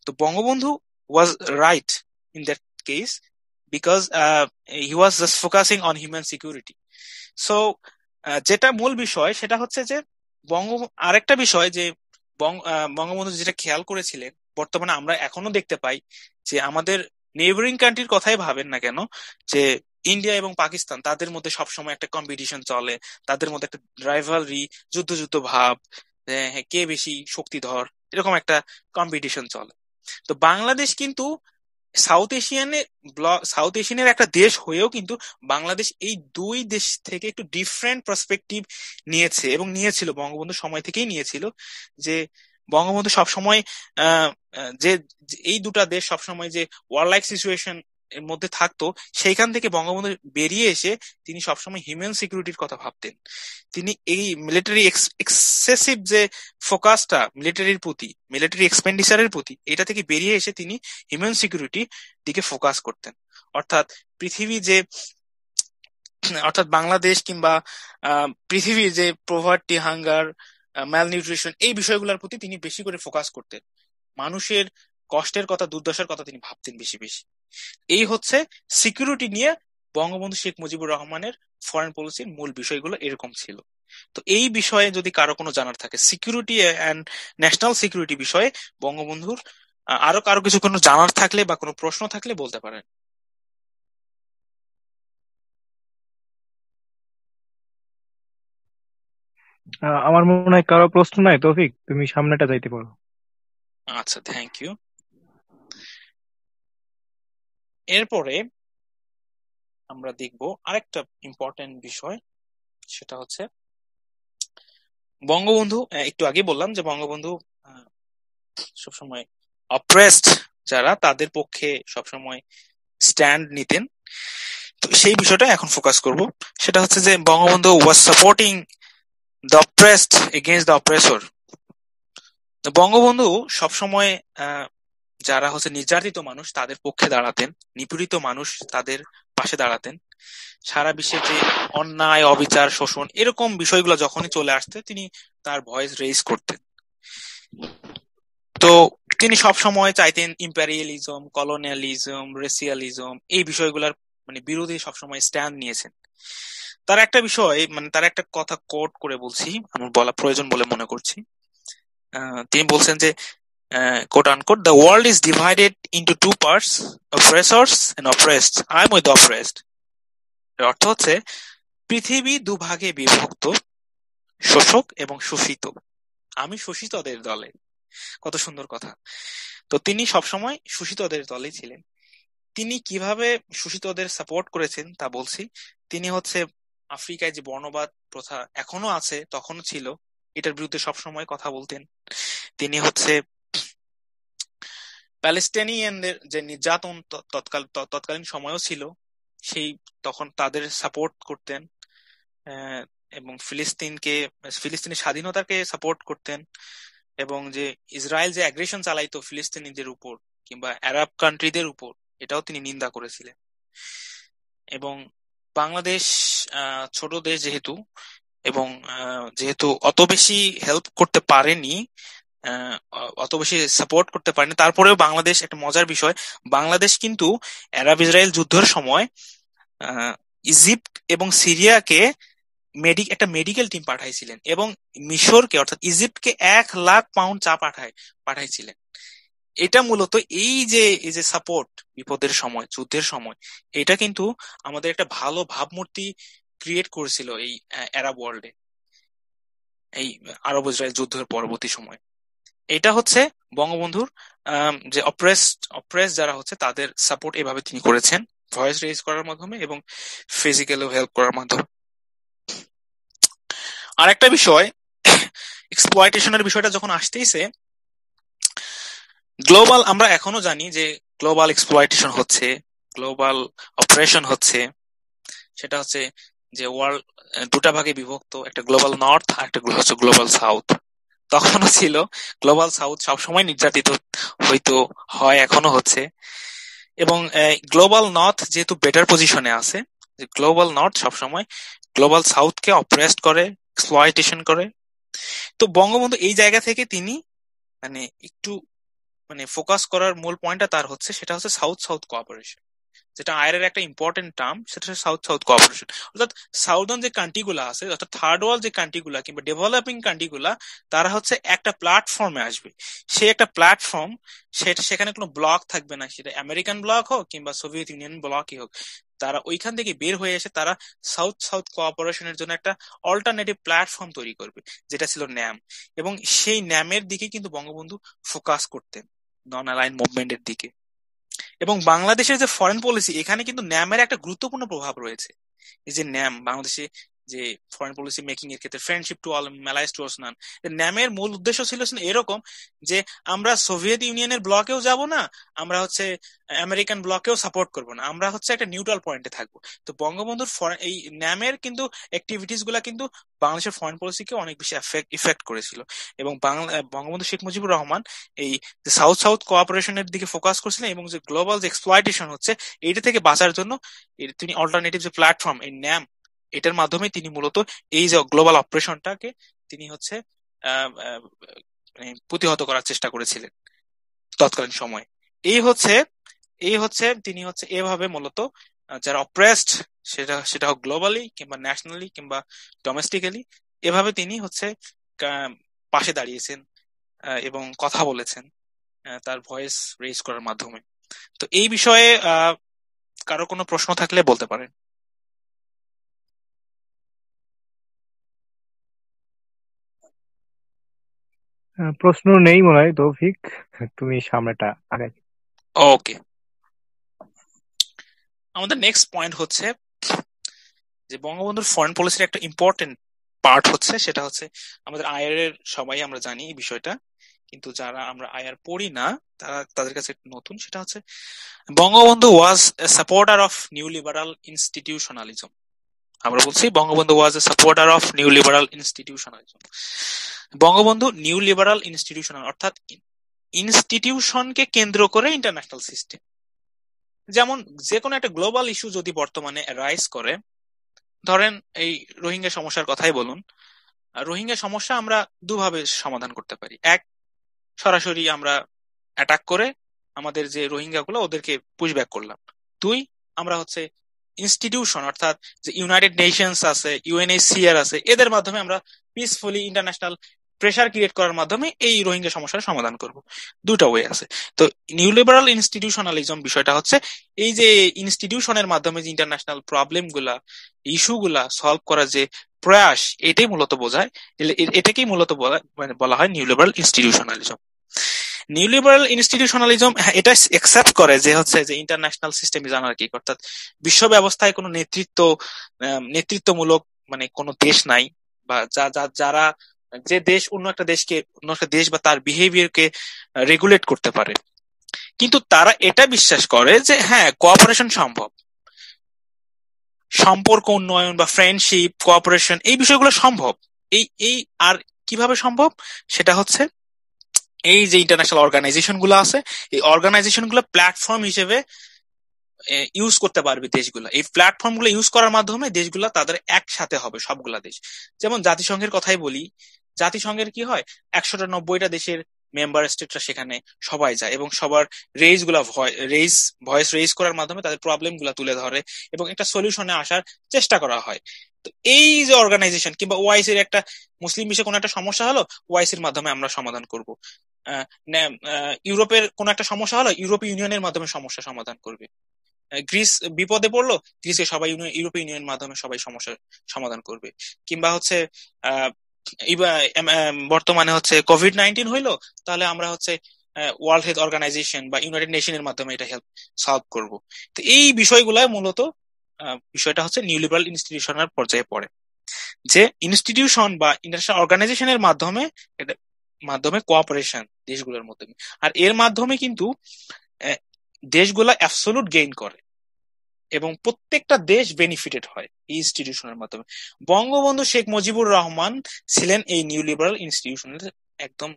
তো Bangabandhu was right in that case, because he was just focusing on human security. So যেটা মূল বিষয় সেটা হচ্ছে যে আরেকটা বিষয় যে বঙ্গবন্ধু যেটা খেয়াল করেছিলেন, বর্তমানে আমরা এখনো দেখতে পাই যে আমাদের নেইবারিং কান্ট্রির কথাই ভাবেন না কেন, যে ইন্ডিয়া এবং পাকিস্তান, তাদের মধ্যে সবসময় একটা কম্পিটিশন চলে, তাদের মধ্যে একটা রাইভালরি, যুদ্ধ যুদ্ধ ভাব, কে বেশি শক্তিধর, এরকম একটা কম্পিটিশন চলে। তো বাংলাদেশ কিন্তু সাউথ এশিয়ানের একটা দেশ হয়েও কিন্তু বাংলাদেশ এই দুই দেশ থেকে একটু ডিফারেন্ট পার্সপেক্টিভ নিয়েছে, এবং নিয়েছিল, বঙ্গবন্ধু সময় থেকেই নিয়েছিল, যে বঙ্গবন্ধু সবসময় যে এই দুটা দেশ সবসময় যে ওয়ার লাইক সিচুয়েশন এর মধ্যে থাকতো, সেইখান থেকে বঙ্গবন্ধু বেরিয়ে এসে তিনি সবসময় হিউম্যান সিকিউরিটির কথা ভাবতেন। তিনি এই মিলিটারি এক্সেসিভ যে ফোকাসটা মিলিটারির প্রতি, মিলিটারি এক্সপেন্ডিচারের প্রতি, এটা থেকে বেরিয়ে এসে তিনি হিউম্যান সিকিউরিটি দিকে ফোকাস করতেন। অর্থাৎ পৃথিবী যে অর্থাৎ বাংলাদেশ কিংবা পৃথিবীর যে প্রভার্টি, হাঙ্গার, ম্যালনিউট্রিশন, এই বিষয়গুলোর প্রতি তিনি বেশি করে ফোকাস করতেন। মানুষের কষ্টের কথা, দুর্দশার কথা তিনি ভাবতেন বেশি বেশি। এই হচ্ছে সিকিউরিটি নিয়ে বঙ্গবন্ধু শেখ মুজিবুর রহমানের ফরেন পলিসির মূল বিষয়গুলো এরকম ছিল। তো এই বিষয়ে যদি কারো কোনো জানার থাকে, সিকিউরিটি অ্যান্ড ন্যাশনাল সিকিউরিটি বিষয়ে বঙ্গবন্ধুর আরো কারো কিছু কোনো জানার থাকলে বা কোনো প্রশ্ন থাকলে বলতে পারেন। আমার মনে হয় কারো প্রশ্ন নাই। তৌফিক, তুমি সামনেটা যাইতে পারো। আচ্ছা, থ্যাংক ইউ। এরপরে আমরা দেখব আরেকটা ইম্পর্টেন্ট বিষয়, সেটা হচ্ছে বঙ্গবন্ধু, একটু আগে বললাম যে বঙ্গবন্ধু সবসময় অপ্রেসড যারা, তাদের পক্ষে সবসময় স্ট্যান্ড নিতেন। তো সেই বিষয়টা এখন ফোকাস করব। সেটা হচ্ছে যে Bangabandhu was supporting the oppressed against the oppressor. Bangabandhu সবসময় যারা হচ্ছে নির্যাতিত মানুষ তাদের পক্ষে দাঁড়াতেন, নিপীড়িত মানুষ তাদের পাশে দাঁড়াতেন। সারা বিশ্বের যে অন্যায়, অবিচার, শোষণ, এরকম বিষয়গুলো যখনই চলে আসতে তিনি তার ভয়েস রেইজ করতেন। তো তিনি সবসময় চাইতেন ইম্পেরিয়ালিজম, কলোনিয়ালিজম, রেসিয়ালিজম, এই বিষয়গুলোর মানে বিরোধী সবসময় স্ট্যান্ড নিয়েছেন। তার একটা বিষয়, মানে তার একটা কথা কোট করে বলছি, আমার বলা প্রয়োজন বলে মনে করছি। তিনি বলছেন যে quote unquote, the world is divided into two parts, oppressors and oppressed. I'm with the oppressed. এর অর্থ হচ্ছে পৃথিবী দুভাগে বিভক্ত, শোষক এবং শোষিত। আমি শোষিতদের দলে। কত সুন্দর কথা। তো তিনি সবসময় শোষিতদের দলে ছিলেন। তিনি কিভাবে শোষিতদের সাপোর্ট করেছেন তা বলছি। তিনি হচ্ছে আফ্রিকায় যে বর্ণবাদ প্রথা এখনো আছে, তখনও ছিল, এটার বিরুদ্ধে সবসময় কথা বলতেন। তিনি হচ্ছে প্যালেস্টাইনিয়ানদের যে নির্যাতন তৎকালীন সময়ও ছিল, সেই তখন তাদের সাপোর্ট করতেন, এবং ফিলিস্তিনের স্বাধীনতাকে সাপোর্ট করতেন, এবং যে ইসরায়েল যে অ্যাগ্রেশন চালাইতো ফিলিস্তিনিদের উপর কিংবা আরব কান্ট্রিদের উপর, এটাও তিনি নিন্দা করেছিলেন। এবং বাংলাদেশ ছোট দেশ যেহেতু, এবং যেহেতু অত বেশি হেল্প করতে পারেনি, অত বেশি সাপোর্ট করতে পারেনি, তারপরেও বাংলাদেশ, একটা মজার বিষয়, বাংলাদেশ কিন্তু আরব ইসরায়েল যুদ্ধের সময় ইজিপ্ট এবং সিরিয়াকে একটা মেডিকেল টিম পাঠাইছিলেন, এবং মিশরকে অর্থাৎ ইজিপ্টকে 1,00,000 পাউন্ড চা পাঠাইছিলেন। এটা মূলত এই যে সাপোর্ট বিপদের সময়, যুদ্ধের সময়, এটা কিন্তু আমাদের একটা ভালো ভাবমূর্তি ক্রিয়েট করেছিল এই আরব ওয়ার্ল্ডে। এই আরব ইসরায়েল যুদ্ধের পরবর্তী সময়। এটা হচ্ছে বঙ্গবন্ধুর যে অপ্রেস যারা হচ্ছে তাদের সাপোর্ট এভাবে তিনি করেছেন, ভয়েস রেজ করার মাধ্যমে এবং ফিজিক্যালি হেল্প করার মাধ্যমে। আর একটা বিষয়, এক্সপ্লয়টেশনের বিষয়টা যখন আসতেইছে, গ্লোবাল আমরা এখনো জানি যে গ্লোবাল এক্সপ্লয়টেশন হচ্ছে, গ্লোবাল অপারেশন হচ্ছে। সেটা হচ্ছে যে ওয়ার্ল্ড দুটা ভাগে বিভক্ত, একটা গ্লোবাল নর্থ আর একটা হচ্ছে গ্লোবাল সাউথ। তখনও ছিল গ্লোবাল সাউথ সবসময় নির্যাতিত হয়তো হয়, এখনো হচ্ছে। এবং গ্লোবাল নর্থ যেহেতু বেটার পজিশনে আছে, গ্লোবাল নর্থ সবসময় গ্লোবাল সাউথকে অপ্রেসড করে, এক্সপ্লয়টেশন করে। তো বঙ্গবন্ধু এই জায়গা থেকে তিনি মানে একটু মানে ফোকাস করার মূল পয়েন্টটা তার হচ্ছে, সেটা হচ্ছে সাউথ সাউথ কোঅপারেশন, যেটা আয়ের একটা ইম্পর্টেন্ট টার্ম, সেটা হচ্ছে সাউথ সাউথ কোঅপারেশন। অর্থাৎ সাউদার্ন যে কান্ট্রি গুলা আছে, অর্থাৎ থার্ড ওয়ার্ল্ড যে কান্ট্রি গুলা কিংবা ডেভেলপিং কান্ট্রি গুলা, তারা হচ্ছে একটা প্ল্যাটফর্মে আসবে। সে একটা প্ল্যাটফর্ম, সেখানে কোনো ব্লক থাকবে না, সেটা আমেরিকান ব্লক হোক কিংবা সোভিয়েত ইউনিয়ন ব্লকই হোক, তারা ওইখান থেকে বের হয়ে এসে তারা সাউথ সাউথ কোঅপারেশনের জন্য একটা অল্টারনেটিভ প্ল্যাটফর্ম তৈরি করবে, যেটা ছিল ন্যাম। এবং সেই ন্যামের দিকে কিন্তু বঙ্গবন্ধু ফোকাস করতেন, নন অ্যালাইন মুভমেন্টের দিকে। এবং বাংলাদেশের যে ফরেন পলিসি, এখানে কিন্তু ন্যামের একটা গুরুত্বপূর্ণ প্রভাব রয়েছে। এই যে ন্যাম বাংলাদেশে যে ফরেন পলিসি মেকিং এর ক্ষেত্রে, friendship to all, malice to none, ন্যামের মূল উদ্দেশ্য ছিল এরকম যে আমরা সোভিয়েত ইউনিয়নের ব্লকেও যাব না, আমরা হচ্ছে আমেরিকান ব্লকেও সাপোর্ট করব না, আমরা হচ্ছে একটা নিউট্রাল পয়েন্টে থাকবো। তো বঙ্গবন্ধুর এই ন্যামের কিন্তু অ্যাক্টিভিটিস গুলা কিন্তু বাংলাদেশের ফরেন পলিসিকে অনেক বেশি ইফেক্ট করেছিল। এবং বঙ্গবন্ধু শেখ মুজিবুর রহমান এই যে সাউথ সাউথ কোঅপারেশনের দিকে ফোকাস করছিলেন, এবং যে গ্লোবাল যে এক্সপ্লয়টেশন হচ্ছে এইটা থেকে বাঁচার জন্য তিনি অল্টারনেটিভ যে প্ল্যাটফর্ম এই ন্যাম, এটার মাধ্যমে তিনি মূলত এই যে গ্লোবাল অপারেশনটাকে তিনি হচ্ছে প্রতিহত করার চেষ্টা করেছিলেন তৎকালীন সময়। এই হচ্ছে তিনি হচ্ছে এভাবে মূলত যারা অপ্রেসড, সেটা হোক গ্লোবালি কিংবা ন্যাশনালি কিংবা ডোমেস্টিক্যালি, এভাবে তিনি হচ্ছে পাশে দাঁড়িয়েছেন এবং কথা বলেছেন তার ভয়েস রেজ করার মাধ্যমে। তো এই বিষয়ে কারো কোনো প্রশ্ন থাকলে বলতে পারেন। প্রশ্ন নেই মনে হয়, তৌফিক তুমি সামনেটা আগে। ওকে, আমাদের নেক্সট পয়েন্ট হচ্ছে যে বঙ্গবন্ধুর ফরেন পলিসির একটা ইম্পর্টেন্ট পার্ট হচ্ছে, সেটা হচ্ছে আমাদের আইআর সবাই আমরা জানি এই বিষয়টা, কিন্তু যারা আমরা আইআর পড়ি না তাদের কাছে নতুন। সেটা হচ্ছে Bangabandhu was a supporter of new liberal institutionalism. আমরা বলছি Bangabandhu was a supporter of new liberal institutionalism. Bangabandhu new liberal institutional, অর্থাৎ ইনস্টিটিউশনকে কেন্দ্র করে ইন্টারন্যাশনাল সিস্টেম। যেমন যে কোনো একটা গ্লোবাল ইস্যু যদি বর্তমানে রাইজ করে, ধরেন এই রোহিঙ্গা সমস্যার কথাই বলুন, রোহিঙ্গা সমস্যা আমরা দুভাবে সমাধান করতে পারি। এক, সরাসরি আমরা অ্যাটাক করে আমাদের যে রোহিঙ্গা গুলো ওদেরকে পুশব্যাক করলাম। দুই, আমরা হচ্ছে ইনস্টিটিউশন, অর্থাৎ যে ইউনাইটেড নেশনস আছে, ইউএনএইচসিআর আছে, এদের মাধ্যমে আমরা পিসফুলি ইন্টারন্যাশনাল প্রেসার ক্রিয়েট করার মাধ্যমে এই রোহিঙ্গা সমস্যার সমাধান করব। দুটা ওয়ে আছে। তো নিউ লিবারাল ইনস্টিটিউশনালিজম বিষয়টা হচ্ছে এই যে ইনস্টিটিউশনের মাধ্যমে যে ইন্টারন্যাশনাল প্রবলেম গুলা, ইস্যু গুলা সলভ করার যে প্রয়াস, এটাই মূলত বোঝায়, এটাকেই মূলত বলা হয় new liberal institutionalism. New liberal institutionalism এটা একসেপ্ট করে যে হচ্ছে যে ইন্টারন্যাশনাল সিস্টেম ইজ অ্যানার্কিক, অর্থাৎ বিশ্ব ব্যবস্থায় কোনো নেতৃত্বমূলক মানে কোনো দেশ নাই, বা যারা যে দেশ অন্য একটা দেশ বা তার বিহেভিয়ারকে রেগুলেট করতে পারে। কিন্তু তারা এটা বিশ্বাস করে যে হ্যাঁ, কোঅপারেশন সম্ভব, সম্পর্ক উন্নয়ন বা ফ্রেন্ডশিপ, কোঅপারেশন, এই বিষয়গুলো সম্ভব। এই আর কিভাবে সম্ভব, সেটা হচ্ছে এই যে ইন্টারন্যাশনাল অর্গানাইজেশন গুলো আছে, এই অর্গানাইজেশন গুলো প্ল্যাটফর্ম হিসেবে ইউজ করতে পারবে দেশগুলো। এই প্ল্যাটফর্ম গুলো ইউজ করার মাধ্যমে দেশগুলো তাদের একসাথে হবে, সবগুলা দেশ। যেমন জাতিসংঘের কথাই বলি, জাতিসংঘের কি হয়, 190টা দেশের মেম্বার স্টেটরা সেখানে সবাই যায় এবং সবার ভয়েস রেজ করার মাধ্যমে তাদের প্রবলেম গুলা তুলে ধরে এবং একটা সলিউশনে আসার চেষ্টা করা হয়। তো এই যে অর্গানাইজেশন কিংবা ওআইসির একটা মুসলিম বিশ্বে কোনো একটা সমস্যা হলো, ওআইসির মাধ্যমে আমরা সমাধান করব। ইউরোপের কোন একটা সমস্যা হলো, ইউরোপীয় ইউনিয়নের মাধ্যমে সমস্যা সমাধান করবে। গ্রিস বিপদে পড়লো, গ্রিসকে সবাই ইউরোপীয় ইউনিয়নের মাধ্যমে সবাই সমস্যার সমাধান করবে। কিংবা হচ্ছে বর্তমানে হচ্ছে কোভিড-19 হইলো, তাহলে আমরা হচ্ছে ওয়ার্ল্ড হেলথ অর্গানাইজেশন বা ইউনাইটেড নেশনের মাধ্যমে এটা হেল্প সলভ করব। তো এই বিষয়গুলাই মূলত বিষয়টা হচ্ছে নিউ লিবারাল ইনস্টিটিউশনাল পর্যায়ে পড়ে, যে ইনস্টিটিউশন বা ইন্টারন্যাশনাল অর্গানাইজেশনের মাধ্যমে কোঅপারেশন দেশগুলোর মাধ্যমে, আর এর মাধ্যমে কিন্তু দেশগুলা অ্যাবসলিউট গেইন করে এবং প্রত্যেকটা দেশ বেনিফিটেড হয় এই ইনস্টিটিউশনের মাধ্যমে। বঙ্গবন্ধু শেখ মুজিবুর রহমান ছিলেন এই নিউ লিবারাল ইনস্টিটিউশনের একদম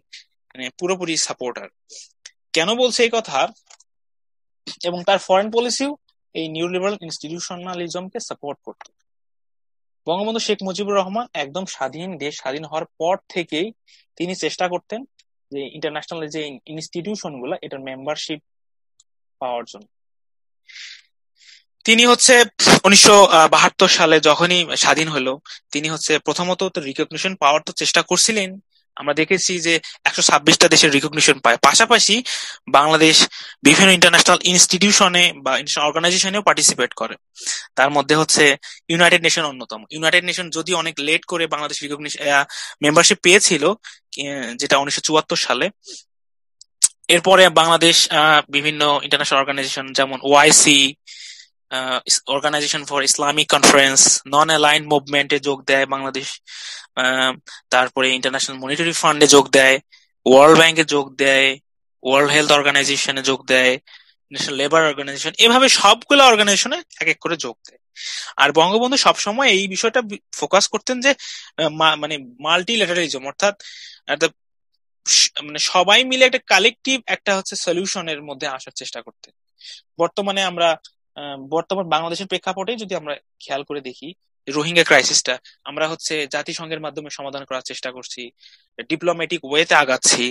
পুরোপুরি সাপোর্টার। কেন বলছে এই কথা? এবং তার ফরেন পলিসিও এই নিউ লিবারাল ইনস্টিটিউশনালিজমকে সাপোর্ট করত। বঙ্গবন্ধু শেখ মুজিবুর রহমান একদম দেশ স্বাধীন হওয়ার পর থেকেই তিনি চেষ্টা করতেন যে ইন্টারন্যাশনাল যে ইনস্টিটিউশন গুলা এটার মেম্বারশিপ পাওয়ার জন্য। তিনি হচ্ছে 1972 সালে যখনই স্বাধীন হলো, তিনি হচ্ছে প্রথমত রিকগনিশন পাওয়ার তো চেষ্টা করছিলেন। আমরা দেখেছি যে 126টা দেশের রিকগনিশন পায়, পাশাপাশি বাংলাদেশ বিভিন্ন ইন্টারন্যাশনাল ইনস্টিটিউশনে বা ইন্টারন্যাশনাল অর্গানাইজেশনেও পার্টিসিপেট করে। তার মধ্যে হচ্ছে ইউনাইটেড নেশন অন্যতম। ইউনাইটেড নেশন যদি অনেক লেট করে বাংলাদেশ রিকগনিশন মেম্বারশিপ পেয়েছিল, যেটা 1974 সালে, এরপরে বাংলাদেশ বিভিন্ন ইন্টারন্যাশনাল অর্গানাইজেশন যেমন OIC, organisation for Islamic conference, non aligned মুভমেন্টে যোগ দেয় বাংলাদেশ, তারপরে ইন্টারন্যাশনাল মনিটারি ফান্ডে যোগ দেয়, ওয়ার্ল্ড ব্যাংকে যোগ দেয়, ওয়ার্ল্ড হেলথ অর্গানাইজেশনে যোগ দেয়, ন্যাশনাল লেবার অর্গানাইজেশন, এভাবে সবগুলো অর্গানাইজেশনে এক এক করে যোগ দেয়। আর বঙ্গবন্ধু সবসময় এই বিষয়টা ফোকাস করতেন যে মানে মাল্টিল্যাটারালিজম, অর্থাৎ মানে সবাই মিলে একটা কালেকটিভ একটা হচ্ছে সলিউশনের মধ্যে আসার চেষ্টা করতেন। বর্তমান বাংলাদেশের প্রেক্ষাপটে যদি আমরা খেয়াল করে দেখি, রোহিঙ্গা ক্রাইসিসটা আমরা হচ্ছে জাতিসংঘের মাধ্যমে সমাধান করার চেষ্টা করছি, ডিপ্লোম্যাটিক ওয়েতে আগাচ্ছি।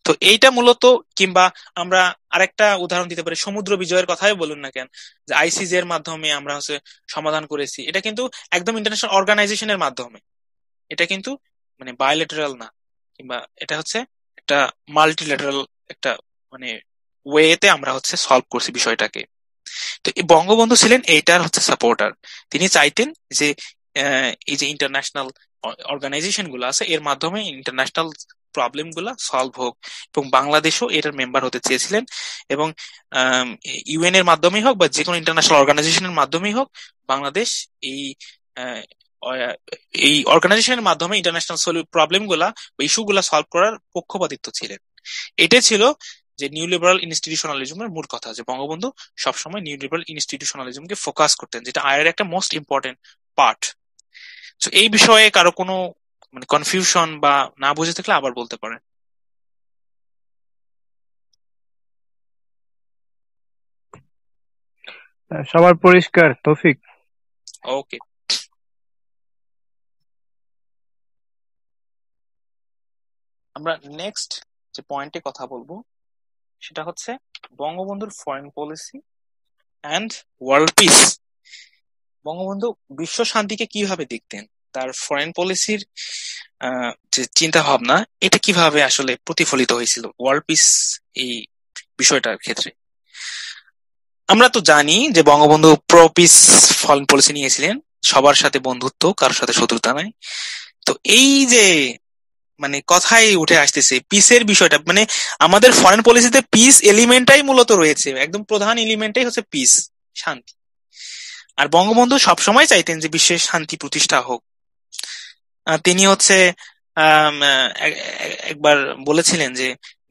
তো এইটা মূলত, কিংবা আমরা আরেকটা উদাহরণ দিতে পারি, সমুদ্র বিজয়ের কথাই বলুন না কেন, যে আইসিজে এর মাধ্যমে আমরা হচ্ছে সমাধান করেছি। এটা কিন্তু একদম ইন্টারন্যাশনাল অর্গানাইজেশনের মাধ্যমে, এটা কিন্তু মানে বায়োলেটারাল না, কিংবা এটা হচ্ছে একটা মাল্টিল্যাটারাল একটা মানে ওয়েতে আমরা হচ্ছে সলভ করছি বিষয়টাকে। তো বঙ্গবন্ধু ছিলেন এইটার হচ্ছে সাপোর্টার। তিনি চাইতেন যে এই যে ইন্টারন্যাশনাল অর্গানাইজেশন গুলো আছে এর মাধ্যমে ইন্টারন্যাশনাল প্রবলেম গুলা সলভ হোক, এবং বাংলাদেশও এটার মেম্বার হতে চেয়েছিলেন। এবং ইউএন এর মাধ্যমেই হোক বা যে কোনো ইন্টারন্যাশনাল অর্গানাইজেশনের মাধ্যমেই হোক, বাংলাদেশ এই অর্গানাইজেশনের মাধ্যমে ইন্টারন্যাশনাল প্রবলেম গুলা বা ইস্যু গুলা সলভ করার পক্ষপাতিত্ব ছিলেন। এটাই ছিল যে নিউ লিবারাল ইনস্টিটিউশনালিজমের মূল কথা, যে বঙ্গবন্ধু সবসময় নিউ লিবারাল ইনস্টিটিউশনালিজমকে ফোকাস করতেন, যেটা আয়ের একটা মোস্ট ইম্পর্টেন্ট পার্ট। তো এই বিষয়ে কারো কোনো মানে কনফিউশন বা না বুঝে থাকলে আবার বলতে পারেন। সবার পরিষ্কার, তৌফিক? ওকে, আমরা নেক্সট যে পয়েন্টে কথা বলবো সেটা হচ্ছে বঙ্গবন্ধুর foreign policy and world piece. Bangabandhu বিশ্ব শান্তিকে কিভাবে দেখতেন, তার ফরেন পলিসির যে চিন্তা ভাবনা, এটা কিভাবে আসলে প্রতিফলিত হয়েছিল ওয়ার্ল্ড পিস এই বিষয়টার ক্ষেত্রে। আমরা তো জানি যে Bangabandhu pro piece foreign policy নিয়েছিলেন, সবার সাথে বন্ধুত্ব, কারোর সাথে শত্রুতা নাই। তো এই যে মানে কথাই উঠে আসতেছে পিসের বিষয়টা, মানে আমাদের ফরেন পলিসিতে পিস এলিমেন্টটাই মূলত রয়েছে, একদম প্রধান এলিমেন্টটাই হচ্ছে পিস, শান্তি। আর বঙ্গবন্ধু সবসময় চাইতেন যে বিশ্বের শান্তি প্রতিষ্ঠা হোক। তিনি হচ্ছে একবার বলেছিলেন যে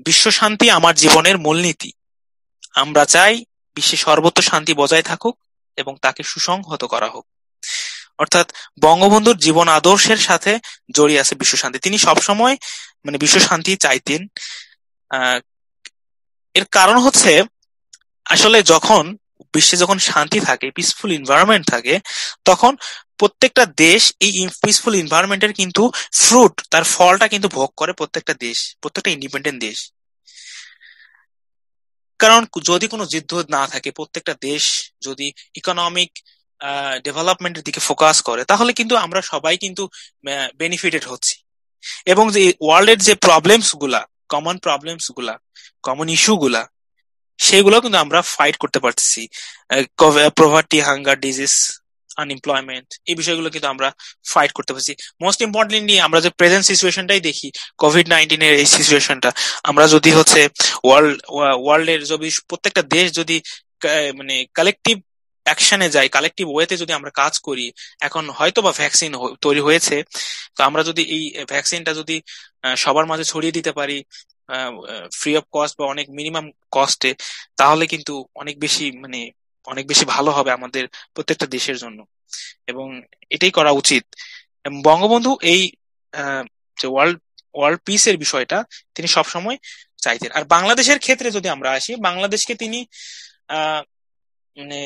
বিশ্ব শান্তি আমার জীবনের মূলনীতি, আমরা চাই বিশ্বে সর্বত্র শান্তি বজায় থাকুক এবং তাকে সুসংহত করা হোক। অর্থাৎ বঙ্গবন্ধুর জীবন আদর্শের সাথে জড়িয়ে আছে বিশ্ব শান্তি। তিনি সবসময় মানে বিশ্ব শান্তি চাইতেন। এর কারণ হচ্ছে আসলে যখন বিশ্বে যখন শান্তি থাকে, পিসফুল এনভায়রনমেন্ট থাকে, তখন প্রত্যেকটা দেশ এই পিসফুল এনভায়রনমেন্টের কিন্তু ফ্রুট, তার ফলটা কিন্তু ভোগ করে প্রত্যেকটা দেশ, প্রত্যেকটা ইন্ডিপেন্ডেন্ট দেশ। কারণ যদি কোনো যুদ্ধ না থাকে, প্রত্যেকটা দেশ যদি ইকোনমিক ডেভেলপমেন্টের দিকে ফোকাস করে, তাহলে কিন্তু আমরা সবাই কিন্তু বেনিফিটেড হচ্ছি। এবং যে ওয়ার্ল্ডের যে প্রবলেমস গুলা, কমন ইস্যু গুলা, সেগুলো কিন্তু আমরা ফাইট করতে পারতেছি। পভার্টি, হাঙ্গার, ডিজিজ, আনএমপ্লয়মেন্ট, এই বিষয়গুলো কিন্তু আমরা ফাইট করতে পারছি। মোস্ট ইম্পর্টেন্টলি আমরা যে প্রেজেন্ট সিচুয়েশনটাই দেখি, কোভিড-19 এর এই সিচুয়েশনটা, আমরা যদি হচ্ছে ওয়ার্ল্ডের যদি প্রত্যেকটা দেশ যদি মানে কালেকটিভ অ্যাকশনে যাই, কালেকটিভ ওয়েতে যদি আমরা কাজ করি, এখন হয়তো বা ভ্যাকসিন তৈরি হয়েছে, তো আমরা যদি এই ভ্যাকসিনটা যদি সবার মাঝে ছড়িয়ে দিতে পারি ফ্রি অফ কস্ট বা অনেক মিনিমাম কস্টে, তাহলে কিন্তু অনেক বেশি ভালো হবে আমাদের প্রত্যেকটা দেশের জন্য, এবং এটাই করা উচিত। বঙ্গবন্ধু এই যে ওয়ার্ল্ড পিসের বিষয়টা তিনি সবসময় চাইতেন। আর বাংলাদেশের ক্ষেত্রে যদি আমরা আসি, বাংলাদেশকে তিনি মানে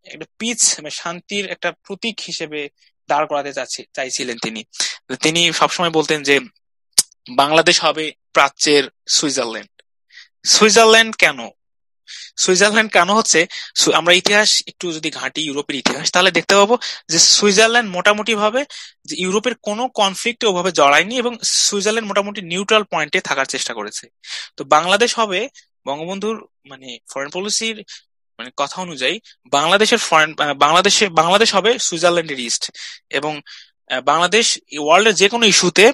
একটা পিস, শান্তির একটা প্রতীক হিসেবে দাঁড় করাতে চাইছিলেন তিনি সবসময় বলতেন যে বাংলাদেশ হবে প্রাচ্যের সুইজারল্যান্ড। সুইজারল্যান্ড কেন হচ্ছে, আমরা ইতিহাস একটু যদি ঘাঁটি, ইউরোপের ইতিহাস, তাহলে দেখতে পাবো যে সুইজারল্যান্ড মোটামুটি ভাবে যে ইউরোপের কোনো কনফ্লিক্টে ওভাবে জড়ায়নি, এবং সুইজারল্যান্ড মোটামুটি নিউট্রাল পয়েন্টে থাকার চেষ্টা করেছে। তো বাংলাদেশ হবে বঙ্গবন্ধুর ফরেন পলিসির কথা অনুযায়ী বাংলাদেশ হবে সুইজারল্যান্ডের ইস্ট, এবং বাংলাদেশ ওয়ার্ল্ডের যে কোনো ইস্যুতে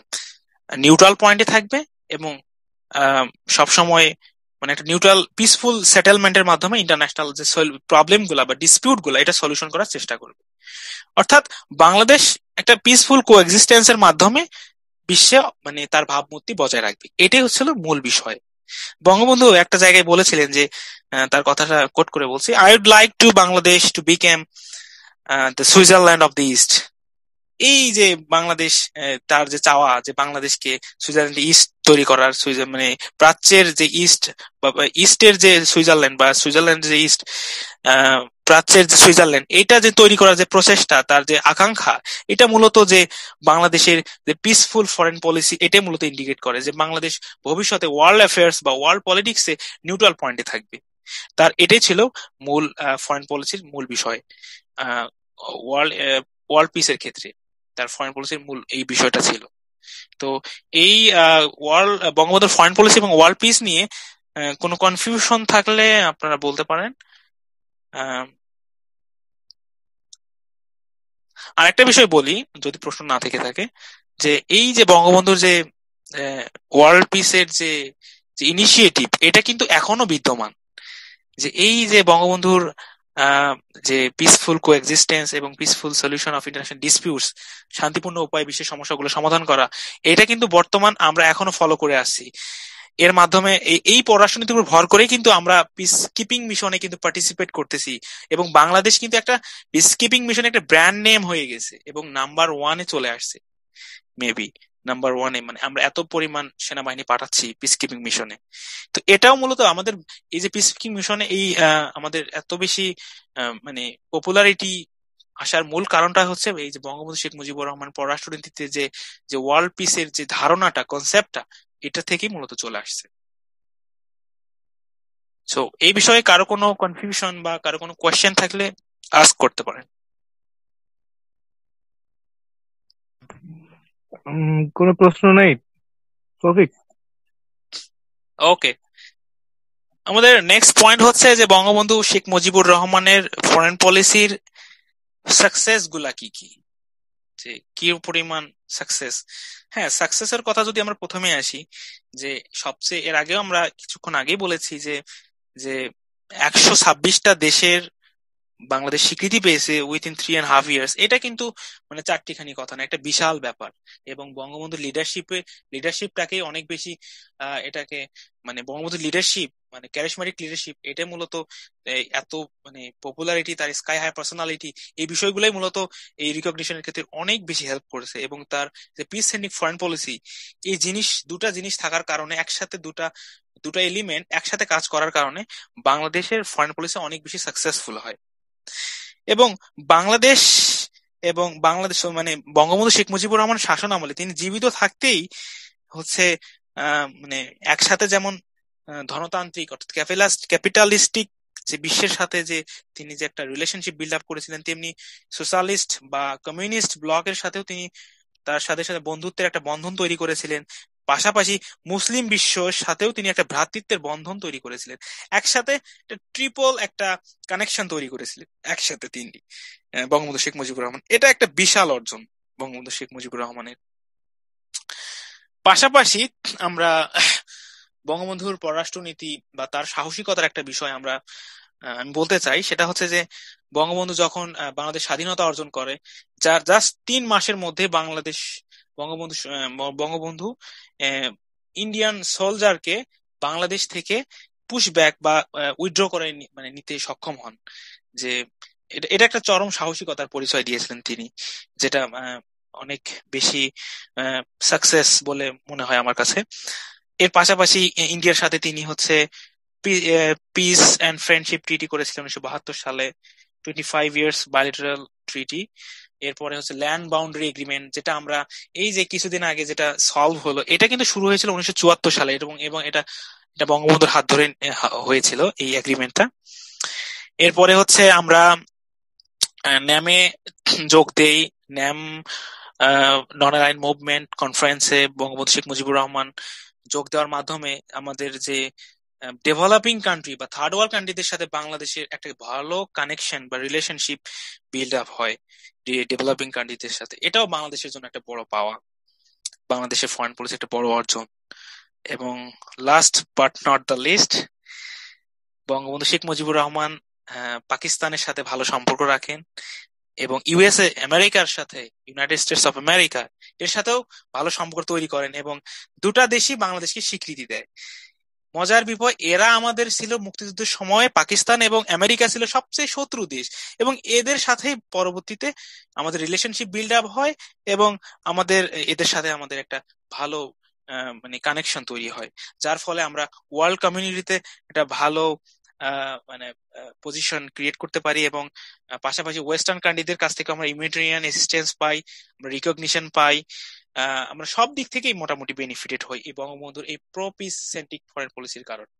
নিউট্রাল পয়েন্টে থাকবে, এবং সবসময় একটা নিউট্রাল পিসফুল সেটেলমেন্টের মাধ্যমে ইন্টারন্যাশনাল যে প্রবলেম গুলা বা ডিসপিউট গুলা এটা সলিউশন করার চেষ্টা করবে। অর্থাৎ বাংলাদেশ একটা পিসফুল কোএক্সিস্টেন্সের মাধ্যমে বিশ্বে তার ভাবমূর্তি বজায় রাখবে, এটাই হচ্ছিল মূল বিষয়। বঙ্গবন্ধু একটা জায়গায় বলেছিলেন যে, তার কথাটা কোট করে বলছি, I would like to Bangladesh to become the Switzerland of the east. এই যে বাংলাদেশ, তার যে চাওয়া যে বাংলাদেশকে সুইজারল্যান্ড ইস্ট তৈরি করার, প্রাচ্যের যে ইস্ট বা ইস্টের যে সুইজারল্যান্ড বা সুইজারল্যান্ড যে ইস্ট, প্রাচ্যের যে সুইজারল্যান্ড, এটা যে তৈরি করার যে প্রচেষ্টা, তার যে আকাঙ্ক্ষা, এটা মূলত যে বাংলাদেশের যে পিসফুল ফরেন পলিসি, এটা মূলত ইন্ডিকেট করে যে বাংলাদেশ ভবিষ্যতে ওয়ার্ল্ড অ্যাফেয়ার্স বা ওয়ার্ল্ড পলিটিক্সে নিউট্রাল পয়েন্টে থাকবে। তার এটাই ছিল মূল ফরেন পলিসির মূল বিষয়। ওয়ার্ল্ড পিসের ক্ষেত্রে তার ফরেন পলিসির মূল এই বিষয়টা ছিল। তো এই বঙ্গবন্ধুর ফরেন পলিসি এবং ওয়ার্ল্ড পিস নিয়ে কোনো কনফিউশন থাকলে আপনারা বলতে পারেন। আর একটা বিষয় বলি, যদি প্রশ্ন না থেকে থাকে, যে এই যে বঙ্গবন্ধুর যে ওয়ার্ল্ড পিসের যে ইনিশিয়েটিভ, এটা কিন্তু এখনো বিদ্যমান। যে এই যে বঙ্গবন্ধুর যে পিসফুল কোএক্সিস্টেন্স এবং peaceful solution of international disputes, শান্তিপূর্ণ উপায়ে বিশ্বের সমস্যাগুলো সমাধান করা, এটা কিন্তু বর্তমান আমরা এখনো ফলো করে আসছি। এর মাধ্যমে এই পররাষ্ট্রনীতির উপর ভর করেই কিন্তু আমরা পিস কিপিং মিশনে কিন্তু পার্টিসিপেট করতেছি, এবং বাংলাদেশ কিন্তু একটা পিস কিপিং মিশনে একটা ব্র্যান্ড নেম হয়ে গেছে এবং নাম্বার 1-এ চলে আসছে। মেবি নাম্বার 1-এ, আমরা এত পরিমাণ সেনাবাহিনী পাঠাচ্ছি পিস কিপিং মিশনে। তো এটাও মূলত আমাদের এই যে পিস কিপিং মিশনে এই আমাদের এত বেশি পপুলারিটি আসার মূল কারণটা হচ্ছে এই যে বঙ্গবন্ধু শেখ মুজিবুর রহমান পররাষ্ট্রনীতিতে যে ওয়ার্ল্ড পিসের যে ধারণাটা, কনসেপ্টটা, এটা থেকেই মূলত চলে আসছে। সো এই বিষয়ে কারো কোনো কনফিউশন বা কারো কোনো কোয়েশ্চেন থাকলে আস্ক করতে পারেন। কোনো প্রশ্ন নেই তৌফিক? ওকে, আমাদের নেক্সট পয়েন্ট হচ্ছে যে বঙ্গবন্ধু শেখ মুজিবুর রহমানের ফরেন পলিসির সাকসেস গুলা কি কি, যে কি পরিমাণ সাকসেস। হ্যাঁ, সাকসেসের কথা যদি আমরা প্রথমে আসি, যে সবচেয়ে এর আগেও আমরা কিছুক্ষণ আগেই বলেছি যে 126টা দেশের বাংলাদেশ স্বীকৃতি পেয়েছে উইথিন 3.5 years। এটা কিন্তু চারটিখানি কথা না, একটা বিশাল ব্যাপার। এবং বঙ্গবন্ধুর লিডারশিপটাকে অনেক বেশি এটাকে বঙ্গবন্ধুর লিডারশিপ ক্যারিশমেটিক লিডারশিপ, এটা মূলত এত পপুলারিটি, তার স্কাই হাই পার্সোনালিটি, এই বিষয়গুলোই মূলত এই রিকগনিশনের ক্ষেত্রে অনেক বেশি হেল্প করেছে। এবং তার যে পিস সেন্ট্রিক ফরেন পলিসি, এই দুটা জিনিস থাকার কারণে, একসাথে দুটা এলিমেন্ট একসাথে কাজ করার কারণে বাংলাদেশের ফরেন পলিসি অনেক বেশি সাকসেসফুল হয়। এবং বাংলাদেশ বঙ্গবন্ধু শেখ মুজিবুর রহমান শাসন আমলে তিনি জীবিত থাকতেই হচ্ছে একসাথে যেমন ধনতান্ত্রিক অর্থাৎ ক্যাপিটালিস্টিক যে বিশ্বের সাথে যে তিনি যে একটা রিলেশনশিপ বিল্ড আপ করেছিলেন, তেমনি সোশ্যালিস্ট বা কমিউনিস্ট ব্লকের সাথেও তিনি তার সাথে বন্ধুত্বের একটা বন্ধন তৈরি করেছিলেন। পাশাপাশি মুসলিম বিশ্বের সাথেও তিনি একটা ভ্রাতৃত্বের বন্ধন তৈরি করেছিলেন। একসাথে ট্রিপল একটা কানেকশন তৈরি করেছিলেন একসাথে তিনটি। বঙ্গবন্ধু শেখ মুজিবুর রহমান। এটা একটা বিশাল অর্জন বঙ্গবন্ধু শেখ মুজিবুর রহমানের। পাশাপাশি আমরা বঙ্গবন্ধুর পররাষ্ট্রনীতি বা তার সাহসিকতার একটা বিষয় আমি বলতে চাই, সেটা হচ্ছে যে বঙ্গবন্ধু যখন বাংলাদেশ স্বাধীনতা অর্জন করে, যার জাস্ট 3 মাসের মধ্যে বঙ্গবন্ধু ইন্ডিয়ান সোলজারকে বাংলাদেশ থেকে পুশব্যাক বা উইথড্র করে মানে নিতে সক্ষম হন। যে এটা একটা চরম সাহসিকতার পরিচয় দিয়েছিলেন তিনি, যেটা অনেক বেশি সাকসেস বলে মনে হয় আমার কাছে। এর পাশাপাশি ইন্ডিয়ার সাথে তিনি হচ্ছে পিস অ্যান্ড ফ্রেন্ডশিপ ট্রিটি করেছিলেন 1972 সালে, 25 ইয়ার্স বায়োলেটারাল ট্রিটি। এরপরে হচ্ছে ল্যান্ড বাউন্ডারি এগ্রিমেন্ট, যেটা আমরা এই যে কিছুদিন আগে যেটা সলভ হলো, এটা কিন্তু শুরু হয়েছিল 1974 সালে এবং এটা বঙ্গবন্ধুর হাত ধরে হয়েছিল এই এগ্রিমেন্টটা। এরপরে হচ্ছে আমরা ন্যামে যোগ দেই। ন্যাম নন অ্যালাইন মুভমেন্ট কনফারেন্সে বঙ্গবন্ধু শেখ মুজিবুর রহমান যোগ দেওয়ার মাধ্যমে আমাদের যে ডেভেলপিং কান্ট্রি বা থার্ড ওয়ার্ল্ড কান্ট্রিদের সাথে বাংলাদেশের একটা ভালো কানেকশন বা রিলেশনশিপ বিল্ড আপ হয় ডেভেলপিং কান্ট্রিদের সাথে। এটাও বাংলাদেশের জন্য একটা বড় পাওয়া, বাংলাদেশের ফরেন পলিসি একটা বড় অর্জন। এবং last but not the least, Bangabandhu Sheikh Mujibur Rahman পাকিস্তানের সাথে ভালো সম্পর্ক রাখেন এবং ইউএসএ আমেরিকার সাথে, ইউনাইটেড স্টেটস অফ আমেরিকা এর সাথেও ভালো সম্পর্ক তৈরি করেন এবং দুটা দেশই বাংলাদেশকে স্বীকৃতি দেয়। মজার বিষয়, এরা আমাদের ছিল মুক্তিযুদ্ধের সময়, পাকিস্তান এবং আমেরিকা ছিল সবচেয়ে শত্রু দেশ, এবং এদের সাথে পরবর্তীতে আমাদের রিলেশনশিপ বিল্ড আপ হয় এবং এদের সাথে আমাদের একটা ভালো মানে কানেকশন তৈরি হয়, যার ফলে আমরা ওয়ার্ল্ড কমিউনিটিতে একটা ভালো মানে পজিশন ক্রিয়েট করতে পারি এবং পাশাপাশি ওয়েস্টার্ন কান্ট্রিদের কাছ থেকে আমরা ইউম্যানিটেরিয়ান অ্যাসিস্ট্যান্স পাই, আমরা রিকগনিশন পাই, আমরা সব দিক থেকেই মোটামুটি বেনিফিটেড হই এই বঙ্গবন্ধুর এই প্রো পিস সেন্ট্রিক ফরেন পলিসির কারণে।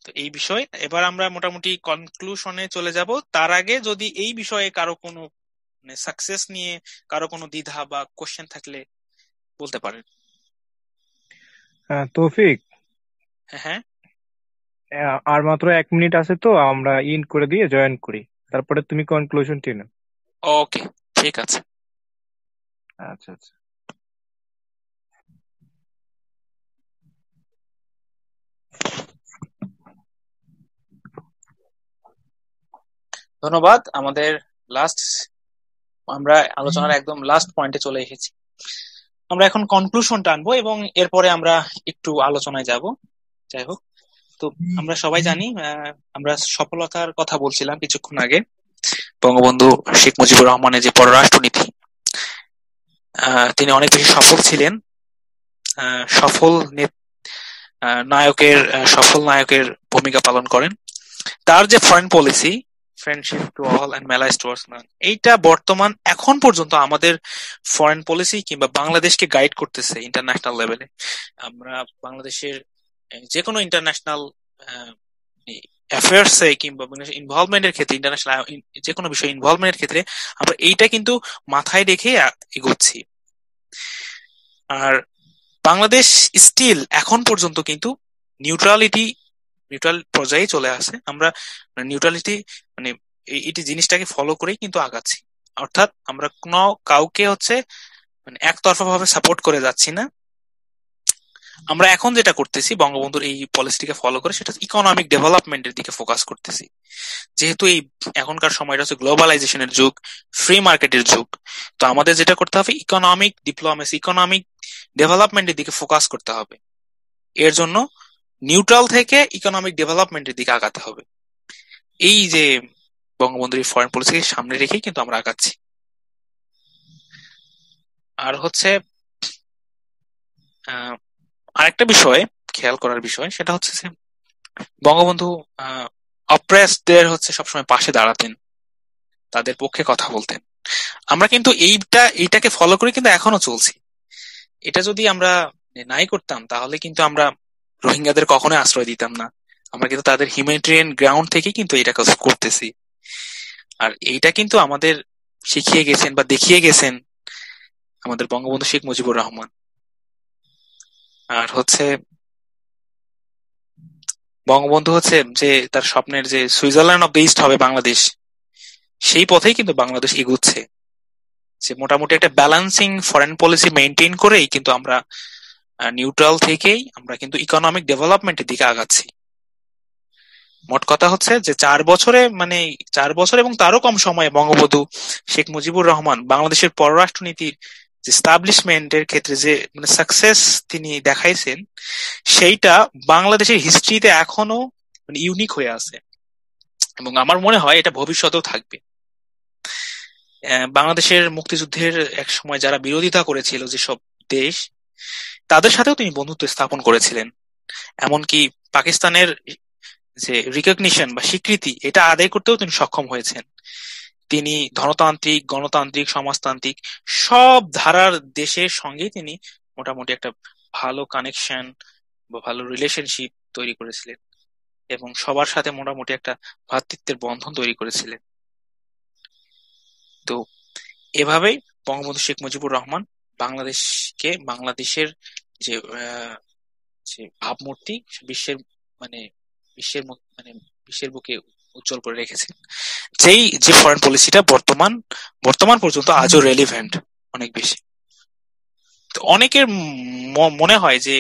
তো এই বিষয় এবার আমরা মোটামুটি কনক্লুশনে চলে যাব। তার আগে যদি এই বিষয়ে কারো কোনো মানে সাকসেস নিয়ে কারো কোনো দ্বিধা বা কোশ্চেন থাকলে বলতে পারেন। তৌফিক, হ্যাঁ, আর মাত্র 1 মিনিট আছে, তো আমরা ইন করে দিয়ে জয়েন করি, তারপরে তুমি কনক্লুশন টেনো। ওকে, ঠিক আছে। আচ্ছা আচ্ছা। ধন্যবাদ। আমরা আলোচনার একদম লাস্ট পয়েন্টে চলে এসেছি। আমরা এখন কনক্লুশনটা আনবো এবং এরপরে আমরা একটু আলোচনায় যাব। যাই হোক, তো আমরা সবাই জানি, আমরা সফলতার কথা বলছিলাম কিছুক্ষণ আগে। বঙ্গবন্ধু শেখ মুজিবুর রহমানের যে পররাষ্ট্রনীতি, তিনি অনেক বেশি সফল ছিলেন। সফল নায়কের ভূমিকা পালন করেন। তার যে foreign policy, friendship to all and malice towards none, এইটা বর্তমান এখন পর্যন্ত আমাদের ফরেন পলিসি কিংবা বাংলাদেশকে গাইড করতেছে ইন্টারন্যাশনাল লেভেলে। আমরা বাংলাদেশের যে কোনো ইন্টারন্যাশনাল অ্যাফেয়ার্সে কিংবা ইনভলভমেন্টের ক্ষেত্রে, ইন্টারন্যাশনাল যে কোনো বিষয় ইনভলভমেন্টের ক্ষেত্রে আমরা এইটা কিন্তু মাথায় রেখে এগোচ্ছি। আর বাংলাদেশ স্টিল এখন পর্যন্ত কিন্তু নিউট্রাল পর্যায়ে চলে আসে। আমরা নিউট্রালিটি মানে এই জিনিসটাকে ফলো করেই কিন্তু আগাচ্ছি। অর্থাৎ আমরা কোনো কাউকে মানে একতরফা ভাবে সাপোর্ট করে যাচ্ছি না। আমরা এখন যেটা করতেছি বঙ্গবন্ধুর এই পলিসিটিকে ফলো করে, সেটা ইকোনমিক ডেভেলপমেন্টের দিকে ফোকাস করতেছি। যেহেতু এই এখনকার সময়টা হচ্ছে গ্লোবালাইজেশনের যুগ, ফ্রি মার্কেটের যুগ, তো আমাদের যেটা করতে হবে ইকোনমিক ডিপ্লোমেসি, ইকোনমিক ডেভেলপমেন্টের দিকে ফোকাস করতে হবে। এর জন্য নিউট্রাল থেকে ইকোনমিক ডেভেলপমেন্টের দিকে আগাতে হবে। এই যে বঙ্গবন্ধুর ফরেন পলিসিকে সামনে রেখেই কিন্তু আমরা আগাচ্ছি। আর আরেকটা বিষয় খেয়াল করার বিষয়, সেটা হচ্ছে যে বঙ্গবন্ধু অপ্রেসদের সবসময় পাশে দাঁড়াতেন, তাদের পক্ষে কথা বলতেন। আমরা কিন্তু এইটাকে ফলো করে কিন্তু এখনো চলছি। এটা যদি আমরা নাই করতাম তাহলে কিন্তু আমরা রোহিঙ্গাদের কখনোই আশ্রয় দিতাম না। আমরা কিন্তু তাদের হিউম্যানিটেরিয়ান গ্রাউন্ড থেকে কিন্তু এটা করতেছি। আর এইটা কিন্তু আমাদের শিখিয়ে গেছেন বা দেখিয়ে গেছেন আমাদের বঙ্গবন্ধু শেখ মুজিবুর রহমান। আর বঙ্গবন্ধু যে তার স্বপ্নের যে সুইজারল্যান্ড অফ দ্য ইস্ট হবে বাংলাদেশ, সেই পথেই কিন্তু বাংলাদেশ এগুচ্ছে, যে মোটামুটি একটা ব্যালেন্সিং ফরেন পলিসি মেনটেন করেই কিন্তু আমরা নিউট্রাল থেকেই আমরা কিন্তু ইকোনমিক ডেভেলপমেন্টের দিকে আগাচ্ছি। মোট কথা হচ্ছে যে 4 বছরে, মানে 4 বছর এবং তারও কম সময়ে বঙ্গবন্ধু শেখ মুজিবুর রহমান বাংলাদেশের পররাষ্ট্রনীতির যে এস্টাবলিশমেন্টের ক্ষেত্রে যে মানে সাকসেস তিনি দেখাইছেন, সেইটা বাংলাদেশের হিস্ট্রিতে এখনো মানে ইউনিক হয়ে আছে, এবং আমার মনে হয় এটা ভবিষ্যতেও থাকবে। বাংলাদেশের মুক্তিযুদ্ধের এক সময় যারা বিরোধিতা করেছিল যেসব দেশ, তাদের সাথেও তিনি বন্ধুত্ব স্থাপন করেছিলেন। এমনকি পাকিস্তানের যে রিকগনিশন বা স্বীকৃতি, এটা আদায় করতেও তিনি সক্ষম হয়েছেন। তিনি ধনতান্ত্রিক, গণতান্ত্রিক, সমাজতান্ত্রিক সব ধারার দেশের সঙ্গে তিনি মোটামুটি একটা ভালো কানেকশন বা ভালো রিলেশনশিপ তৈরি করেছিলেন, এবং সবার সাথে মোটামুটি একটা ভ্রাতৃত্বের বন্ধন তৈরি করেছিলেন। তো এভাবেই বঙ্গবন্ধু শেখ মুজিবুর রহমান বাংলাদেশকে, বাংলাদেশের যে যে ভাবমূর্তি বিশ্বের মানে মানে বিশ্বের বুকে উজ্জ্বল করে রেখেছে। যে ফরেন পলিসিটা বর্তমান পর্যন্ত আজও রেলিভেন্ট অনেক বেশি। তো অনেকের মনে হয় যে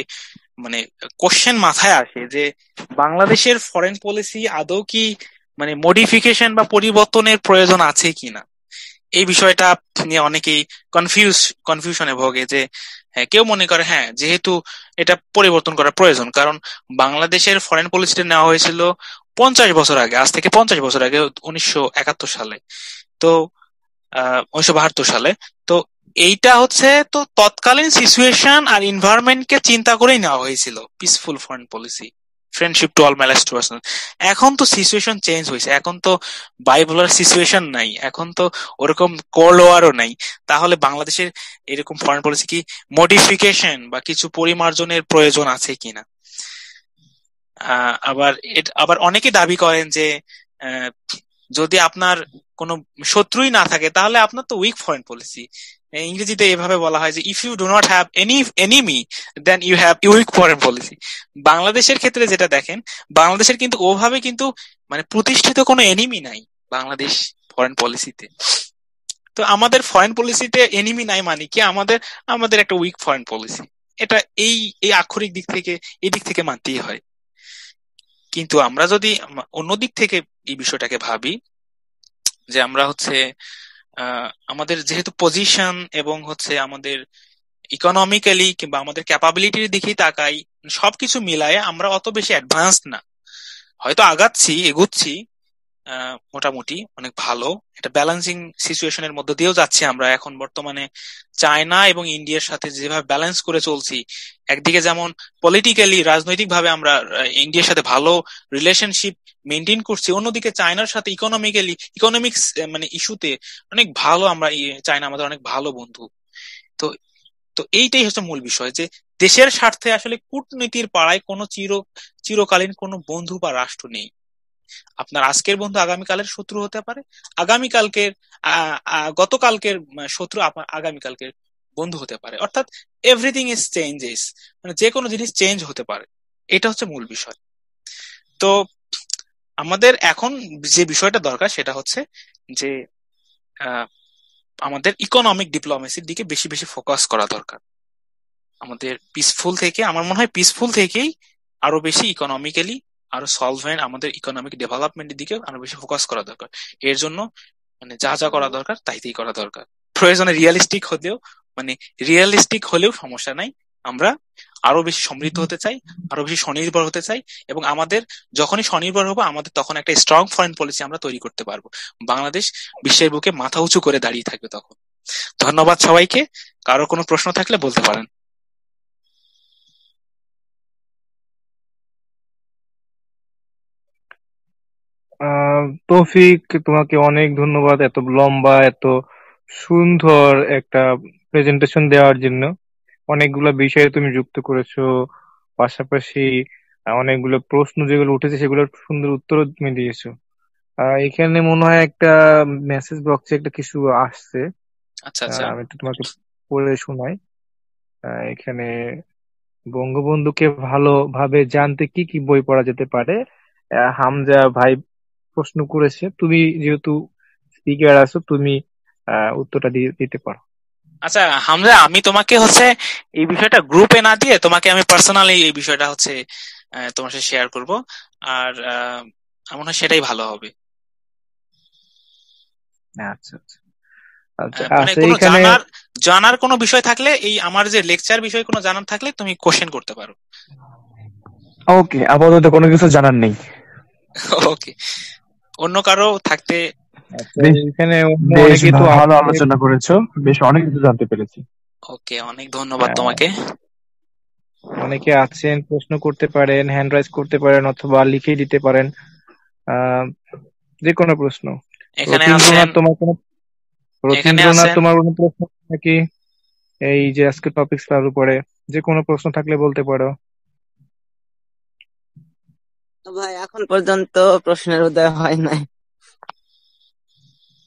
মানে কোশ্চেন মাথায় আসে যে বাংলাদেশের ফরেন পলিসি আদৌ কি মানে মডিফিকেশন বা পরিবর্তনের প্রয়োজন আছে কিনা, এই বিষয়টা নিয়ে অনেকেই কনফিউশনে ভোগে। যে কেউ মনে করে হ্যাঁ, যেহেতু এটা পরিবর্তন করা প্রয়োজন, কারণ বাংলাদেশের ফরেন পলিসিটা নেওয়া হয়েছিল 50 বছর আগে, আজ থেকে 50 বছর আগে, 1971 সালে, তো 1972 সালে। তো এইটা হচ্ছে তো তৎকালীন সিচুয়েশন আর এনভায়রনমেন্টকে চিন্তা করেই নেওয়া হয়েছিল peaceful foreign policy, friendship to all malice to person. এখন তো সিচুয়েশন চেঞ্জ হয়েছে, এখন তো বাইপোলার সিচুয়েশন নাই, এখন তো ওরকম কোল্ড ওয়ারও নাই। তাহলে বাংলাদেশের এরকম ফরেন পলিসি কি মডিফিকেশন বা কিছু পরিমার্জনের প্রয়োজন আছে কিনা? আবার অনেকে দাবি করেন যে যদি আপনার কোনো শত্রুই না থাকে তাহলে আপনার তো উইক ফরেন পলিসি। ইংরেজিতে এভাবে বলা হয় যে if you do not have any enemy then you have weak foreign policy. বাংলাদেশের ক্ষেত্রে যেটা দেখেন, বাংলাদেশের কিন্তু ওভাবে কিন্তু মানে প্রতিষ্ঠিত কোনো এনিমি নাই বাংলাদেশ ফরেন পলিসিতে। তো আমাদের ফরেন পলিসিতে এনিমি নাই মানে কি, আমাদের একটা উইক ফরেন পলিসি। এটা এই আক্ষরিক দিক থেকে, এই দিক থেকে মানতেই হয়। কিন্তু আমরা যদি অন্য দিক থেকে এই বিষয়টাকে ভাবি, যে আমরা হচ্ছে আমাদের যেহেতু পজিশন এবং হচ্ছে আমাদের ইকোনমিক্যালি কিংবা আমাদের ক্যাপাবিলিটির দিকেই তাকাই, সবকিছু মিলায় আমরা অত বেশি অ্যাডভান্সড না, হয়তো এগুচ্ছি মোটামুটি অনেক ভালো একটা ব্যালেন্সিং সিচুয়েশনের মধ্যে দিয়েও যাচ্ছি আমরা এখন বর্তমানে। চায়না এবং ইন্ডিয়ার সাথে যেভাবে ব্যালেন্স করে চলছি, একদিকে যেমন পলিটিক্যালি, রাজনৈতিক ভাবে আমরা ইন্ডিয়ার সাথে ভালো রিলেশনশিপ মেনটেন করছি, অন্যদিকে চায়নার সাথে ইকোনমিক্স মানে ইস্যুতে অনেক ভালো আমরা, চায়না আমাদের অনেক ভালো বন্ধু। তো তো এইটাই হচ্ছে মূল বিষয়, যে দেশের স্বার্থে আসলে কূটনীতির পাড়ায় কোনো চিরকালীন কোনো বন্ধু বা রাষ্ট্র নেই। আপনার আজকের বন্ধু আগামীকালের শত্রু হতে পারে, আগামীকালকের গতকালকের শত্রু আগামীকালকের বন্ধু হতে পারে। অর্থাৎ এভরিথিং ইজ চেঞ্জেস, মানে যে কোনো জিনিস চেঞ্জ হতে পারে, এটা হচ্ছে মূল বিষয়। তো আমাদের এখন যে বিষয়টা দরকার সেটা হচ্ছে যে আমাদের ইকোনমিক ডিপ্লোমেসির দিকে বেশি বেশি ফোকাস করা দরকার। আমাদের পিসফুল থেকে, আমার মনে হয় পিসফুল থেকেই আরো বেশি ইকোনমিক্যালি আরো সলভেন্ট আমাদের ইকোনমিক ডেভেলপমেন্টের দিকে আরো বেশি ফোকাস করা দরকার। এর জন্য মানে যা যা করা দরকার তাই করা দরকার। প্রয়োজনে রিয়েলিস্টিক হলেও সমস্যা নাই। আমরা আরো বেশি সমৃদ্ধ হতে চাই, আরো বেশি স্বনির্ভর হতে চাই, এবং আমাদের যখনই স্বনির্ভর হবো আমাদের তখন একটা স্ট্রং ফরেন পলিসি আমরা তৈরি করতে পারবো। বাংলাদেশ বিশ্বের বুকে মাথা উঁচু করে দাঁড়িয়ে থাকবে তখন। ধন্যবাদ সবাইকে। কারো কোনো প্রশ্ন থাকলে বলতে পারেন। তৌফিক, তোমাকে অনেক ধন্যবাদ এত লম্বা, এত সুন্দর একটা প্রেজেন্টেশন দেওয়ার জন্য। অনেকগুলো বিষয়ে তুমি যুক্ত করেছো, পাশাপাশি অনেকগুলো প্রশ্ন যেগুলো উঠেছে সেগুলোর সুন্দর উত্তর তুমি দিয়েছো। এখানে মনে হয় একটা মেসেজ বক্সে একটা কিছু আসছে, আচ্ছা আচ্ছা, আমি একটু তোমাকে পড়ে শোনাই। এখানে বঙ্গবন্ধুকে ভালোভাবে জানতে কি কি বই পড়া যেতে পারে, হামজা ভাই প্রশ্ন করেছে। তুমি যেহেতু স্পিকার আছো, তুমি উত্তরটা দিতে পারো। আচ্ছা হামজা, আমি তোমাকে হচ্ছে এই বিষয়টা গ্রুপে না দিয়ে তোমাকে আমি পার্সোনালি এই বিষয়টা হচ্ছে তোমার সাথে শেয়ার করব। আর আমার মনে হয় সেটাই ভালো হবে। আচ্ছা আচ্ছা আচ্ছা মানে আচ্ছা কোনো এখানে জানার জানার কোনো বিষয় থাকলে, এই আমার যে লেকচার বিষয়ে কোনো জানার থাকলে তুমি কোশ্চেন করতে পারো। ওকে, আপাতত কোনো কিছু জানার নেই। ওকে, অন্য কারো থাকতে। আচ্ছা বেশ এখানে বেশ অনেকে তো ভালো আছে। আলোচনা করেছো, বেশ অনেক কিছু জানতে পেরেছি। ওকে, অনেক ধন্যবাদ আহ, তোমাকে। অনেকে আছেন, প্রশ্ন করতে পারেন, হ্যান্ড রাইজ করতে পারেন, অথবা লিখে দিতে পারেন আহ যে কোনো প্রশ্ন। এখানে আছেন এখানে রথীন্দ্রনাথ, আছেন তোমার কোনো প্রশ্ন নাকি এই যে আজকে টপিক তার উপরে যে কোনো প্রশ্ন থাকলে বলতে পারো। ভাই এখন পর্যন্ত প্রশ্নের উদয় হয় নাই।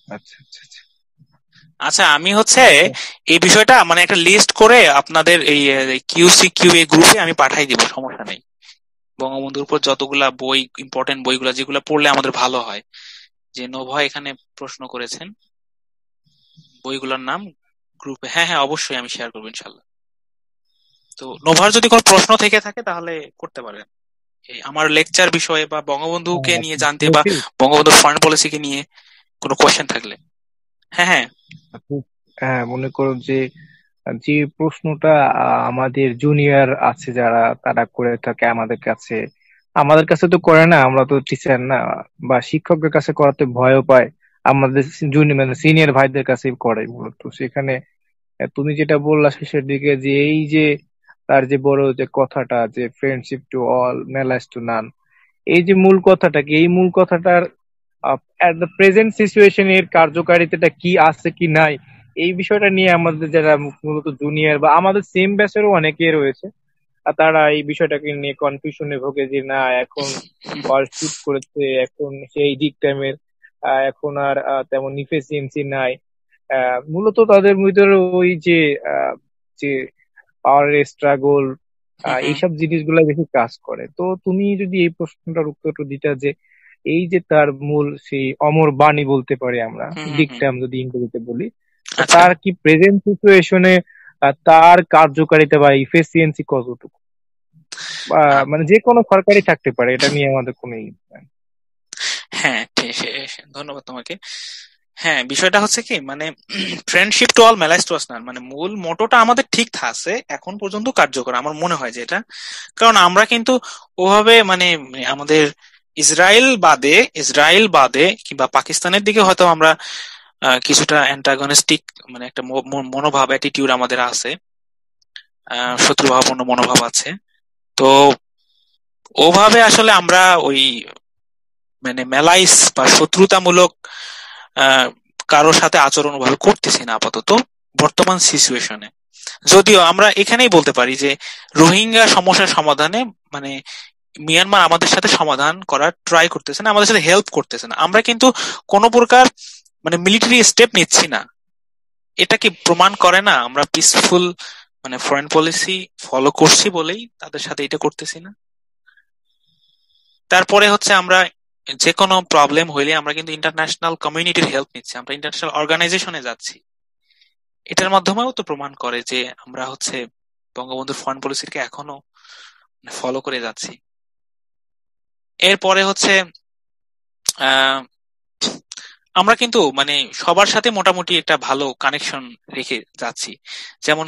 আচ্ছা আচ্ছা আচ্ছা আচ্ছা, আমি হচ্ছে আচ্ছা এই বিষয়টা মানে একটা লিস্ট করে আপনাদের এই কিউ এ গ্রুপে আমি পাঠাই দিব, সমস্যা নেই। বঙ্গবন্ধুর উপর যতগুলা বই, ইম্পর্টেন্ট বইগুলা যেগুলো পড়লে আমাদের ভালো হয়, যে নোভা এখানে প্রশ্ন করেছেন, বইগুলোর নাম গ্রুপে, হ্যাঁ হ্যাঁ অবশ্যই আমি শেয়ার করবো ইনশাল্লাহ। তো নোভার যদি কোনো প্রশ্ন থেকে থাকে তাহলে করতে পারেন, এই আমার লেকচার বিষয়ে বা বঙ্গবন্ধুকে নিয়ে আচ্ছা, জানতে, বা বলছি, বঙ্গবন্ধুর ফরেন পলিসিকে নিয়ে কোনো কোয়েশ্চেন থাকলে। হ্যাঁ হ্যাঁ। আপনি হ্যাঁ মনে করো যে যে প্রশ্নটা আমাদের জুনিয়র আছে যারা, তারা করে থাকে আমাদের কাছে তো করে না, আমরা তো টিচার না, বা শিক্ষকদের কাছে করাতে ভয়ও পায়, আমাদের জুনিয়র মানে সিনিয়র ভাইদের কাছে করে মূলত। সেখানে তুমি যেটা বললা শেষের দিকে, যে এই যে তার যে বড় যে কথাটা, যে friendship to all মেলাইজ two none, এই যে মূল কথাটা কি, এই মূল কথাটার এট দ্য প্রেজেন্ট সিচুয়েশন এর কার্যকারিতাটা কি আছে কি নাই, এই বিষয়টা নিয়ে আমাদের যারা মূলত জুনিয়র বা আমাদের সেম ব্যাচেরও অনেকে রয়েছে, আর তারা এই বিষয়টাকে নিয়ে কনফিউশনে ভোগে যে না এখন ওয়ার্ল্ড শুট করেছে, এখন সেই দিক টাইমের এখন আর তেমন ইফিসিয়েন্সি নাই। মূলত তাদের ভিতরে ওই যে যে পাওয়ারের স্ট্রাগল, হুম হুম এইসব জিনিসগুলো বেশি কাজ করে। তো তুমি যদি এই প্রশ্নটার উত্তরটা দিতা যে এই যে তার মূল সেই অমর বাণী বলতে পারি আমরা, হুম হুম হুম। ডিকটা আমি যদি ইংরেজিতে বলি, তো আচ্ছা, তার কি প্রেজেন্ট সিচুয়েশনে তার কার্যকারিতা বা ইফিসিয়েন্সি কতটুকু, বা মানে যে কোনো সরকারি থাকতে পারে, এটা নিয়ে আমাদের কোনো নাই। হ্যাঁ ধন্যবাদ তোমাকে। হ্যাঁ, বিষয়টা হচ্ছে কি, মানে friendship to all malice to us none, মানে মূল মোটোটা আমাদের ঠিক আছে, এখন পর্যন্ত কার্যকর আমার মনে হয় যে এটা। কারণ আমরা কিন্তু ওভাবে মানে আমাদের ইসরায়েল বাদে কিংবা পাকিস্তানের দিকে হয়তো আমরা কিছুটা অ্যান্টাগনিস্টিক, মানে একটা মনোভাব, অ্যাটিটিউড আমাদের আছে, শত্রুভাবাপন্ন মনোভাব আছে। তো ওভাবে আসলে আমরা ওই মানে মেলাইস বা শত্রুতামূলক আহ কারোর সাথে আচরণ ওভাবে করতেছি না আপাতত বর্তমান সিচুয়েশনে। যদিও আমরা এখানেই বলতে পারি যে রোহিঙ্গা সমস্যার সমাধানে মানে মিয়ানমার আমাদের সাথে সমাধান করার ট্রাই করতেছে না, আমাদের সাথে হেল্প করতেছে না, আমরা কিন্তু কোনো প্রকার মানে মিলিটারি স্টেপ নিচ্ছি না। এটা কি প্রমাণ করে না আমরা পিসফুল মানে ফরেন পলিসি ফলো করছি বলেই তাদের সাথে এটা করতেছি না? তারপরে হচ্ছে আমরা যে কোনো প্রবলেম হইলে আমরা কিন্তু ইন্টারন্যাশনাল কমিউনিটির হেল্প নিচ্ছি, আমরা ইন্টারন্যাশনাল অর্গানাইজেশনে যাচ্ছি। এটার মাধ্যমেও তো প্রমাণ করে যে আমরা হচ্ছে বঙ্গবন্ধুর ফরেন পলিসিকে এখনো ফলো করে যাচ্ছি। এরপরে হচ্ছে আহ আমরা কিন্তু মানে সবার সাথে মোটামুটি একটা ভালো কানেকশন রেখে যাচ্ছি। যেমন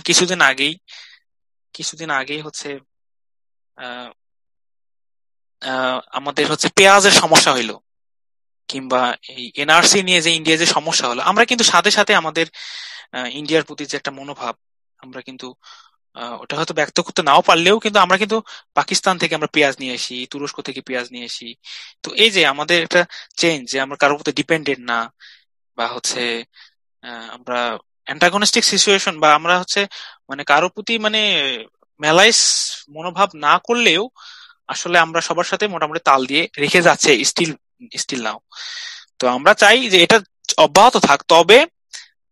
কিছুদিন আগেই হচ্ছে আহ আমাদের হচ্ছে পেঁয়াজের সমস্যা হইলো, কিংবা এই এনআরসি নিয়ে যে ইন্ডিয়া যে সমস্যা হলো, আমরা কিন্তু সাথে সাথে আমাদের ইন্ডিয়ার প্রতি যে একটা মনোভাব, আমরা কিন্তু ওটা হয়তো ব্যক্ত করতে নাও পারলেও কিন্তু আমরা কিন্তু পাকিস্তান থেকে আমরা পেঁয়াজ নিয়ে আসি, তুরস্ক থেকে পেঁয়াজ নিয়ে আসি। তো এই যে আমাদের একটা চেঞ্জ, যে আমরা কারোর প্রতি ডিপেন্ডেন্ট না, বা হচ্ছে আমরা অ্যান্টাগনিস্টিক সিচুয়েশন, বা আমরা হচ্ছে মানে কারোর প্রতি মানে মেলাইস মনোভাব না করলেও আসলে আমরা সবার সাথে মোটামুটি তাল দিয়ে রেখে যাচ্ছে স্টিল স্টিল নাও। তো আমরা চাই যে এটা অব্যাহত থাক। তবে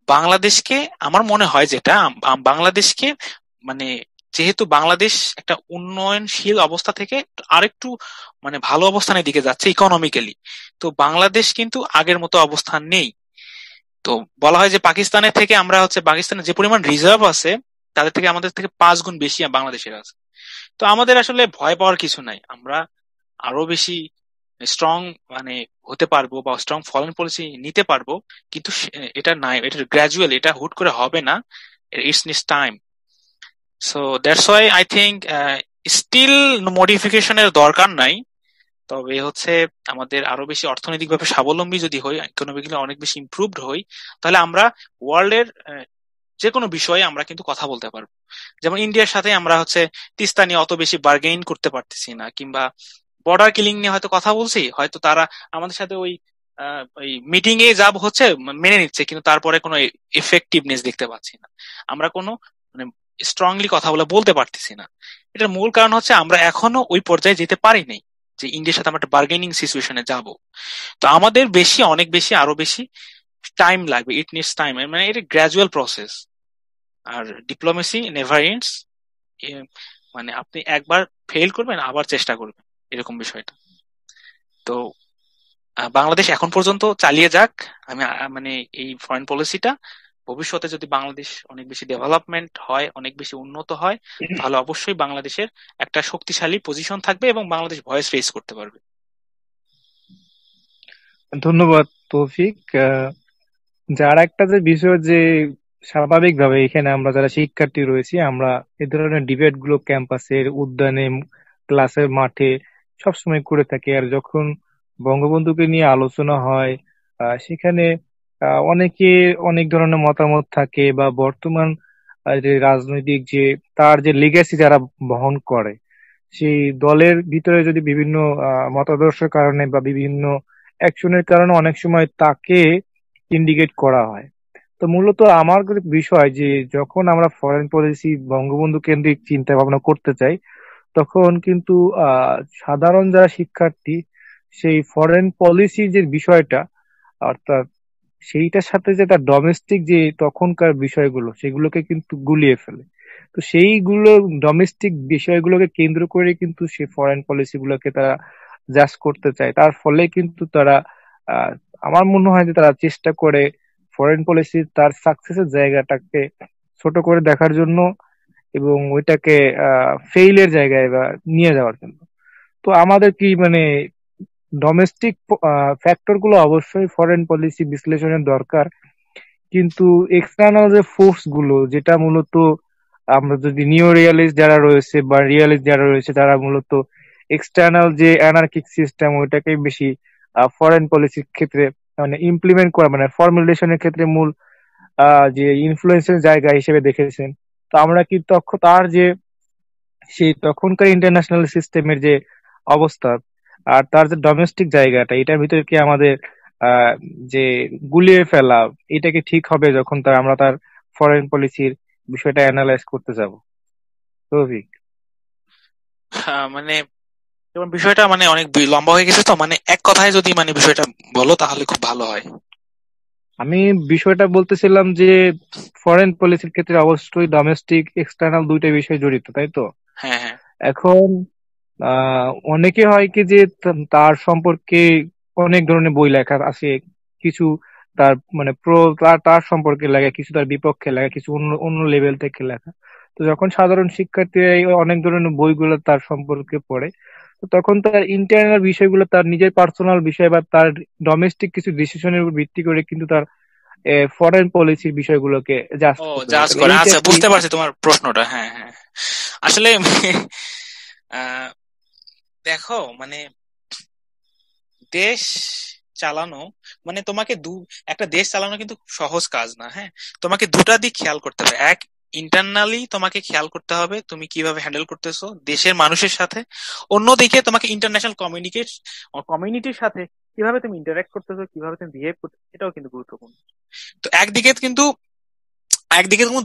বাংলাদেশকে আমার মনে হয় যেটা বাংলাদেশকে মানে যেহেতু বাংলাদেশ একটা উন্নয়নশীল অবস্থা থেকে আরেকটু মানে ভালো অবস্থানের দিকে যাচ্ছে ইকোনমিক্যালি, তো বাংলাদেশ কিন্তু আগের মতো অবস্থান নেই। তো বলা হয় যে পাকিস্তানের থেকে আমরা হচ্ছে পাকিস্তানের যে পরিমাণ রিজার্ভ আছে তাদের থেকে আমাদের থেকে 5 গুণ বেশি বাংলাদেশের আছে। তো আমাদের আসলে ভয় পাওয়ার কিছু নাই, আমরা আরো বেশি স্ট্রং মানে হতে পারবো বা স্ট্রং ফরেন পলিসি নিতে পারবো। কিন্তু এটা নাই, এটা গ্রাজুয়াল, এটা হুট করে হবে না, it's needs time. So that's why I think still মডিফিকেশনের দরকার নাই। তবে হচ্ছে আমাদের আরো বেশি অর্থনৈতিকভাবে স্বাবলম্বী যদি হই, ইকোনমিক্যালি অনেক বেশি ইমপ্রুভড হই, তাহলে আমরা ওয়ার্ল্ডের যে কোনো বিষয়ে আমরা কিন্তু কথা বলতে পারবো। যেমন ইন্ডিয়ার সাথে আমরা হচ্ছে তিস্তা নিয়ে অত বেশি বার্গেইন করতে পারতেছি না, কিংবা বর্ডার কিলিং নিয়ে হয়তো কথা বলছি, হয়তো তারা আমাদের সাথে ওই মিটিং এ যা হচ্ছে মেনে নিচ্ছে, কিন্তু তারপরে কোনো এফেক্টিভনেস দেখতে পাচ্ছি না, আমরা কোনো মানে স্ট্রংলি কথা বলতে পারতেছি না। এটার মূল কারণ হচ্ছে আমরা এখনো ওই পর্যায়ে যেতে পারিনি যে ইন্ডিয়ার সাথে আমরা একটা বার্গেনিং সিচুয়েশনে যাব। তো আমাদের অনেক বেশি আরো বেশি টাইম লাগবে, ইট নিডস টাইম, মানে এটা গ্রাজুয়াল প্রসেস। আর ডিপ্লোমেসি নেভার এন্ডস, মানে আপনি একবার ফেল করবেন আবার চেষ্টা করবেন, এরকম বিষয়টা। তো বাংলাদেশ এখন পর্যন্ত চালিয়ে যাক। আমি মানে এই ফরেন পলিসিটা, ভবিষ্যতে যদি বাংলাদেশ অনেক বেশি ডেভেলপমেন্ট হয়, অনেক বেশি উন্নত হয়, তাহলে অবশ্যই বাংলাদেশের একটা শক্তিশালী পজিশন থাকবে এবং বাংলাদেশ ভয়েস রেজ করতে পারবে। ধন্যবাদ তৌফিক। যার একটা যে বিষয় যে স্বাভাবিকভাবে এখানে আমরা যারা শিক্ষার্থী রয়েছি, আমরা এই ধরনের ডিবেট গুলো ক্যাম্পাসের উদ্যানে, ক্লাসের মাঠে সবসময় করে থাকি। আর যখন বঙ্গবন্ধুকে নিয়ে আলোচনা হয়, সেখানে অনেকে অনেক ধরনের মতামত থাকে, বা বর্তমান যে রাজনৈতিক যে তার যে লিগ্যাসি যারা বহন করে, সেই দলের ভিতরে যদি বিভিন্ন মতাদর্শের কারণে বা বিভিন্ন অ্যাকশনের কারণে অনেক সময় তাকে ইন্ডিকেট করা হয়। তো মূলত আমার বিষয় যে যখন আমরা ফরেন পলিসি বঙ্গবন্ধু কেন্দ্রিক চিন্তা ভাবনা করতে চাই, তখন কিন্তু সাধারণ যারা শিক্ষার্থী সেই ফরেন পলিসির যে বিষয়টা, অর্থাৎ সেইটার সাথে যে তার ডোমেস্টিক যে তখনকার বিষয়গুলো সেগুলোকে কিন্তু গুলিয়ে ফেলে। তো সেইগুলো ডোমেস্টিক বিষয়গুলোকে কেন্দ্র করে কিন্তু সে ফরেন পলিসি গুলোকে তারা জাজ করতে চায়। তার ফলে কিন্তু তারা আহ, আমার মনে হয় যে তারা চেষ্টা করে ফরেন পলিসির তার সাকসেসের জায়গাটাকে ছোট করে দেখার জন্য, এবং ওইটাকে ফেইলের জায়গায় বা নিয়ে যাওয়ার জন্য। তো আমাদের কি মানে ডোমেস্টিক ফ্যাক্টর গুলো অবশ্যই ফরেন পলিসি বিশ্লেষণের দরকার, কিন্তু এক্সটার্নাল যে ফোর্স গুলো, যেটা মূলত আমরা যদি নিও রিয়ালিস্ট যারা রয়েছে বা রিয়ালিস্ট যারা রয়েছে, তারা মূলত এক্সটার্নাল যে অ্যানার্কিক সিস্টেম ওইটাকে বেশি ফরেন পলিসির ক্ষেত্রে মানে ইমপ্লিমেন্ট করা, মানে ফর্মুলেশনের ক্ষেত্রে মূল যে ইনফ্লুয়েন্সের জায়গা হিসেবে দেখেছেন। তো আমরা কি তার যে সেই তখনকার ইন্টারন্যাশনাল সিস্টেমের যে অবস্থা আর তার যে ডোমেস্টিক জায়গাটা, এটার ভিতরে কি আমাদের আহ যে গুলিয়ে ফেলা, এটা কি ঠিক হবে যখন আমরা তার ফরেন পলিসির বিষয়টা অ্যানালাইজ করতে যাব? রফিক, মানে যেমন বিষয়টা মানে অনেক লম্বা হয়ে গেছে, তো মানে এক কথায় যদি মানে বিষয়টা বলো তাহলে খুব ভালো হয়। আমি বিষয়টা বলতেছিলাম যে ফরেন পলিসির ক্ষেত্রে অবশ্যই ডোমেস্টিক এক্সটার্নাল দুইটা বিষয় জড়িত, তাই তো? হ্যাঁ, হ্যাঁ। এখন অনেকে হয় কি যে তার সম্পর্কে অনেক ধরনের বই লেখা আছে, কিছু তার মানে তার সম্পর্কে লেখা, কিছু তার বিপক্ষে লেখা, কিছু অন্য অন্য লেভেল থেকে লেখা। তো যখন সাধারণ শিক্ষার্থীরা এই অনেক ধরনের বইগুলো তার সম্পর্কে পড়ে, তো তখন তার ইন্টারনাল বিষয়গুলো, তার নিজের পার্সোনাল বিষয় বা তার ডোমেস্টিক কিছু ডিসিশনের উপর ভিত্তি করে কিন্তু তার ফরেন পলিসির বিষয়গুলোকে জাস্ট ও করতে পারে। জাজ তাহলে করে, এইটা আচ্ছা কি? বুঝতে পারছি তোমার প্রশ্নটা। হ্যাঁ, হ্যাঁ। আসলে আহ, দেখো মানে দেশ চালানো মানে তোমাকে একটা দেশ চালানো কিন্তু খুব সহজ কাজ না। হ্যাঁ, তোমাকে দুটা দিক খেয়াল করতে হবে। এক, ইন্টারনালি তোমাকে খেয়াল করতে হবে তুমি কিভাবে হ্যান্ডেল করতেছো দেশের মানুষের সাথে। অন্যদিকে তোমাকে ইন্টারন্যাশনাল কমিউনিটির সাথে কিভাবে তুমি ইন্টারঅ্যাক্ট করতেছো, কিভাবে তুমি বিহেভ করতেছো, এটাও কিন্তু গুরুত্বপূর্ণ। তো একদিকে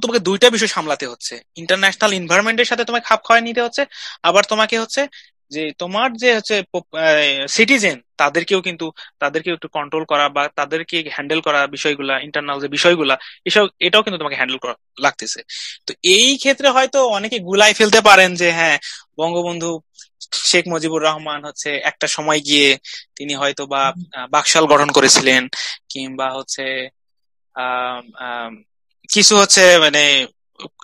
তোমাকে দুইটা বিষয় সামলাতে হচ্ছে, ইন্টারন্যাশনাল এনভায়রনমেন্টের সাথে তোমাকে খাপ খাওয়ায় নিতে হচ্ছে, আবার তোমাকে হচ্ছে যে তোমার যে হচ্ছে সিটিজেন তাদেরকেও একটু কন্ট্রোল করা বা তাদেরকে হ্যান্ডেল করা, বিষয়গুলা ইন্টারনাল যে বিষয়গুলা এটাও কিন্তু তোমাকে হ্যান্ডেল করা লাগতেছে। তো এই ক্ষেত্রে হয়তো অনেকে গুলাই ফেলতে পারেন যে হ্যাঁ, বঙ্গবন্ধু শেখ মুজিবুর রহমান হচ্ছে একটা সময় গিয়ে তিনি হয়তো বা বাকশাল গঠন করেছিলেন, কিংবা হচ্ছে আম, আম, কিছু হচ্ছে মানে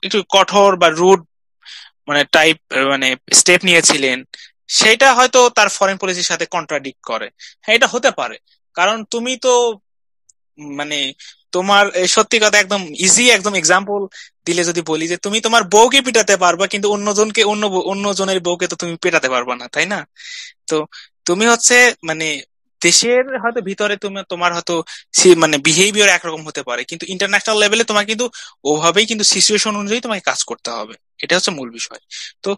একটু কঠোর বা রুড মানে টাইপ মানে স্টেপ নিয়েছিলেন, সেটা হয়তো তার ফরেন পলিসির সাথে কন্ট্রাডিক্ট করে। হ্যাঁ, এটা হতে পারে। কারণ তুমি তো মানে তোমার সত্যি কথা একদম ইজি একদম এক্সাম্পল দিলে যদি বলি যে তুমি তোমার বউকে পিটাতে পারবা, কিন্তু অন্যজনকে অন্য জনের বউকে তো তুমি পেটাতে পারবা না, তাই না? তো তুমি হচ্ছে মানে দেশের হয়তো ভিতরে তুমি তোমার হয়তো মানে বিহেভিয়ার একরকম হতে পারে, কিন্তু ইন্টারন্যাশনাল লেভেলে তোমার কিন্তু ওভাবেই কিন্তু সিচুয়েশন অনুযায়ী তোমাকে কাজ করতে হবে। এটা হচ্ছে মূল বিষয়। তো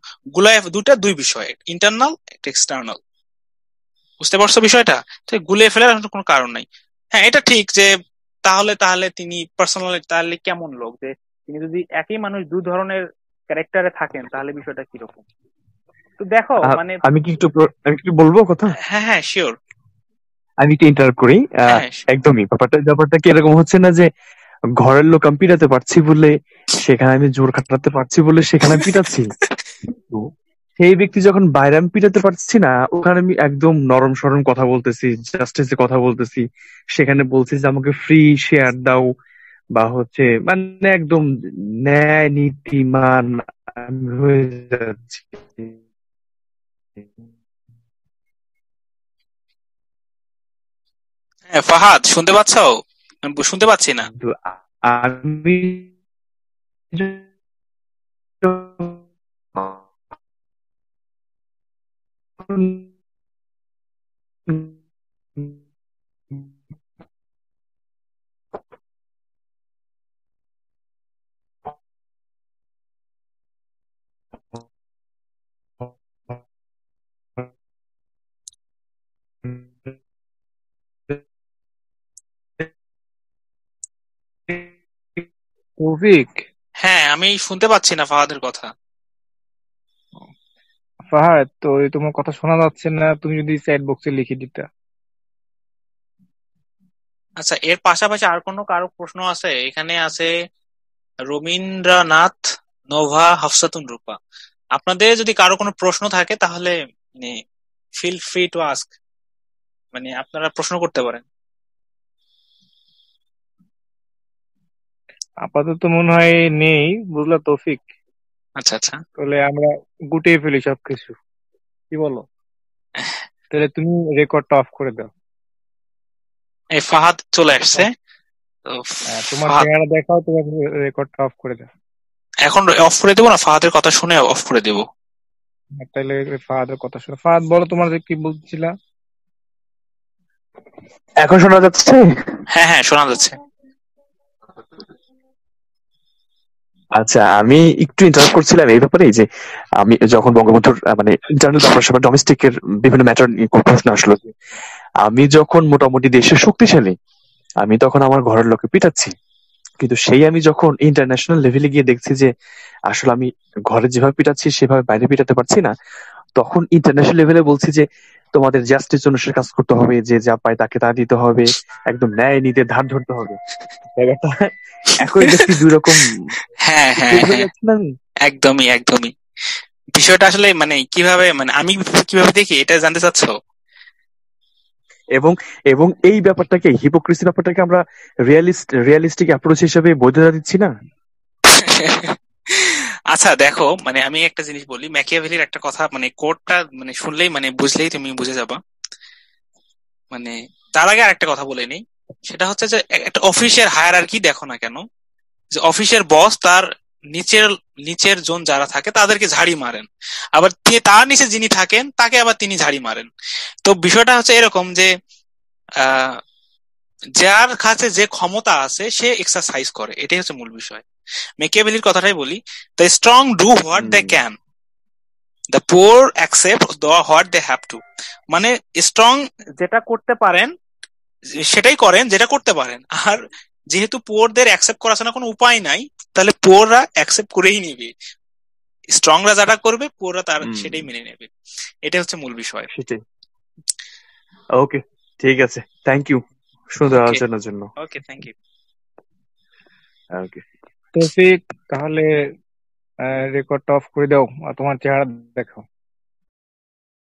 দুই বিষয়, ইন্টারনাল একটা এক্সটার্নাল। বুঝতে পারছো বিষয়টা? তো গুলিয়ে ফেলার কোনো কারণ নাই। হ্যাঁ, এটা ঠিক যে তাহলে তাহলে তিনি পার্সোনালি তাহলে কেমন লোক, যে তিনি যদি একই মানুষ দু ধরনের ক্যারেক্টারে থাকেন তাহলে বিষয়টা কিরকম। তো দেখো মানে আমি একটু বলবো কথা। হ্যাঁ হ্যাঁ শিওর। আমি একটু ইন্টারাপ্ট করি। হ্যাঁ হ্যাঁ একদমই ব্যাপারটা কি এরকম হচ্ছে না যে ঘরের লোক আমি পিটাতে পারছি বলে সেখানে আমি জোর খাটাতে পারছি বলে সেখানে আমি পিটাচ্ছি। তো সেই ব্যক্তি যখন বাইরে আমি পিটাতে পারছি না, ওখানে আমি একদম নরম সরম কথা বলতেছি, জাস্টিসে কথা বলতেছি, সেখানে বলছি যে আমাকে ফ্রি শেয়ার দাও, বা হচ্ছে মানে একদম ন্যায় নীতিমান আমি হয়ে যাচ্ছি। হ্যাঁ ফাহাদ, শুনতে পাচ্ছো? আমি শুনতে পাচ্ছি না। কিন্তু আমি তৌফিক, হ্যাঁ, আমি শুনতে পাচ্ছি না ফাহাদের কথা। ফাহাদ, তো এই তোমার কথা শোনা যাচ্ছে না, তুমি যদি চ্যাট বক্সে লিখে দিতা। আচ্ছা, এর পাশাপাশি আর কোনো কারো প্রশ্ন আছে? এখানে আছে রবীন্দ্রনাথ, নোভা, হাফসাতুন রূপা। আপনাদের যদি কারো কোনো প্রশ্ন থাকে তাহলে মানে ফিল ফ্রি টু আস্ক, মানে আপনারা প্রশ্ন করতে পারেন। আপাতত মনে হয় নেই, বুঝলা তৌফিক। আচ্ছা আচ্ছা। তাহলে আমরা গুটিয়ে ফেলি সবকিছু, কি বলো? তাহলে তুমি রেকর্ডটা অফ করে দাও। এই ফাহাদ চলে আসছে। তো তোমার ফাহাদ চেহারা দেখাও, তোমার রেকর্ডটা অফ করে দাও। এখন অফ করে দেবো না ফাহাদের কথা শুনে অফ করে দেবো? তাহলে ফাহাদের কথা শোনো। ফাহাদ, বলো তোমার যে কি বলছিলা। এখন শোনা যাচ্ছে? হ্যাঁ হ্যাঁ শোনা যাচ্ছে। আচ্ছা, আমি একটু ইন্টারাপ্ট করছিলাম এই ব্যাপারে যে আমি যখন বঙ্গবন্ধুর মানে ইন্টারনাল ব্যাপার স্যাপার ডোমেস্টিক এর বিভিন্ন ম্যাটার নিয়ে প্রশ্ন আসলো, যে আমি যখন মোটামুটি দেশে শক্তিশালী, আমি তখন আমার ঘরের লোকে পিটাচ্ছি, কিন্তু সেই আমি যখন ইন্টারন্যাশনাল লেভেলে গিয়ে দেখছি যে আসলে আমি ঘরে যেভাবে পিটাচ্ছি সেভাবে বাইরে পিটাতে পারছি না, তখন ইন্টারন্যাশনাল লেভেলে বলছি যে তোমাদের জাস্টিস অনুসারে কাজ করতে হবে, যে যা পায় তাকে তা দিতে হবে, একদম ন্যায় নীতি ধার ধরতে হবে। ব্যাপারটা একই ব্যক্তি দুই রকম হ্যাঁ হ্যাঁ হয়ে হ্যাঁ, যাচ্ছে না? একদমই একদমই। বিষয়টা আসলে মানে কিভাবে মানে আমি কিভাবে দেখি এটা জানতে চাচ্ছো? এবং এবং এই ব্যাপারটাকে হিপোক্রিসি ব্যাপারটাকে আমরা রিয়ালিস্টিক অ্যাপ্রোচ হিসেবে বৈধতা দিচ্ছি না? আচ্ছা দেখো, মানে আমি একটা জিনিস বলি, ম্যাকিয়াভেলির একটা কথা মানে কোটটা মানে শুনলেই মানে বুঝলেই তুমি বুঝে যাবা। মানে তার আগে আরেকটা কথা বলে নিই, সেটা হচ্ছে যে একটা অফিসের হায়ারার্কি দেখো না কেন, যে অফিসের বস তার নিচের নিচের জন যারা থাকে তাদেরকে ঝাড়ি মারেন, আবার তার নিচে যিনি থাকেন তাকে আবার তিনি ঝাড়ি মারেন। তো বিষয়টা হচ্ছে এরকম যে আহ যার কাছে যে ক্ষমতা আছে সে এক্সারসাইজ করে, এটাই হচ্ছে মূল বিষয়। মেকিয়াভেলির কথাটাই বলি, the strong do what they can, the poor accept what they have to. মানে স্ট্রং যেটা করতে পারেন সেটাই করেন যেটা করতে পারেন, আর যেহেতু পুয়ারদের অ্যাকসেপ্ট করা ছাড়া কোনো উপায় নাই, তাহলে পুয়াররা অ্যাকসেপ্ট করেই নিবে। স্ট্রংরা যেটা করবে পুয়াররা তার সেটাই মেনে নেবে। এটা হচ্ছে মূল বিষয়। সেটাই। ওকে, ঠিক আছে, থ্যাংক ইউ সুন্দর ওকে আলোচনার জন্য। ওকে, থ্যাংক ইউ। ওকে। তৌফিক, তাহলে রেকর্ডটা অফ করে দাও আর তোমার চেহারা দেখাও।